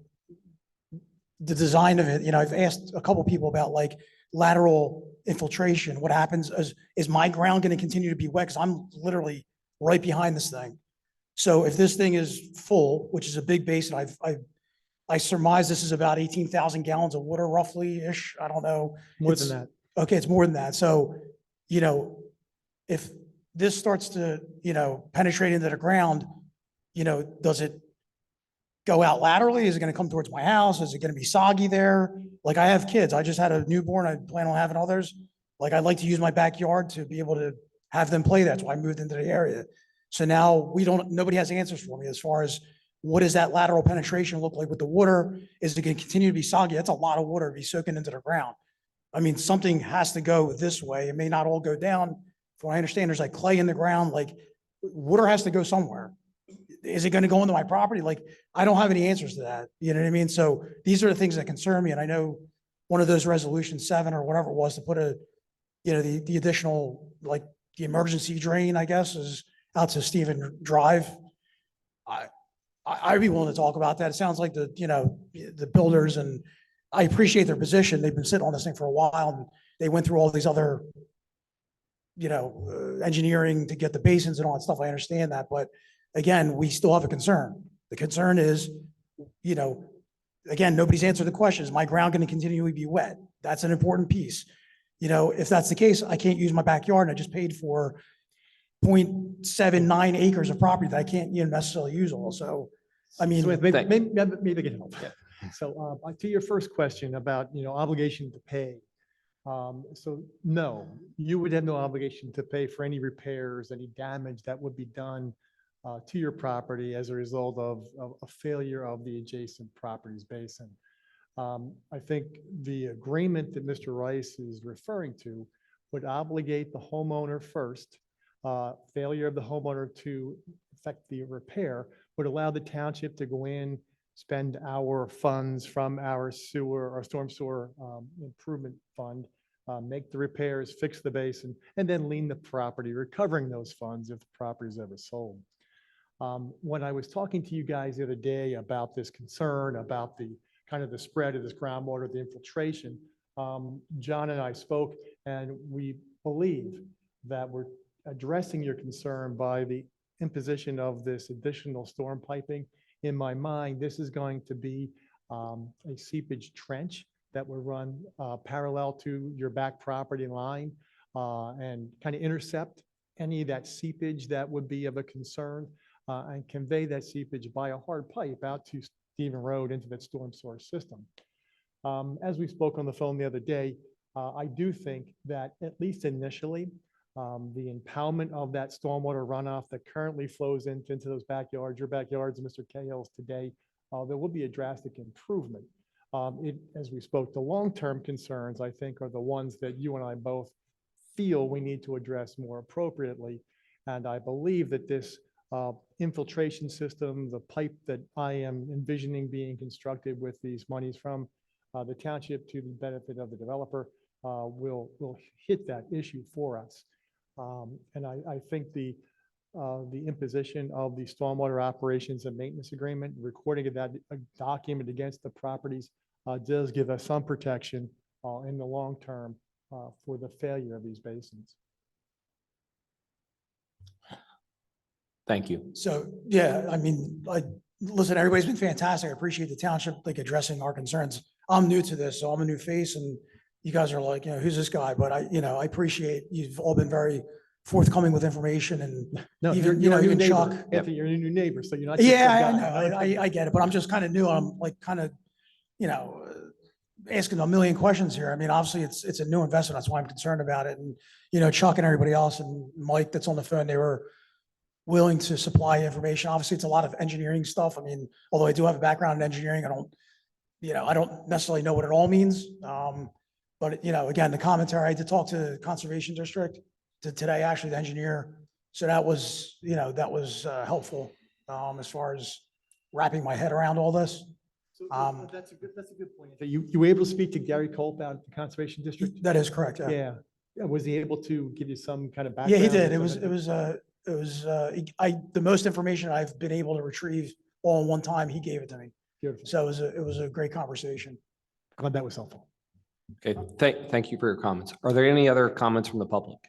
design of it, I've asked a couple people about like lateral infiltration. What happens is my ground going to continue to be wet? Because I'm literally right behind this thing. So if this thing is full, which is a big basin, I surmise this is about 18,000 gallons of water roughly-ish. I don't know. More than that. Okay, it's more than that. So, if this starts to, penetrate into the ground, does it go out laterally? Is it going to come towards my house? Is it going to be soggy there? Like, I have kids. I just had a newborn. I plan on having others. Like, I'd like to use my backyard to be able to have them play. That's why I moved into the area. So now nobody has answers for me as far as what does that lateral penetration look like with the water? Is it going to continue to be soggy? That's a lot of water to be soaking into the ground. I mean, something has to go this way. It may not all go down. From what I understand, there's like clay in the ground, like water has to go somewhere. Is it going to go into my property? Like, I don't have any answers to that. You know what I mean? So these are the things that concern me. And I know one of those resolution 7 or whatever it was to put the additional, like the emergency drain, I guess, is out to Stephen Drive. I'd be willing to talk about that. It sounds like the builders, and I appreciate their position. They've been sitting on this thing for a while, and they went through all these other, engineering to get the basins and all that stuff. I understand that, but again, we still have a concern. The concern is, again, nobody's answered the question. Is my ground going to continually be wet? That's an important piece. If that's the case, I can't use my backyard, and I just paid for 0.79 acres of property that I can't necessarily use also. I mean, So maybe I can help. So to your first question about, obligation to pay. So no, you would have no obligation to pay for any repairs, any damage that would be done to your property as a result of a failure of the adjacent property's basin. I think the agreement that Mr. Rice is referring to would obligate the homeowner first. Failure of the homeowner to effect the repair would allow the township to go in, spend our funds from our storm sewer improvement fund, make the repairs, fix the basin, and then lien the property, recovering those funds if the property is ever sold. When I was talking to you guys the other day about this concern, about the kind of the spread of this groundwater, the infiltration, John and I spoke, and we believe that we're addressing your concern by the imposition of this additional storm piping. In my mind, this is going to be a seepage trench that will run parallel to your back property line and kind of intercept any of that seepage that would be of a concern and convey that seepage by a hard pipe out to Stephen Road into that storm source system. As we spoke on the phone the other day, I do think that at least initially, the impoundment of that stormwater runoff that currently flows into those backyards, your backyards, and Mr. Cahill's today, there will be a drastic improvement. As we spoke, the long-term concerns, I think, are the ones that you and I both feel we need to address more appropriately. And I believe that this infiltration system, the pipe that I am envisioning being constructed with these monies from the township to the benefit of the developer, will hit that issue for us. And I think the imposition of the stormwater operations and maintenance agreement, recording of that document against the properties does give us some protection in the long term for the failure of these basins. Thank you. So, yeah, I mean, listen, everybody's been fantastic. I appreciate the township like addressing our concerns. I'm new to this, so I'm a new face and you guys are like, who's this guy? But I appreciate you've all been very forthcoming with information and No, even, you're a new even neighbor. Chuck. Anthony, you're a new neighbor, so you're not. just some Yeah, I guy. know. I get it, but I'm just kind of new. I'm like kind of, asking a million questions here. I mean, obviously it's a new investment. That's why I'm concerned about it. And, Chuck and everybody else and Mike that's on the phone, they were willing to supply information. Obviously, it's a lot of engineering stuff. I mean, although I do have a background in engineering, I don't necessarily know what it all means. But, again, the commentary, I did talk to the Conservation District today, actually, the engineer. So that was, helpful as far as wrapping my head around all this. That's a good point. You were able to speak to Gary Culp out at the Conservation District? That is correct, yeah. Yeah. Was he able to give you some kind of Yeah, background? he did. The most information I've been able to retrieve all in one time, he gave it to me. Beautiful. So it was a great conversation. Glad that was helpful. Okay, thank you for your comments. Are there any other comments from the public?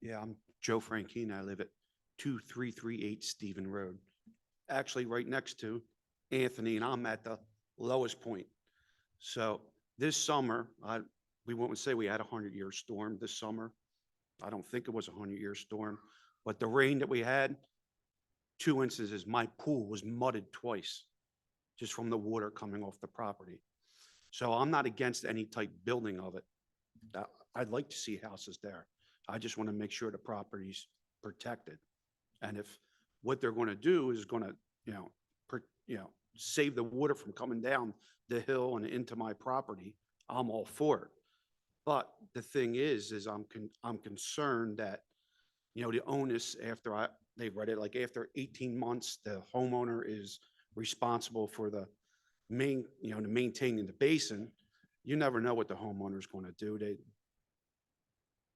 Yeah, I'm Joe Frankine. I live at 2338 Stephen Road. Actually, right next to Anthony, and I'm at the lowest point. So this summer, we won't say we had a 100-year storm this summer. I don't think it was a 100-year storm, but the rain that we had, 2 instances, my pool was mudded twice just from the water coming off the property. So I'm not against any type building of it. I'd like to see houses there. I just want to make sure the property's protected. And if what they're going to do is going to, save the water from coming down the hill and into my property, I'm all for it. But the thing is I'm concerned that, the onus after they read it, like after 18 months, the homeowner is responsible for the maintaining the basin. You never know what the homeowner is going to do.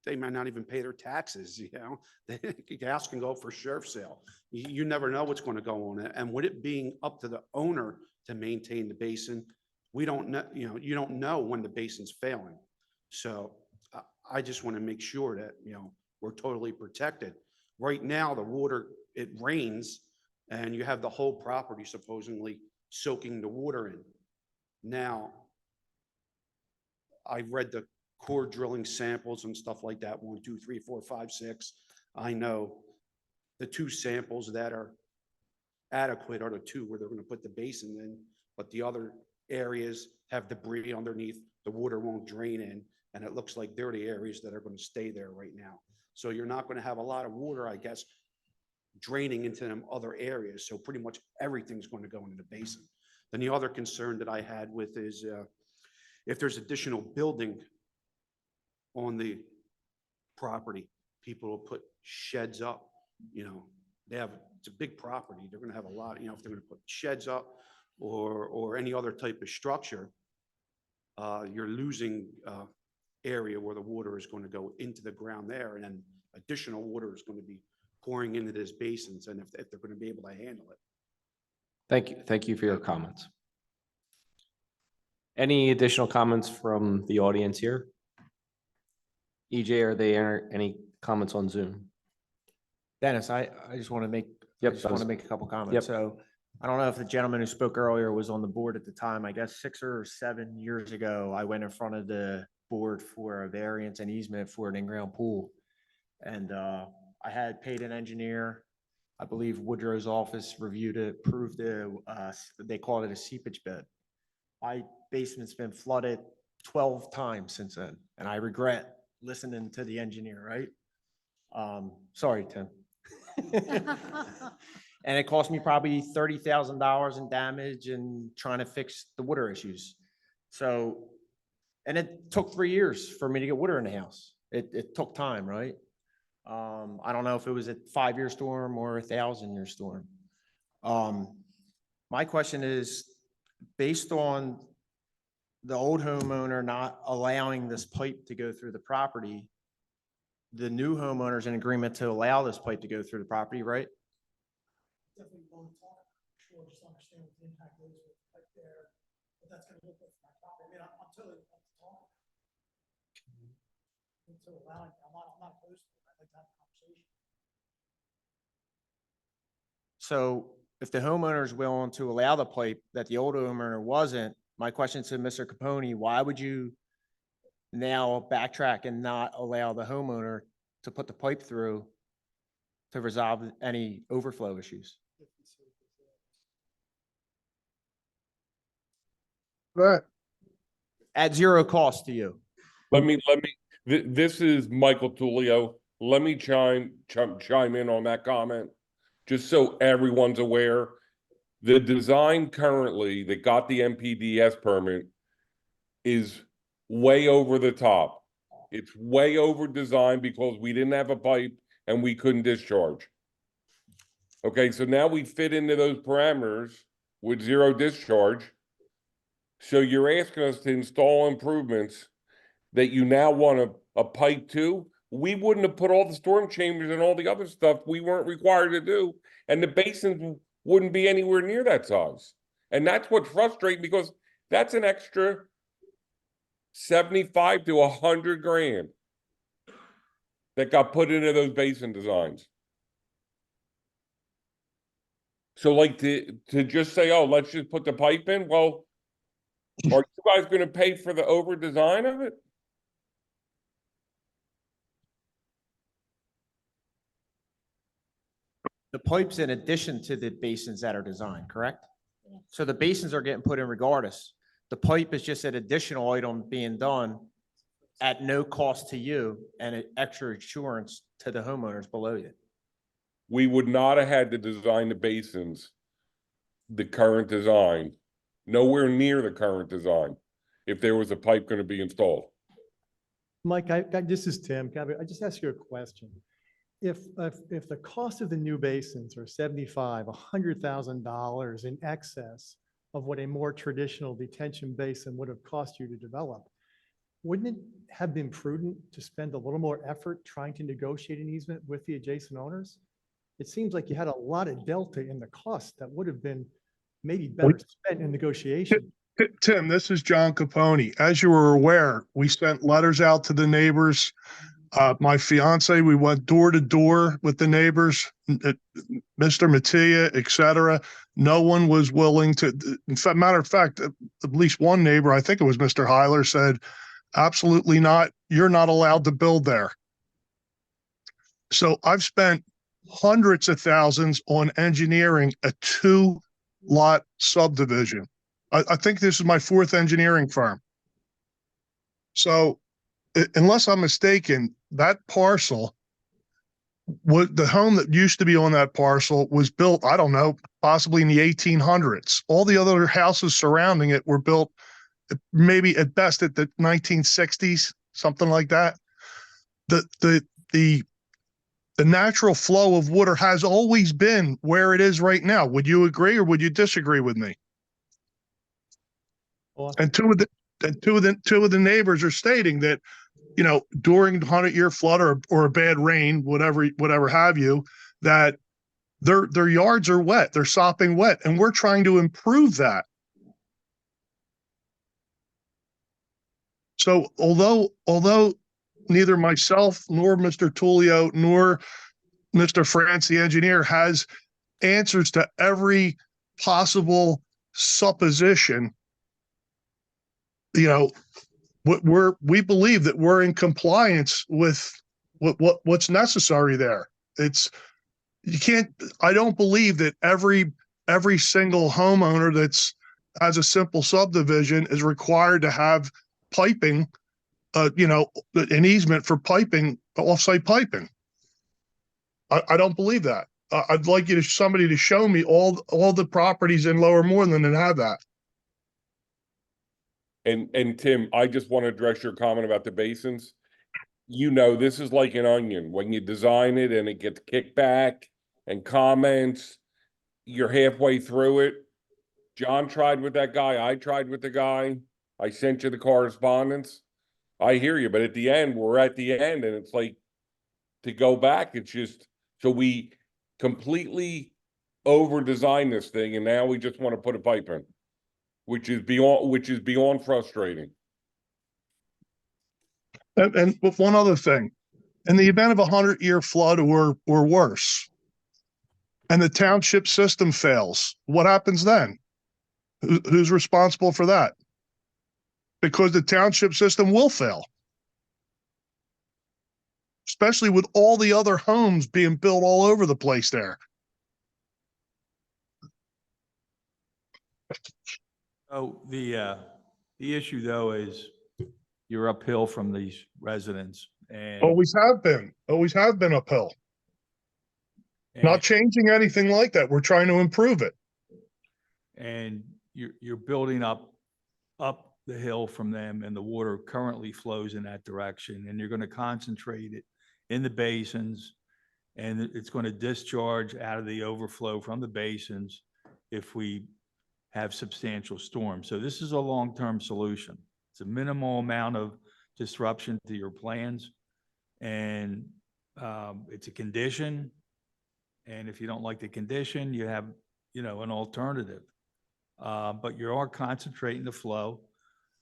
They might not even pay their taxes, The gas can go for sheriff's sale. You never know what's going to go on it. And with it being up to the owner to maintain the basin, we don't know, you don't know when the basin's failing. So I just want to make sure that, we're totally protected. Right now, the water, it rains and you have the whole property supposedly soaking the water in. Now, I read the core drilling samples and stuff like that, 1, 2, 3, 4, 5, 6. I know the 2 samples that are adequate are the 2 where they're going to put the basin in, but the other areas have debris underneath, the water won't drain in, and it looks like they're the areas that are going to stay there right now. So you're not going to have a lot of water, I guess, draining into them other areas. So pretty much everything's going to go into the basin. Then the other concern that I had with is if there's additional building on the property, people will put sheds up, it's a big property. They're going to have a lot, if they're going to put sheds up or any other type of structure, you're losing area where the water is going to go into the ground there, and then additional water is going to be pouring into these basins, and if they're going to be able to handle it. Thank you for your comments. Any additional comments from the audience here? EJ, are there any comments on Zoom? Dennis, I just want to make, Yep, I just want to make a couple comments. Yep. So I don't know if the gentleman who spoke earlier was on the board at the time. I guess 6 or 7 years ago, I went in front of the board for a variance and easement for an in-ground pool. And I had paid an engineer I believe Woodrow's office reviewed it, approved it, they called it a seepage bed. My basement's been flooded 12 times since then, and I regret listening to the engineer, right? Sorry, Tim. And it cost me probably $30,000 in damage and trying to fix the water issues. So, and it took 3 years for me to get water in the house. It took time, right? I don't know if it was a 5-year storm or a 1,000-year storm. My question is, based on the old homeowner not allowing this pipe to go through the property, the new homeowner's in agreement to allow this pipe to go through the property, right? Definitely want to talk, sure, just understand what the impact is right there, what that's gonna look like for my property. I mean, I'm totally up to talk. To allowing, I'm not opposed to it. I'd like to have a conversation. So if the homeowner is willing to allow the pipe that the old homeowner wasn't, my question to Mr. Capone, why would you now backtrack and not allow the homeowner to put the pipe through to resolve any overflow issues? Right. At zero cost to you. This is Michael Tullio. Let me chime in on that comment, just so everyone's aware. The design currently that got the MPDS permit is way over the top. It's way over designed because we didn't have a pipe and we couldn't discharge. Okay, so now we fit into those parameters with zero discharge. So you're asking us to install improvements that you now want a pipe to. We wouldn't have put all the storm chambers and all the other stuff we weren't required to do, and the basins wouldn't be anywhere near that size. And that's what's frustrating, because that's an extra 75 to 100 grand that got put into those basin designs. So like to just say, oh, let's just put the pipe in. Well, are you guys going to pay for the over design of it? The pipe's in addition to the basins that are designed, correct? So the basins are getting put in regardless. The pipe is just an additional item being done at no cost to you and an extra insurance to the homeowners below you. We would not have had to design the basins, the current design, nowhere near the current design, if there was a pipe going to be installed. Mike, this is Tim. I just ask you a question. If the cost of the new basins are $75,000, $100,000 in excess of what a more traditional detention basin would have cost you to develop, wouldn't it have been prudent to spend a little more effort trying to negotiate an easement with the adjacent owners? It seems like you had a lot of delta in the cost that would have been maybe better spent in negotiation. Tim, this is John Capone. As you were aware, we sent letters out to the neighbors. My fiance, we went door to door with the neighbors, Mr. Mattia, et cetera. No one was willing to, in fact, matter of fact, at least one neighbor, I think it was Mr. Heiler, said, absolutely not. You're not allowed to build there. So I've spent hundreds of thousands on engineering a 2-lot subdivision. I think this is my 4th engineering firm. So unless I'm mistaken, that parcel, the home that used to be on that parcel was built, I don't know, possibly in the 1800s. All the other houses surrounding it were built maybe at best at the 1960s, something like that. The natural flow of water has always been where it is right now. Would you agree or would you disagree with me? And two of the neighbors are stating that, you know, during the 100-year flood or a bad rain, whatever have you, that their yards are wet, they're sopping wet, and we're trying to improve that. So although neither myself nor Mr. Tullio nor Mr. France, the engineer, has answers to every possible supposition, you know, we believe that we're in compliance with what's necessary there. It's, You can't, I don't believe that every single homeowner that's has a simple subdivision is required to have piping, an easement for piping, off-site piping. I don't believe that. I'd like somebody to show me all the properties in Lower Moreland that have that. And Tim, I just want to address your comment about the basins. This is like an onion. When you design it and it gets kickback and comments, you're halfway through it. John tried with that guy. I tried with the guy. I sent you the correspondence. I hear you, but at the end, we're at the end, and it's like to go back. It's just so we completely over-designed this thing, and now we just want to put a pipe in, which is beyond frustrating. And with one other thing, in the event of 100-year flood or worse, and the township system fails, what happens then? Who's responsible for that? Because the township system will fail, especially with all the other homes being built all over the place there. Oh, the issue though is you're uphill from these residents and. Always have been uphill. Not changing anything like that. We're trying to improve it. And you're building up the hill from them, and the water currently flows in that direction, and you're going to concentrate it in the basins, and it's going to discharge out of the overflow from the basins if we have substantial storms. So this is a long-term solution. It's a minimal amount of disruption to your plans, and it's a condition. And if you don't like the condition, you have, an alternative. But you are concentrating the flow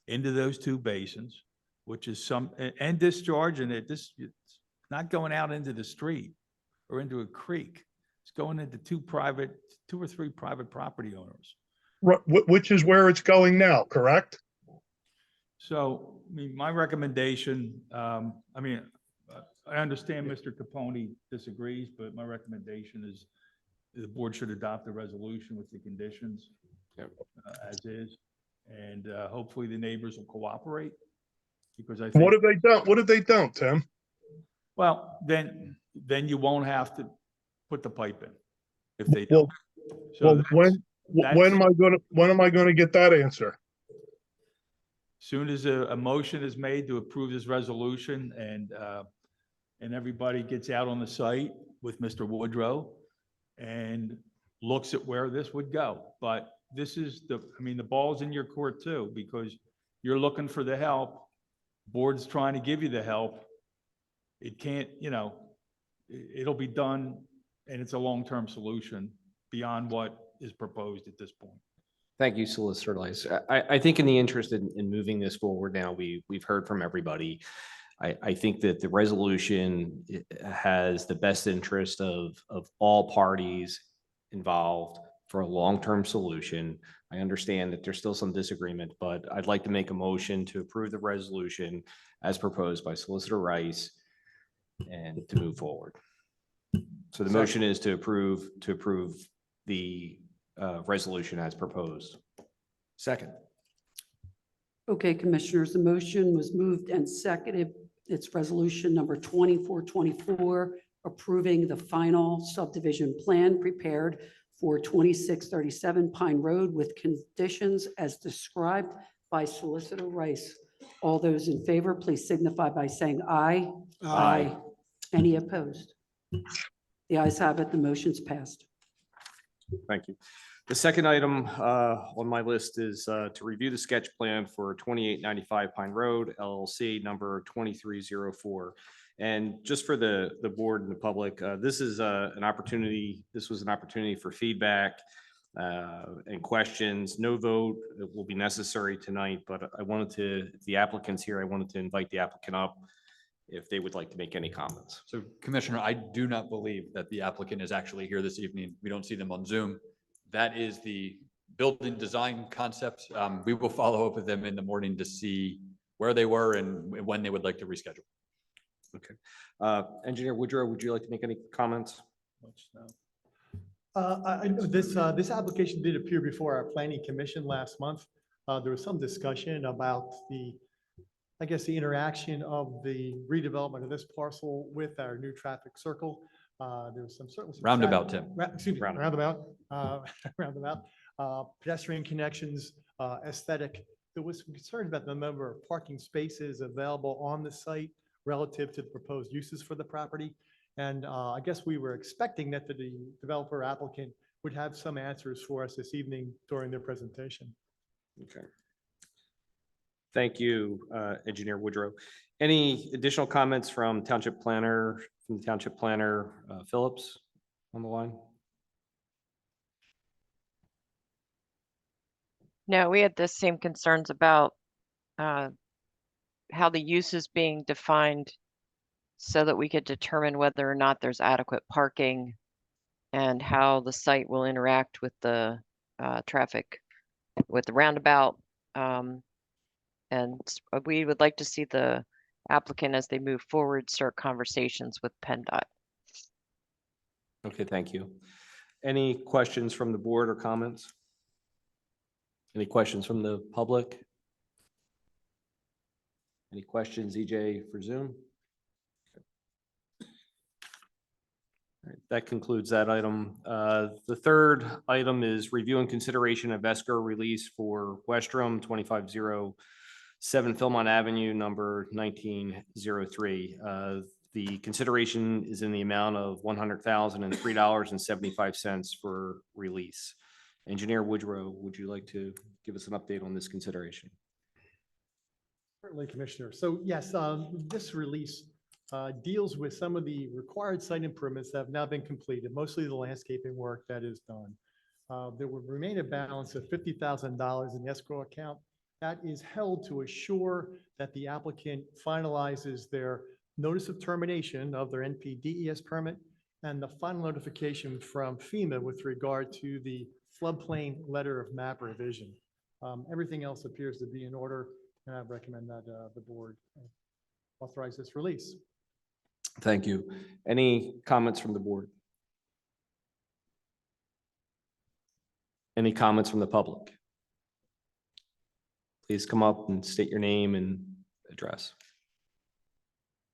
into those two basins, which is and discharging it. It's not going out into the street or into a creek. It's going into two or three private property owners. Which is where it's going now, correct? So, my recommendation, I understand Mr. Capone disagrees, but my recommendation is the board should adopt the resolution with the conditions as is. And hopefully the neighbors will cooperate, because I think. What if they don't? What if they don't, Tim? Well, then you won't have to put the pipe in if they don't. When am I going to get that answer? Soon as a motion is made to approve this resolution and everybody gets out on the site with Mr. Woodrow and looks at where this would go. But this is the ball's in your court too, because you're looking for the help. Board's trying to give you the help. It can't, it'll be done, and it's a long-term solution beyond what is proposed at this point. Thank you, Solicitor Rice. I think in the interest in moving this forward now, we've heard from everybody. I think that the resolution has the best interest of all parties involved for a long-term solution. I understand that there's still some disagreement, but I'd like to make a motion to approve the resolution as proposed by Solicitor Rice and to move forward. So the motion is to approve the resolution as proposed. Second. Okay, Commissioners, the motion was moved and seconded. It's resolution number 2424, approving the final subdivision plan prepared for 2637 Pine Road with conditions as described by Solicitor Rice. All those in favor, please signify by saying aye. Aye. Any opposed? The ayes have it. The motion's passed. Thank you. The second item on my list is to review the sketch plan for 2895 Pine Road, LLC, number 2304. And just for the board and the public, this was an opportunity for feedback and questions. No vote will be necessary tonight, but the applicant's here, I wanted to invite the applicant up if they would like to make any comments. So Commissioner, I do not believe that the applicant is actually here this evening. We don't see them on Zoom. That is the building design concept. We will follow up with them in the morning to see where they were and when they would like to reschedule. Okay. Engineer Woodrow, would you like to make any comments? much snow. I know this application did appear before our planning commission last month. There was some discussion about I guess, the interaction of the redevelopment of this parcel with our new traffic circle. There was certainly some Roundabout, Tim. Excuse me, roundabout, roundabout, pedestrian connections, aesthetic. There was some concern about the number of parking spaces available on the site relative to the proposed uses for the property. And I guess we were expecting that the developer applicant would have some answers for us this evening during their presentation. Okay. Thank you, Engineer Woodrow. Any additional comments from the Township Planner Phillips on the line? No, we had the same concerns about how the use is being defined so that we could determine whether or not there's adequate parking and how the site will interact with the traffic with the roundabout. And we would like to see the applicant, as they move forward, start conversations with PennDOT. Okay, thank you. Any questions from the board or comments? Any questions from the public? Any questions, EJ, for Zoom? All right, that concludes that item. The third item is review and consideration of escrow release for Westrom 2507 Philmont Avenue, number 1903. The consideration is in the amount of $100,003.75 for release. Engineer Woodrow, would you like to give us an update on this consideration? Certainly, Commissioner. So yes, this release deals with some of the required site improvements that have now been completed, mostly the landscaping work that is done. There will remain a balance of $50,000 in the escrow account. That is held to assure that the applicant finalizes their notice of termination of their NPDES permit and the final notification from FEMA with regard to the floodplain letter of map revision. Everything else appears to be in order, and I recommend that the board authorize this release. Thank you. Any comments from the board? Any comments from the public? Please come up and state your name and address.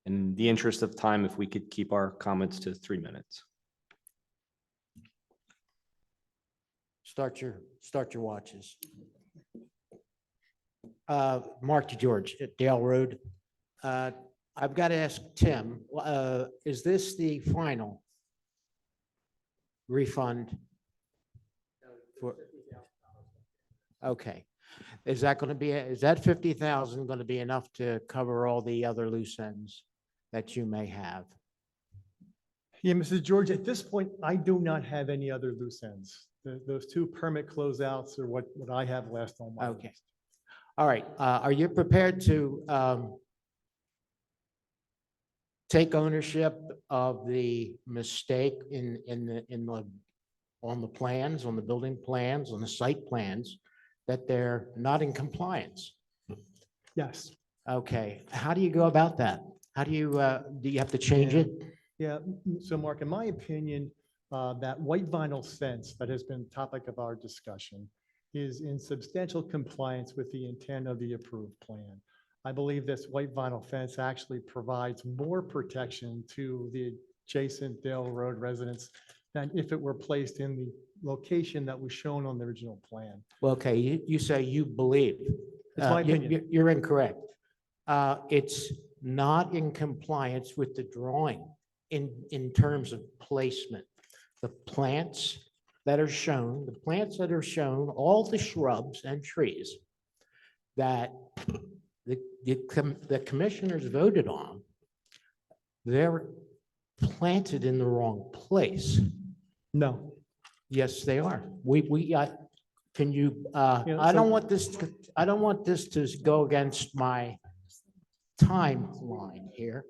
In the interest of time, if we could keep our comments to 3 minutes. Start your watches. Mark DeGeorge at Dale Road. I've got to ask Tim, is this the final refund? Okay. Is that going to be, is that 50,000 going to be enough to cover all the other loose ends that you may have? Yeah, Mrs. George, at this point, I do not have any other loose ends. Those two permit closeouts are what I have left on my Okay. list. All right. Are you prepared to take ownership of the mistake on the plans, on the building plans, on the site plans, that they're not in compliance? Yes. Okay. How do you go about that? How do you have to change it? Yeah. So Mark, in my opinion, that white vinyl fence that has been topic of our discussion is in substantial compliance with the intent of the approved plan. I believe this white vinyl fence actually provides more protection to the adjacent Dale Road residents than if it were placed in the location that was shown on the original plan. Well, okay, you say you believe. It's my opinion. You're incorrect. It's not in compliance with the drawing in terms of placement. The plants that are shown, all the shrubs and trees that the commissioners voted on, they're planted in the wrong place. No. Yes, they are. Can you, Yeah, I so- don't want this to go against my timeline here.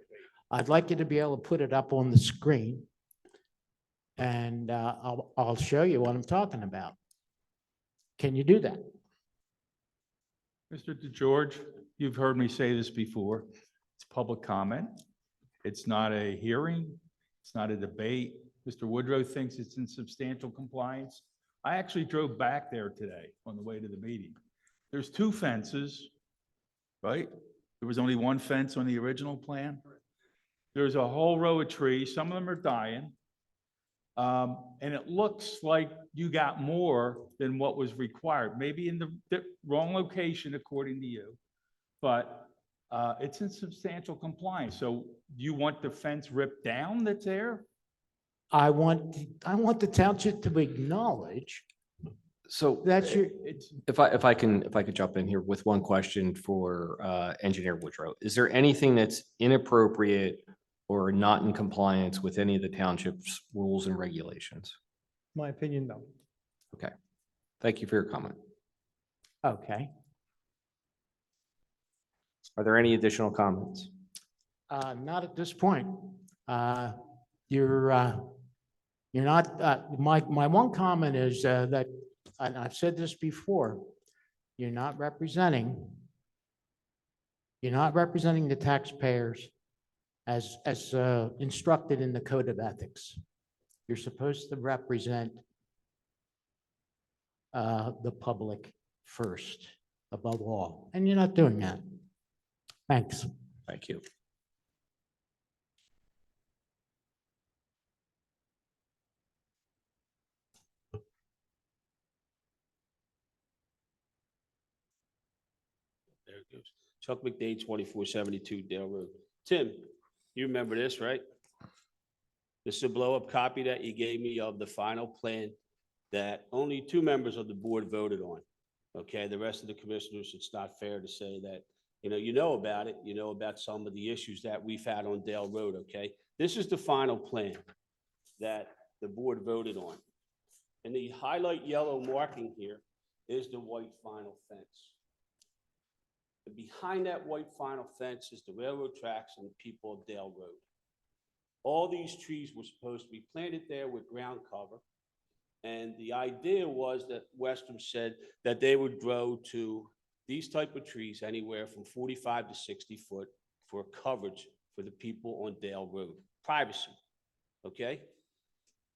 I'd like you to be able to put it up on the screen. And I'll show you what I'm talking about. Can you do that? Mr. DeGeorge, you've heard me say this before. It's public comment. It's not a hearing. It's not a debate. Mr. Woodrow thinks it's in substantial compliance. I actually drove back there today on the way to the meeting. There's 2 fences, right? There was only 1 fence on the original plan. There's a whole row of trees. Some of them are dying. And it looks like you got more than what was required, maybe in the wrong location according to you, but it's in substantial compliance. So you want the fence ripped down that's there? I want the township to acknowledge So that's your, if I could jump in here with one question for Engineer Woodrow. Is there anything that's inappropriate or not in compliance with any of the township's rules and regulations? My opinion, no. Okay. Thank you for your comment. okay. Are there any additional comments? Not at this point. You're not, my one comment is that, and I've said this before, you're not representing the taxpayers as instructed in the Code of Ethics. You're supposed to represent the public first, above all, and you're not doing that. Thanks. Thank you. There it goes. Chuck McDade, 2472 Dale Road. Tim, you remember this, right? This is a blow-up copy that you gave me of the final plan that only 2 members of the board voted on. Okay, the rest of the commissioners, it's not fair to say that, you know about it, you know about some of the issues that we've had on Dale Road, okay? This is the final plan that the board voted on. And the highlight yellow marking here is the white final fence. And behind that white final fence is the railroad tracks and the people of Dale Road. All these trees were supposed to be planted there with ground cover. And the idea was that Western said that they would grow to these type of trees anywhere from 45 to 60 foot for coverage for the people on Dale Road. Privacy, okay?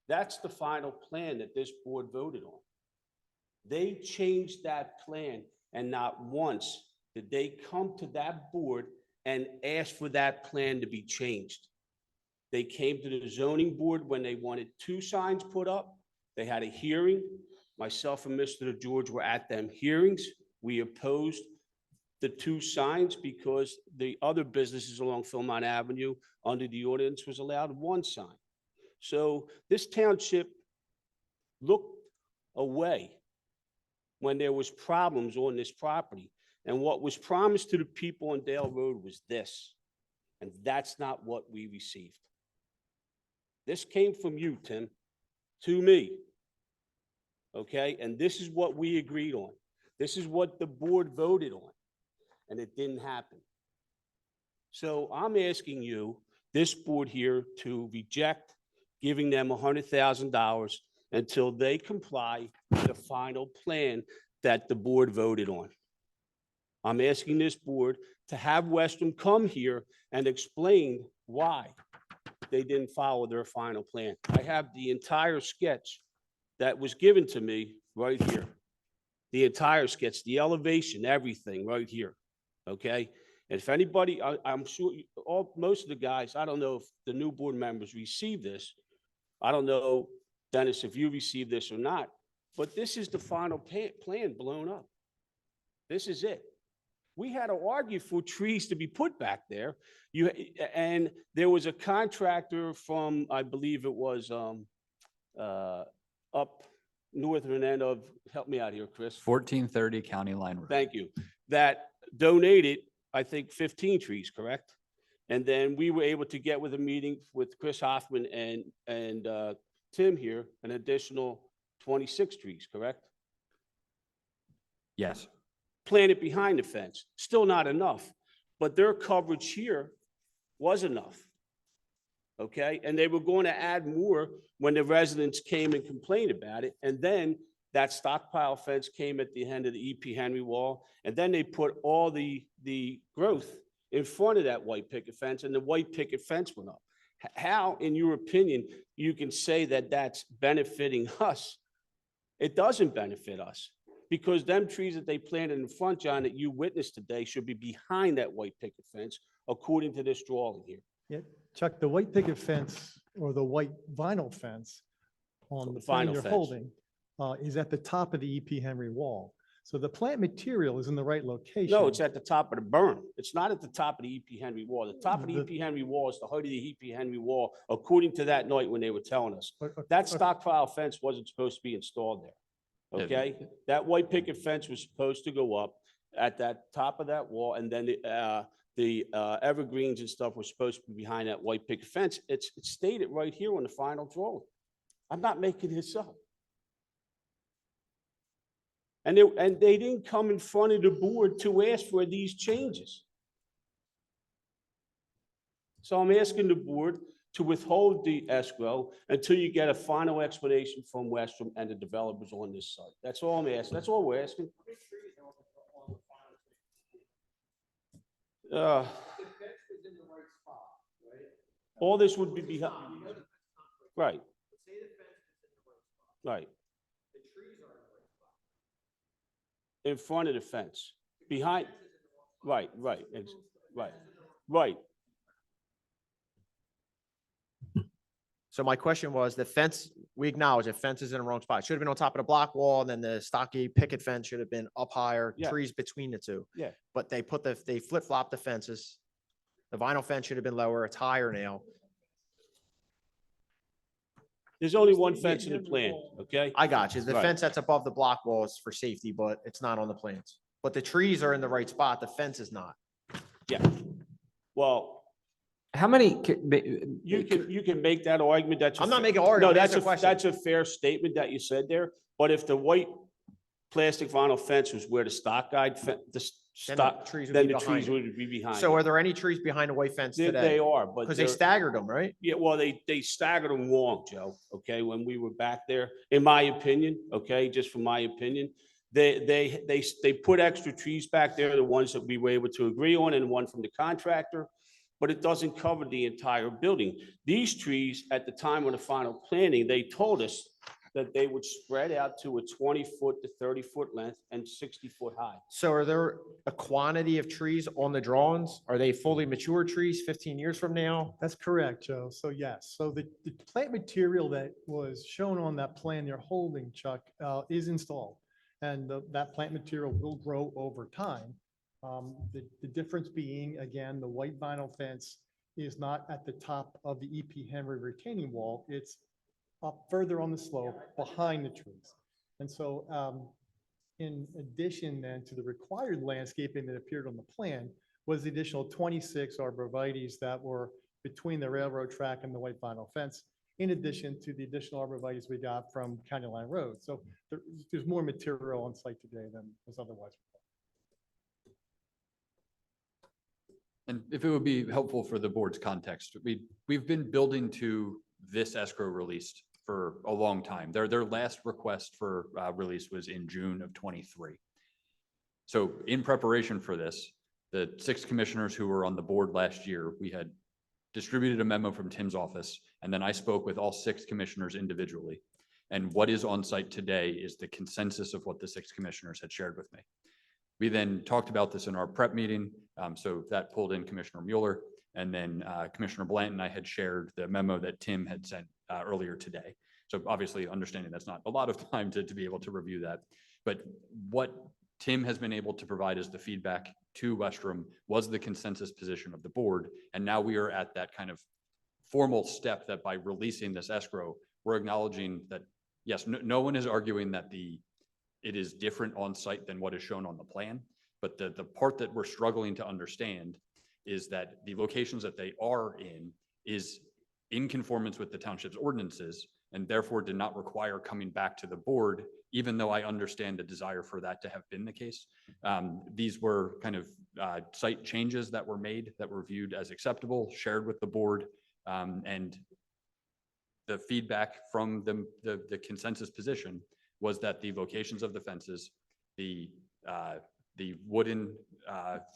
That's the final plan that this board voted on. They changed that plan, and not once did they come to that board and ask for that plan to be changed. They came to the zoning board when they wanted 2 signs put up. They had a hearing. Myself and Mr. George were at them hearings. We opposed the 2 signs because the other businesses along Philmont Avenue under the ordinance was allowed 1 sign. So this township looked away when there was problems on this property. And what was promised to the people on Dale Road was this, and that's not what we received. This came from you, Tim, to me, okay? And this is what we agreed on. This is what the board voted on, and it didn't happen. So I'm asking you, this board here, to reject giving them $100,000 until they comply with the final plan that the board voted on. I'm asking this board to have Western come here and explain why they didn't follow their final plan. I have the entire sketch that was given to me right here. The entire sketch, the elevation, everything right here, okay? And if anybody, I'm sure most of the guys, I don't know if the new board members received this. I don't know, Dennis, if you received this or not, but this is the final plan blown up. This is it. We had to argue for trees to be put back there. And there was a contractor from, I believe it was up northern end of, help me out here, Chris. 1430 County Line Road. Thank you. That donated, I think, 15 trees, correct? And then we were able to get with a meeting with Chris Hoffman and Tim here, an additional 26 trees, correct? Yes. Planted behind the fence, still not enough, but their coverage here was enough. Okay, and they were going to add more when the residents came and complained about it. And then that stockpile fence came at the end of the EP Henry wall. And then they put all the growth in front of that white picket fence, and the white picket fence went up. How, in your opinion, you can say that that's benefiting us? It doesn't benefit us, because them trees that they planted in front, John, that you witnessed today should be behind that white picket fence, according to this drawing here. Yeah, Chuck, the white picket fence or the white vinyl fence on the plan Vinyl you're fence. holding is at the top of the EP Henry wall. So the plant material is in the right location. No, it's at the top of the berm. It's not at the top of the EP Henry wall. The top of the The- EP Henry wall is the height of the EP Henry wall, according to that night when they were telling us. But- That stockpile fence wasn't supposed to be installed there, okay? That white picket fence was supposed to go up at that top of that wall, and then the evergreens and stuff were supposed to be behind that white picket fence. It's stated right here on the final drawing. I'm not making this up. And they didn't come in front of the board to ask for these changes. So I'm asking the board to withhold the escrow until you get a final explanation from Westrom and the developers on this site. That's all I'm asking. That's all we're asking. All this would be behind. Right. Right. In front of the fence, behind, right, right, right. So my question was, the fence, we acknowledge the fence is in the wrong spot. Should have been on top of the block wall, and then the stockade picket fence should have been up higher, Yeah. trees between the two. Yeah. But they flip-flopped the fences. The vinyl fence should have been lower. It's higher now. There's only one fence in the plan, okay? I got you. The Right. fence that's above the block wall is for safety, but it's not on the plans. But the trees are in the right spot. The fence is not. Yeah. Well, How many? you can make that argument. That's. I'm not making an argument, No, I'm that's asking a question. that's a fair statement that you said there. But if the white plastic vinyl fence was where the stock guide, Then the trees would then be the behind trees it. would be behind. So it. are there any trees behind the white fence They today? are, but. Because they they're- staggered them, right? Yeah, well, they staggered them wrong, Joe, okay, when we were back there, in my opinion, okay, just from my opinion. They put extra trees back there, the ones that we were able to agree on, and one from the contractor, but it doesn't cover the entire building. These trees, at the time of the final planning, they told us that they would spread out to a 20-foot to 30-foot length and 60-foot high. So are there a quantity of trees on the drawings? Are they fully mature trees 15 years from now? That's correct, Joe. So yes, so the plant material that was shown on that plan you're holding, Chuck, is installed. And that plant material will grow over time. The difference being, again, the white vinyl fence is not at the top of the EP Henry retaining wall. It's up further on the slope behind the trees. And so in addition then to the required landscaping that appeared on the plan was the additional 26 arborvitaes that were between the railroad track and the white vinyl fence, in addition to the additional arborvitaes we got from County Line Road. So there's more material on site today than was otherwise. And if it would be helpful for the board's context, we've been building to this escrow release for a long time. Their last request for release was in June of 23. So in preparation for this, the 6 commissioners who were on the board last year, we had distributed a memo from Tim's office, and then I spoke with all 6 commissioners individually. And what is on site today is the consensus of what the 6 commissioners had shared with me. We then talked about this in our prep meeting. So that pulled in Commissioner Mueller, and then Commissioner Blanton and I had shared the memo that Tim had sent earlier today. So obviously understanding that's not a lot of time to be able to review that. But what Tim has been able to provide as the feedback to Westrom was the consensus position of the board. And now we are at that kind of formal step that by releasing this escrow, we're acknowledging that, yes, no one is arguing that it is different on site than what is shown on the plan. But the part that we're struggling to understand is that the locations that they are in is in conformance with the township's ordinances, and therefore did not require coming back to the board, even though I understand the desire for that to have been the case. These were kind of site changes that were made that were viewed as acceptable, shared with the board, and the feedback from the consensus position was that the locations of the fences, the wooden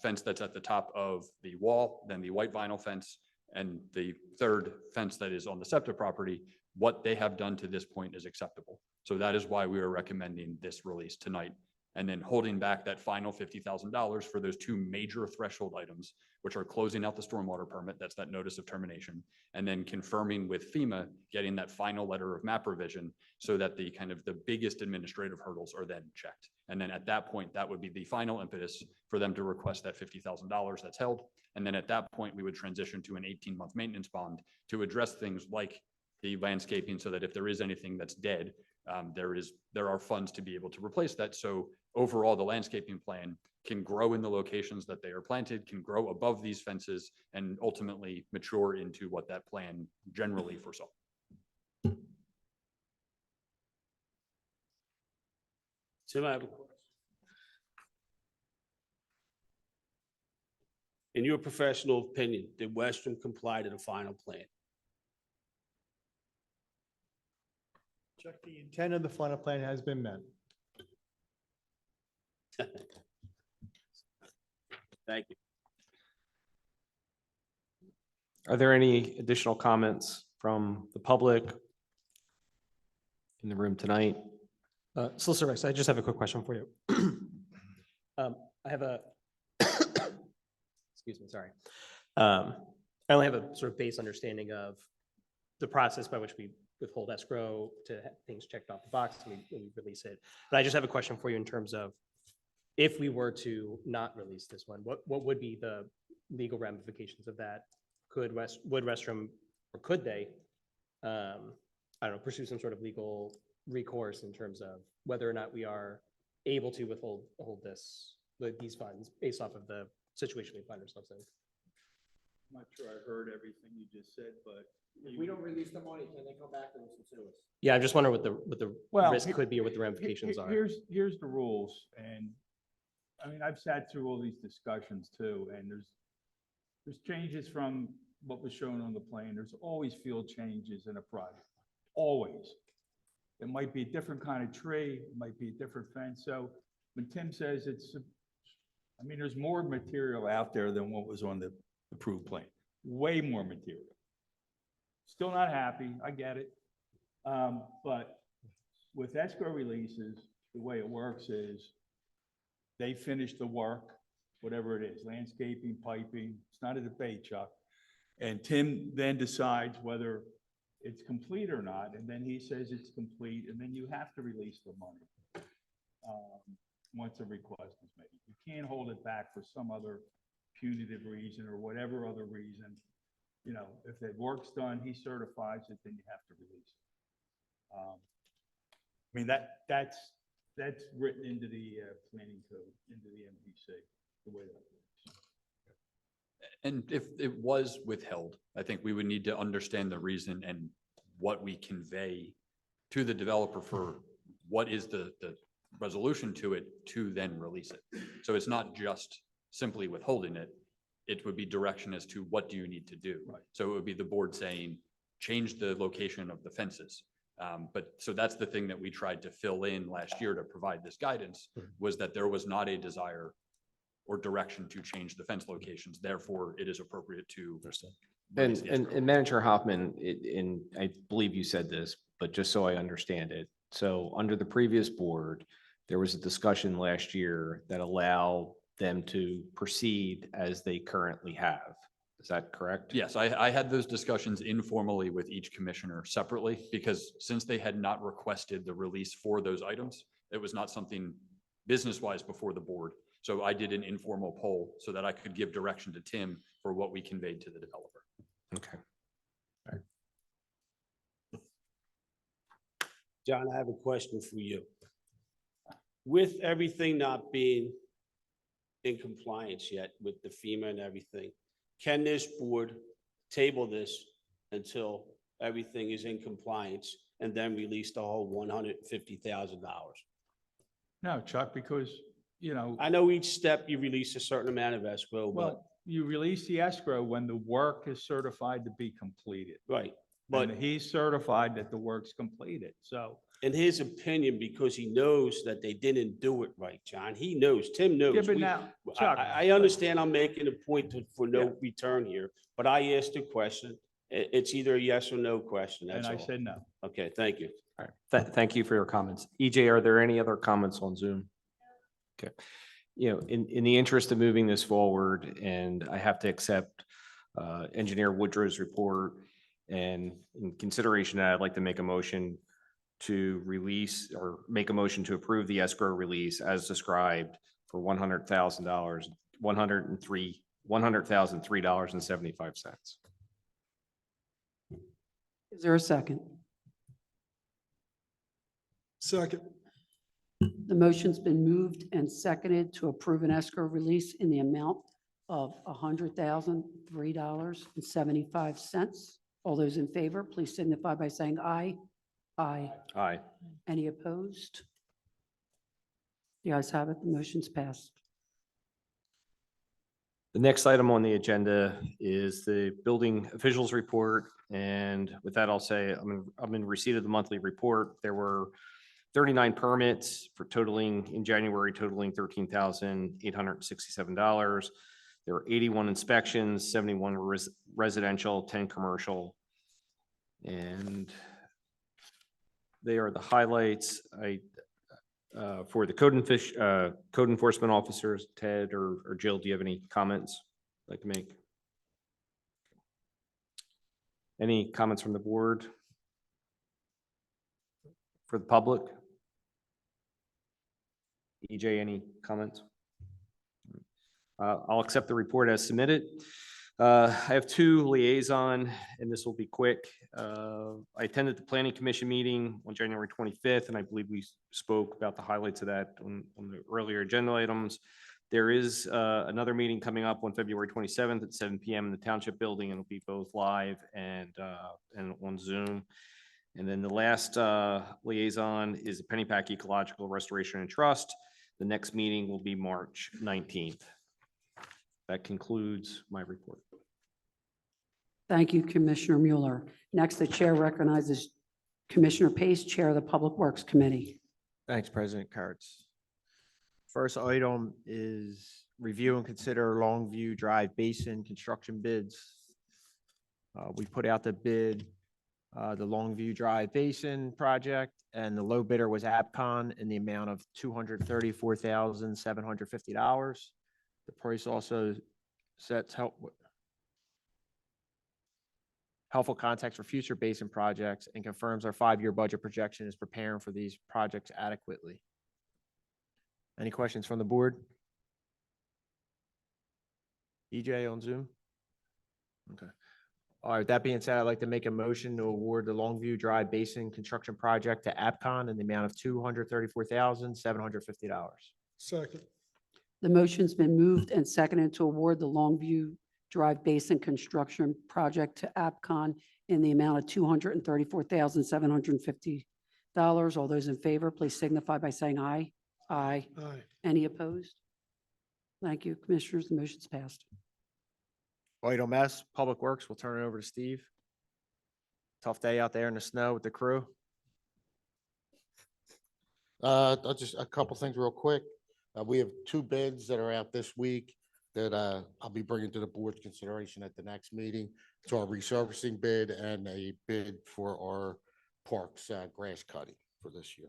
fence that's at the top of the wall, then the white vinyl fence, And the third fence that is on the SEPTA property, what they have done to this point is acceptable. So that is why we are recommending this release tonight. And then holding back that final $50,000 for those two major threshold items, which are closing out the stormwater permit, that's that notice of termination, and then confirming with FEMA, getting that final letter of map revision so that the kind of the biggest administrative hurdles are then checked. And then at that point, that would be the final impetus for them to request that $50,000 that's held. And then at that point, we would transition to an 18-month maintenance bond to address things like the landscaping so that if there is anything that's dead, there are funds to be able to replace that. So overall, the landscaping plan can grow in the locations that they are planted, can grow above these fences, and ultimately mature into what that plan generally foresaw. Tim, I have a question. In your professional opinion, did Western comply to the final plan? Chuck, the intent of the final plan has been met. Thank you. Are there any additional comments from the public in the room tonight? Solicitor Rex, I just have a quick question for you. I have a, excuse me, sorry. I only have a sort of base understanding of the process by which we withhold escrow to have things checked off the box and we release it. But I just have a question for you in terms of if we were to not release this one, what would be the legal ramifications of that? Would Restrum, or could they, I don't know, pursue some sort of legal recourse in terms of whether or not we are able to withhold these funds based off of the situation we find ourselves in? I'm not sure I heard everything you just said, but. If we don't release the money, can they come back to us and sue us? Yeah, I'm just wondering what the Well, risk could be or what the ramifications are. Here's the rules, and I mean, I've sat through all these discussions too, and there's changes from what was shown on the plan. There's always field changes in a project, always. It might be a different kind of tree, it might be a different fence. So when Tim says I mean, there's more material out there than what was on the approved plan, way more material. Still not happy, I get it. But with escrow releases, the way it works is they finish the work, whatever it is, landscaping, piping, it's not a debate, Chuck. And Tim then decides whether it's complete or not, and then he says it's complete, and then you have to release the money once a request is made. You can't hold it back for some other punitive reason or whatever other reason. You know, if the work's done, he certifies it, then you have to release it. I mean, that's written into the planning code, into the MPC, the way that works. And if it was withheld, I think we would need to understand the reason and what we convey to the developer for what is the resolution to it to then release it. So it's not just simply withholding it. It would be direction as to what do you need to do. Right. So it would be the board saying, change the location of the fences. But so that's the thing that we tried to fill in last year to provide this guidance, was that there was not a desire or direction to change the fence locations. Therefore, it is appropriate to. And Manager Hoffman, and I believe you said this, but just so I understand it. So under the previous board, there was a discussion last year that allowed them to proceed as they currently have. Is that correct? Yes, I had those discussions informally with each commissioner separately, because since they had not requested the release for those items, it was not something business-wise before the board. So I did an informal poll so that I could give direction to Tim for what we conveyed to the developer. Okay. John, I have a question for you. With everything not being in compliance yet with the FEMA and everything, can this board table this until everything is in compliance and then release the whole $150,000? No, Chuck, because, you know. I know each step you release a certain amount of escrow, but. Well, you release the escrow when the work is certified to be completed. Right. But And he's certified that the work's completed, so. in his opinion, because he knows that they didn't do it right, John, he knows, Tim knows. Yeah, but We- now, I, Chuck. I understand I'm making a point for Yeah. no return here, but I asked a question. It's either a yes or no question, And that's I all. said no. Okay, thank you. All right. Thank you for your comments. EJ, are there any other comments on Zoom? Okay. In the interest of moving this forward, and I have to accept Engineer Woodrow's report, and in consideration that I'd like to make a motion to release or make a motion to approve the escrow release as described for $100,000, $100,003.75. Is there a second? Second. The motion's been moved and seconded to approve an escrow release in the amount of $100,003.75. All those in favor, please signify by saying aye. Aye. Aye. Any opposed? The ayes have it. The motion's passed. The next item on the agenda is the building officials report. And with that, I'll say I'm in receipt of the monthly report. There were 39 permits in January totaling $13,867. There were 81 inspections, 71 residential, 10 commercial. And they are the highlights. For the code enforcement officers, Ted or Jill, do you have any comments you'd like to make? Any comments from the board? For the public? EJ, any comments? I'll accept the report as submitted. I have two liaison, and this will be quick. I attended the planning commission meeting on January 25th, and I believe we spoke about the highlights of that on the earlier agenda items. There is another meeting coming up on February 27th at 7 p.m. in the Township Building, and it'll be both live and on Zoom. And then the last liaison is the Pennypack Ecological Restoration and Trust. The next meeting will be March 19th. That concludes my report. Thank you, Commissioner Mueller. Next, the chair recognizes Commissioner Pace, Chair of the Public Works Committee. Thanks, President Kurtz. First item is review and consider Longview Drive Basin construction bids. We put out the bid, the Longview Drive Basin project, and the low bidder was APCON in the amount of $234,750. The price also sets helpful context for future basin projects and confirms our 5-year budget projection is preparing for these projects adequately. Any questions from the board? EJ on Zoom? Okay. All right, that being said, I'd like to make a motion to award the Longview Drive Basin construction project to APCON in the amount of $234,750. Second. The motion's been moved and seconded to award the Longview Drive Basin Construction Project to APCON in the amount of $234,750. All those in favor, please signify by saying aye. Aye. Aye. Any opposed? Thank you, Commissioners. The motion's passed. Item S, Public Works, we'll turn it over to Steve. Tough day out there in the snow with the crew. I'll just a couple things real quick. We have 2 bids that are out this week that I'll be bringing to the board's consideration at the next meeting. It's our resurfacing bid and a bid for our parks grass cutting for this year.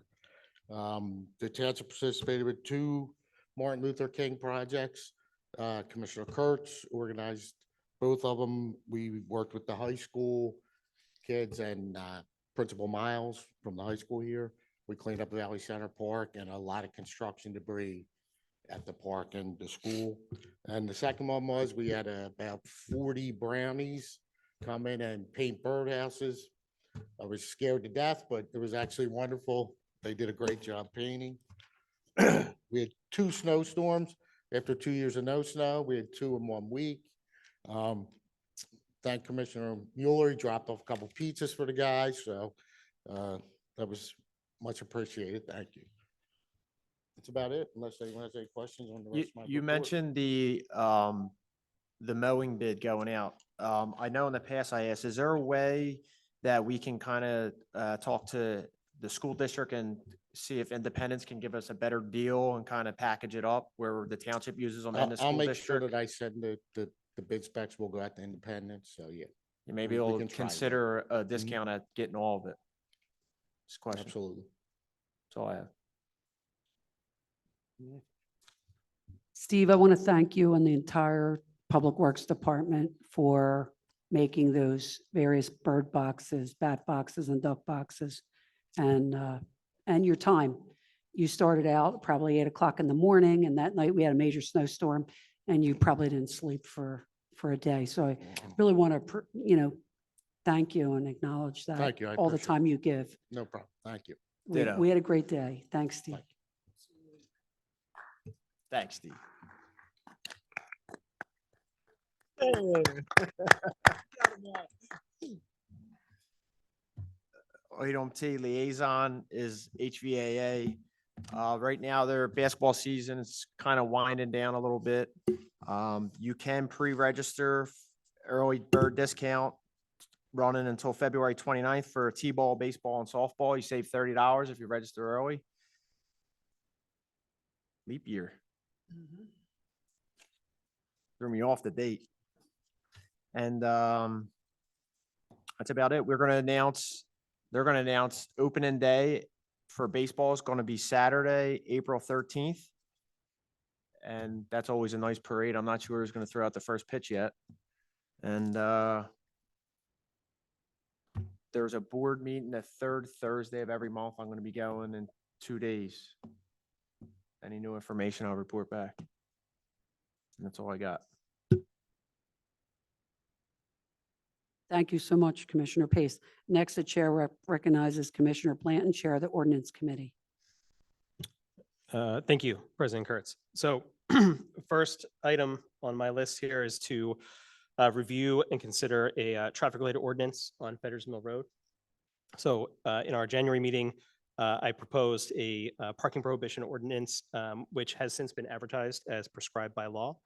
The township participated with 2 Martin Luther King projects. Commissioner Kurtz organized both of them. We worked with the high school kids and Principal Miles from the high school here. We cleaned up Valley Center Park and a lot of construction debris at the park and the school. And the second one was we had about 40 brownies come in and paint birdhouses. I was scared to death, but it was actually wonderful. They did a great job painting. We had 2 snowstorms. After 2 years of no snow, we had 2 in 1 week. Thank Commissioner Mueller. He dropped off a couple pizzas for the guys. So that was much appreciated. Thank you. That's about it, unless anyone has any questions on the rest of my You report. mentioned the mowing bid going out. I know in the past I asked, is there a way that we can kind of talk to the school district and see if Independence can give us a better deal and kind of package it up where the township uses them and the I'll school make sure district. that I send the bid specs will go out to Independence, so yeah. Maybe we we'll can try that. consider a discount at getting all of it. Just a question. Absolutely. That's all I have. Steve, I want to thank you and the entire Public Works Department for making those various bird boxes, bat boxes, and duck boxes, and your time. You started out probably 8 o'clock in the morning, and that night we had a major snowstorm, and you probably didn't sleep for a day. So I really want to, thank you and acknowledge that. Thank you, I all the appreciate time you give. No problem. Thank you. Ditto. We had a great day. Thanks, Steve. Thanks, Steve. Item T, liaison is HVAA. Right now, their basketball season is kind of winding down a little bit. You can pre-register early bird discount running until February 29th for T-ball, baseball, and softball. You save $30 if you register early. Leap year. Threw me off the date. And that's about it. They're going to announce opening day for baseball is going to be Saturday, April 13th. And that's always a nice parade. I'm not sure who's going to throw out the first pitch yet. And there's a board meeting the third Thursday of every month. I'm going to be going in 2 days. Any new information, I'll report back. And that's all I got. Thank you so much, Commissioner Pace. Next, the chair recognizes Commissioner Blanton, Chair of the Ordinance Committee. Thank you, President Kurtz. So first item on my list here is to review and consider a traffic-related ordinance on Fetters Mill Road. So in our January meeting, I proposed a parking prohibition ordinance, which has since been advertised as prescribed by law.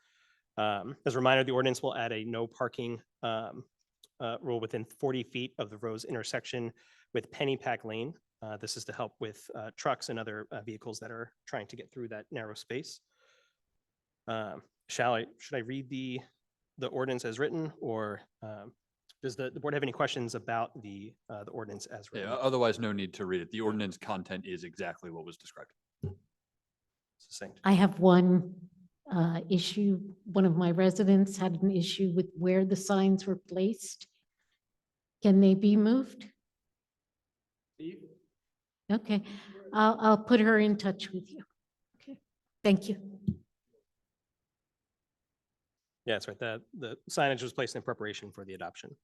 As a reminder, the ordinance will add a no parking rule within 40 feet of the road's intersection with Pennypack Lane. This is to help with trucks and other vehicles that are trying to get through that narrow space. Should I read the ordinance as written, or does the board have any questions about the ordinance as written? Yeah, otherwise, no need to read it. The ordinance content is exactly what was described. Succinct. I have one issue. One of my residents had an issue with where the signs were placed. Can they be moved? Okay, I'll put her in touch with you. Okay, thank you. Yeah, that's right. The signage was placed in preparation for the adoption.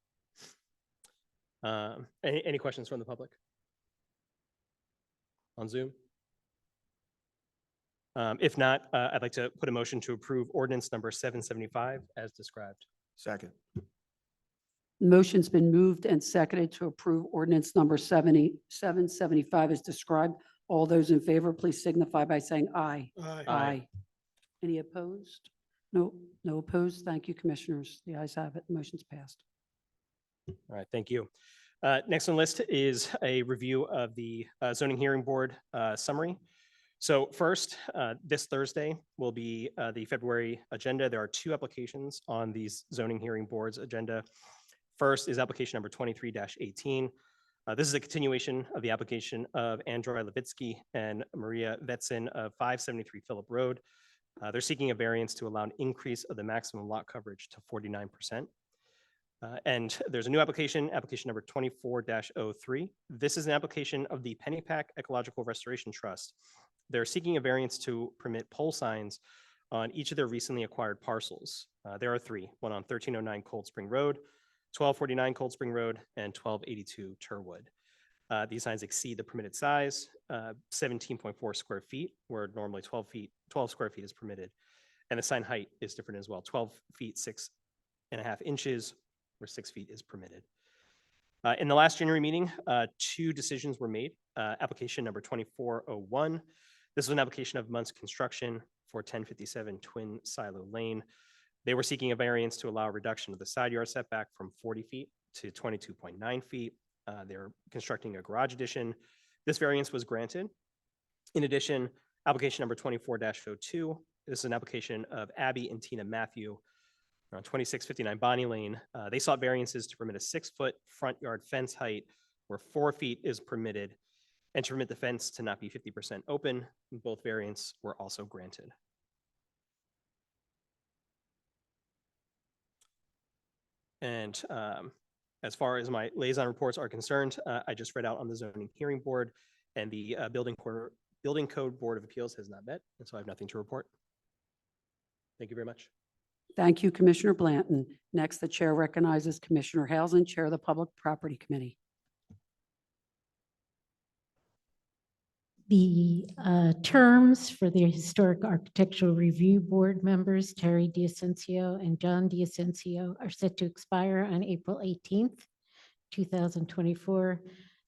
Any questions from the public? On Zoom? If not, I'd like to put a motion to approve ordinance number 775 as described. Second. Motion's been moved and seconded to approve ordinance number 775 as described. All those in favor, please signify by saying aye. Aye. Any opposed? No opposed. Thank you, commissioners. The ayes have it. Motion's passed. All right, thank you. Next on the list is a review of the zoning hearing board summary. So first, this Thursday will be the February agenda. There are 2 applications on these zoning hearing boards agenda. First is application number 23-18. This is a continuation of the application of Andrei Levitsky and Maria Vetsin of 573 Phillip Road. They're seeking a variance to allow an increase of the maximum lot coverage to 49%. And there's a new application number 24-03. This is an application of the Pennypack Ecological Restoration Trust. They're seeking a variance to permit pole signs on each of their recently acquired parcels. There are 3, one on 1309 Cold Spring Road, 1249 Cold Spring Road, and 1282 Turwood. These signs exceed the permitted size, 17.4 square feet, where normally 12 square feet is permitted. And the sign height is different as well, 12 feet 6.5 inches, where 6 feet is permitted. In the last January meeting, 2 decisions were made. Application number 2401. This was an application of Muntz Construction for 1057 Twin Silo Lane. They were seeking a variance to allow a reduction of the side yard setback from 40 feet to 22.9 feet. They're constructing a garage addition. This variance was granted. In addition, application number 24-02, this is an application of Abby and Tina Matthew on 2659 Bonnie Lane. They sought variances to permit a 6-foot front yard fence height where 4 feet is permitted and to permit the fence to not be 50% open. Both variants were also granted. And as far as my liaison reports are concerned, I just read out on the zoning hearing board, and the building code board of appeals has not met, and so I have nothing to report. Thank you very much. Thank you, Commissioner Blanton. Next, the chair recognizes Commissioner Hausen, Chair of the Public Property Committee. The terms for the Historic Architectural Review Board members, Terry D'Ascencio and John D'Ascencio, are set to expire on April 18th, 2024.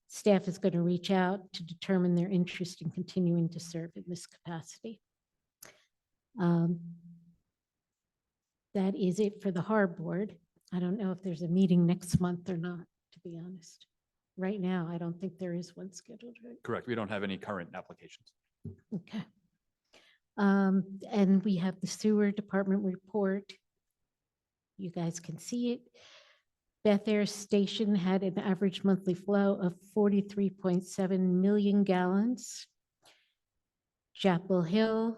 Staff is going to reach out to determine their interest in continuing to serve in this capacity. That is it for the HARB board. I don't know if there's a meeting next month or not, to be honest. Right now, I don't think there is one scheduled, right? Correct. We don't have any current applications. Okay. And we have the sewer department report. You guys can see it. Beth Air Station had an average monthly flow of 43.7 million gallons. Chapel Hill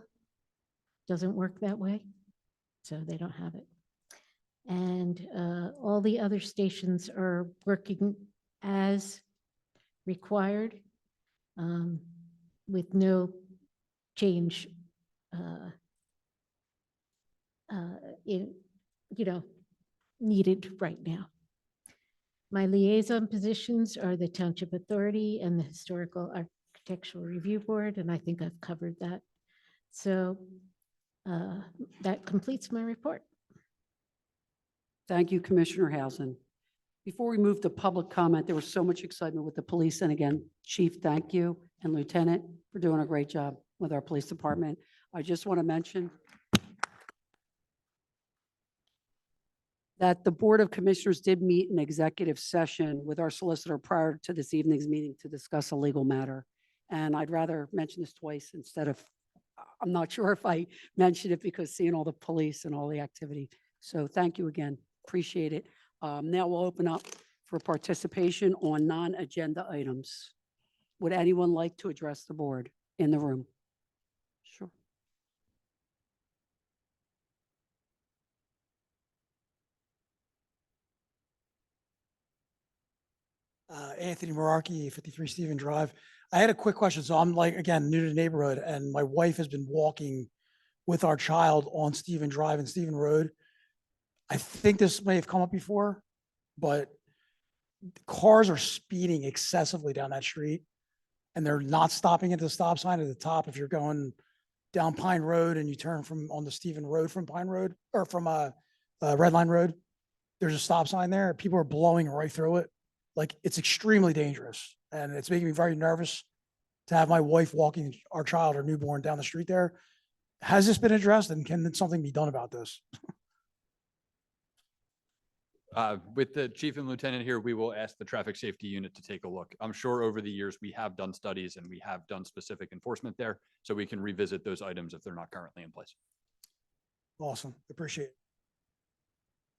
doesn't work that way, so they don't have it. And all the other stations are working as required, with no change needed right now. My liaison positions are the Township Authority and the Historical Architectural Review Board, and I think I've covered that. So that completes my report. Thank you, Commissioner Hausen. Before we move to public comment, there was so much excitement with the police. And again, Chief, thank you, and Lieutenant for doing a great job with our police department. I just want to mention that the Board of Commissioners did meet in executive session with our solicitor prior to this evening's meeting to discuss a legal matter. And I'd rather mention this twice instead of, I'm not sure if I mentioned it because seeing all the police and all the activity. So thank you again. Appreciate it. Now we'll open up for participation on non-agenda items. Would anyone like to address the board in the room? Sure. Anthony Mararkey, 53 Stephen Drive. I had a quick question. So I'm like, again, new to the neighborhood, and my wife has been walking with our child on Stephen Drive and Stephen Road. I think this may have come up before, but cars are speeding excessively down that street, and they're not stopping at the stop sign at the top. If you're going down Pine Road and you turn from on the Stephen Road from Pine Road or from Red Line Road, there's a stop sign there. People are blowing right through it. Like, it's extremely dangerous, and it's making me very nervous to have my wife walking our child or newborn down the street there. Has this been addressed, and can something be done about this? With the chief and lieutenant here, we will ask the traffic safety unit to take a look. I'm sure over the years we have done studies and we have done specific enforcement there, so we can revisit those items if they're not currently in place. Awesome. Appreciate it.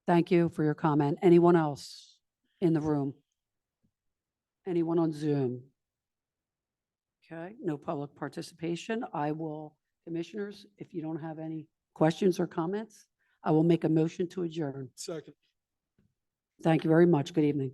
Thank you for your comment. Anyone else in the room? Anyone on Zoom? Okay, no public participation. I will, commissioners, if you don't have any questions or comments, I will make a motion to adjourn. Second. Thank you very much. Good evening.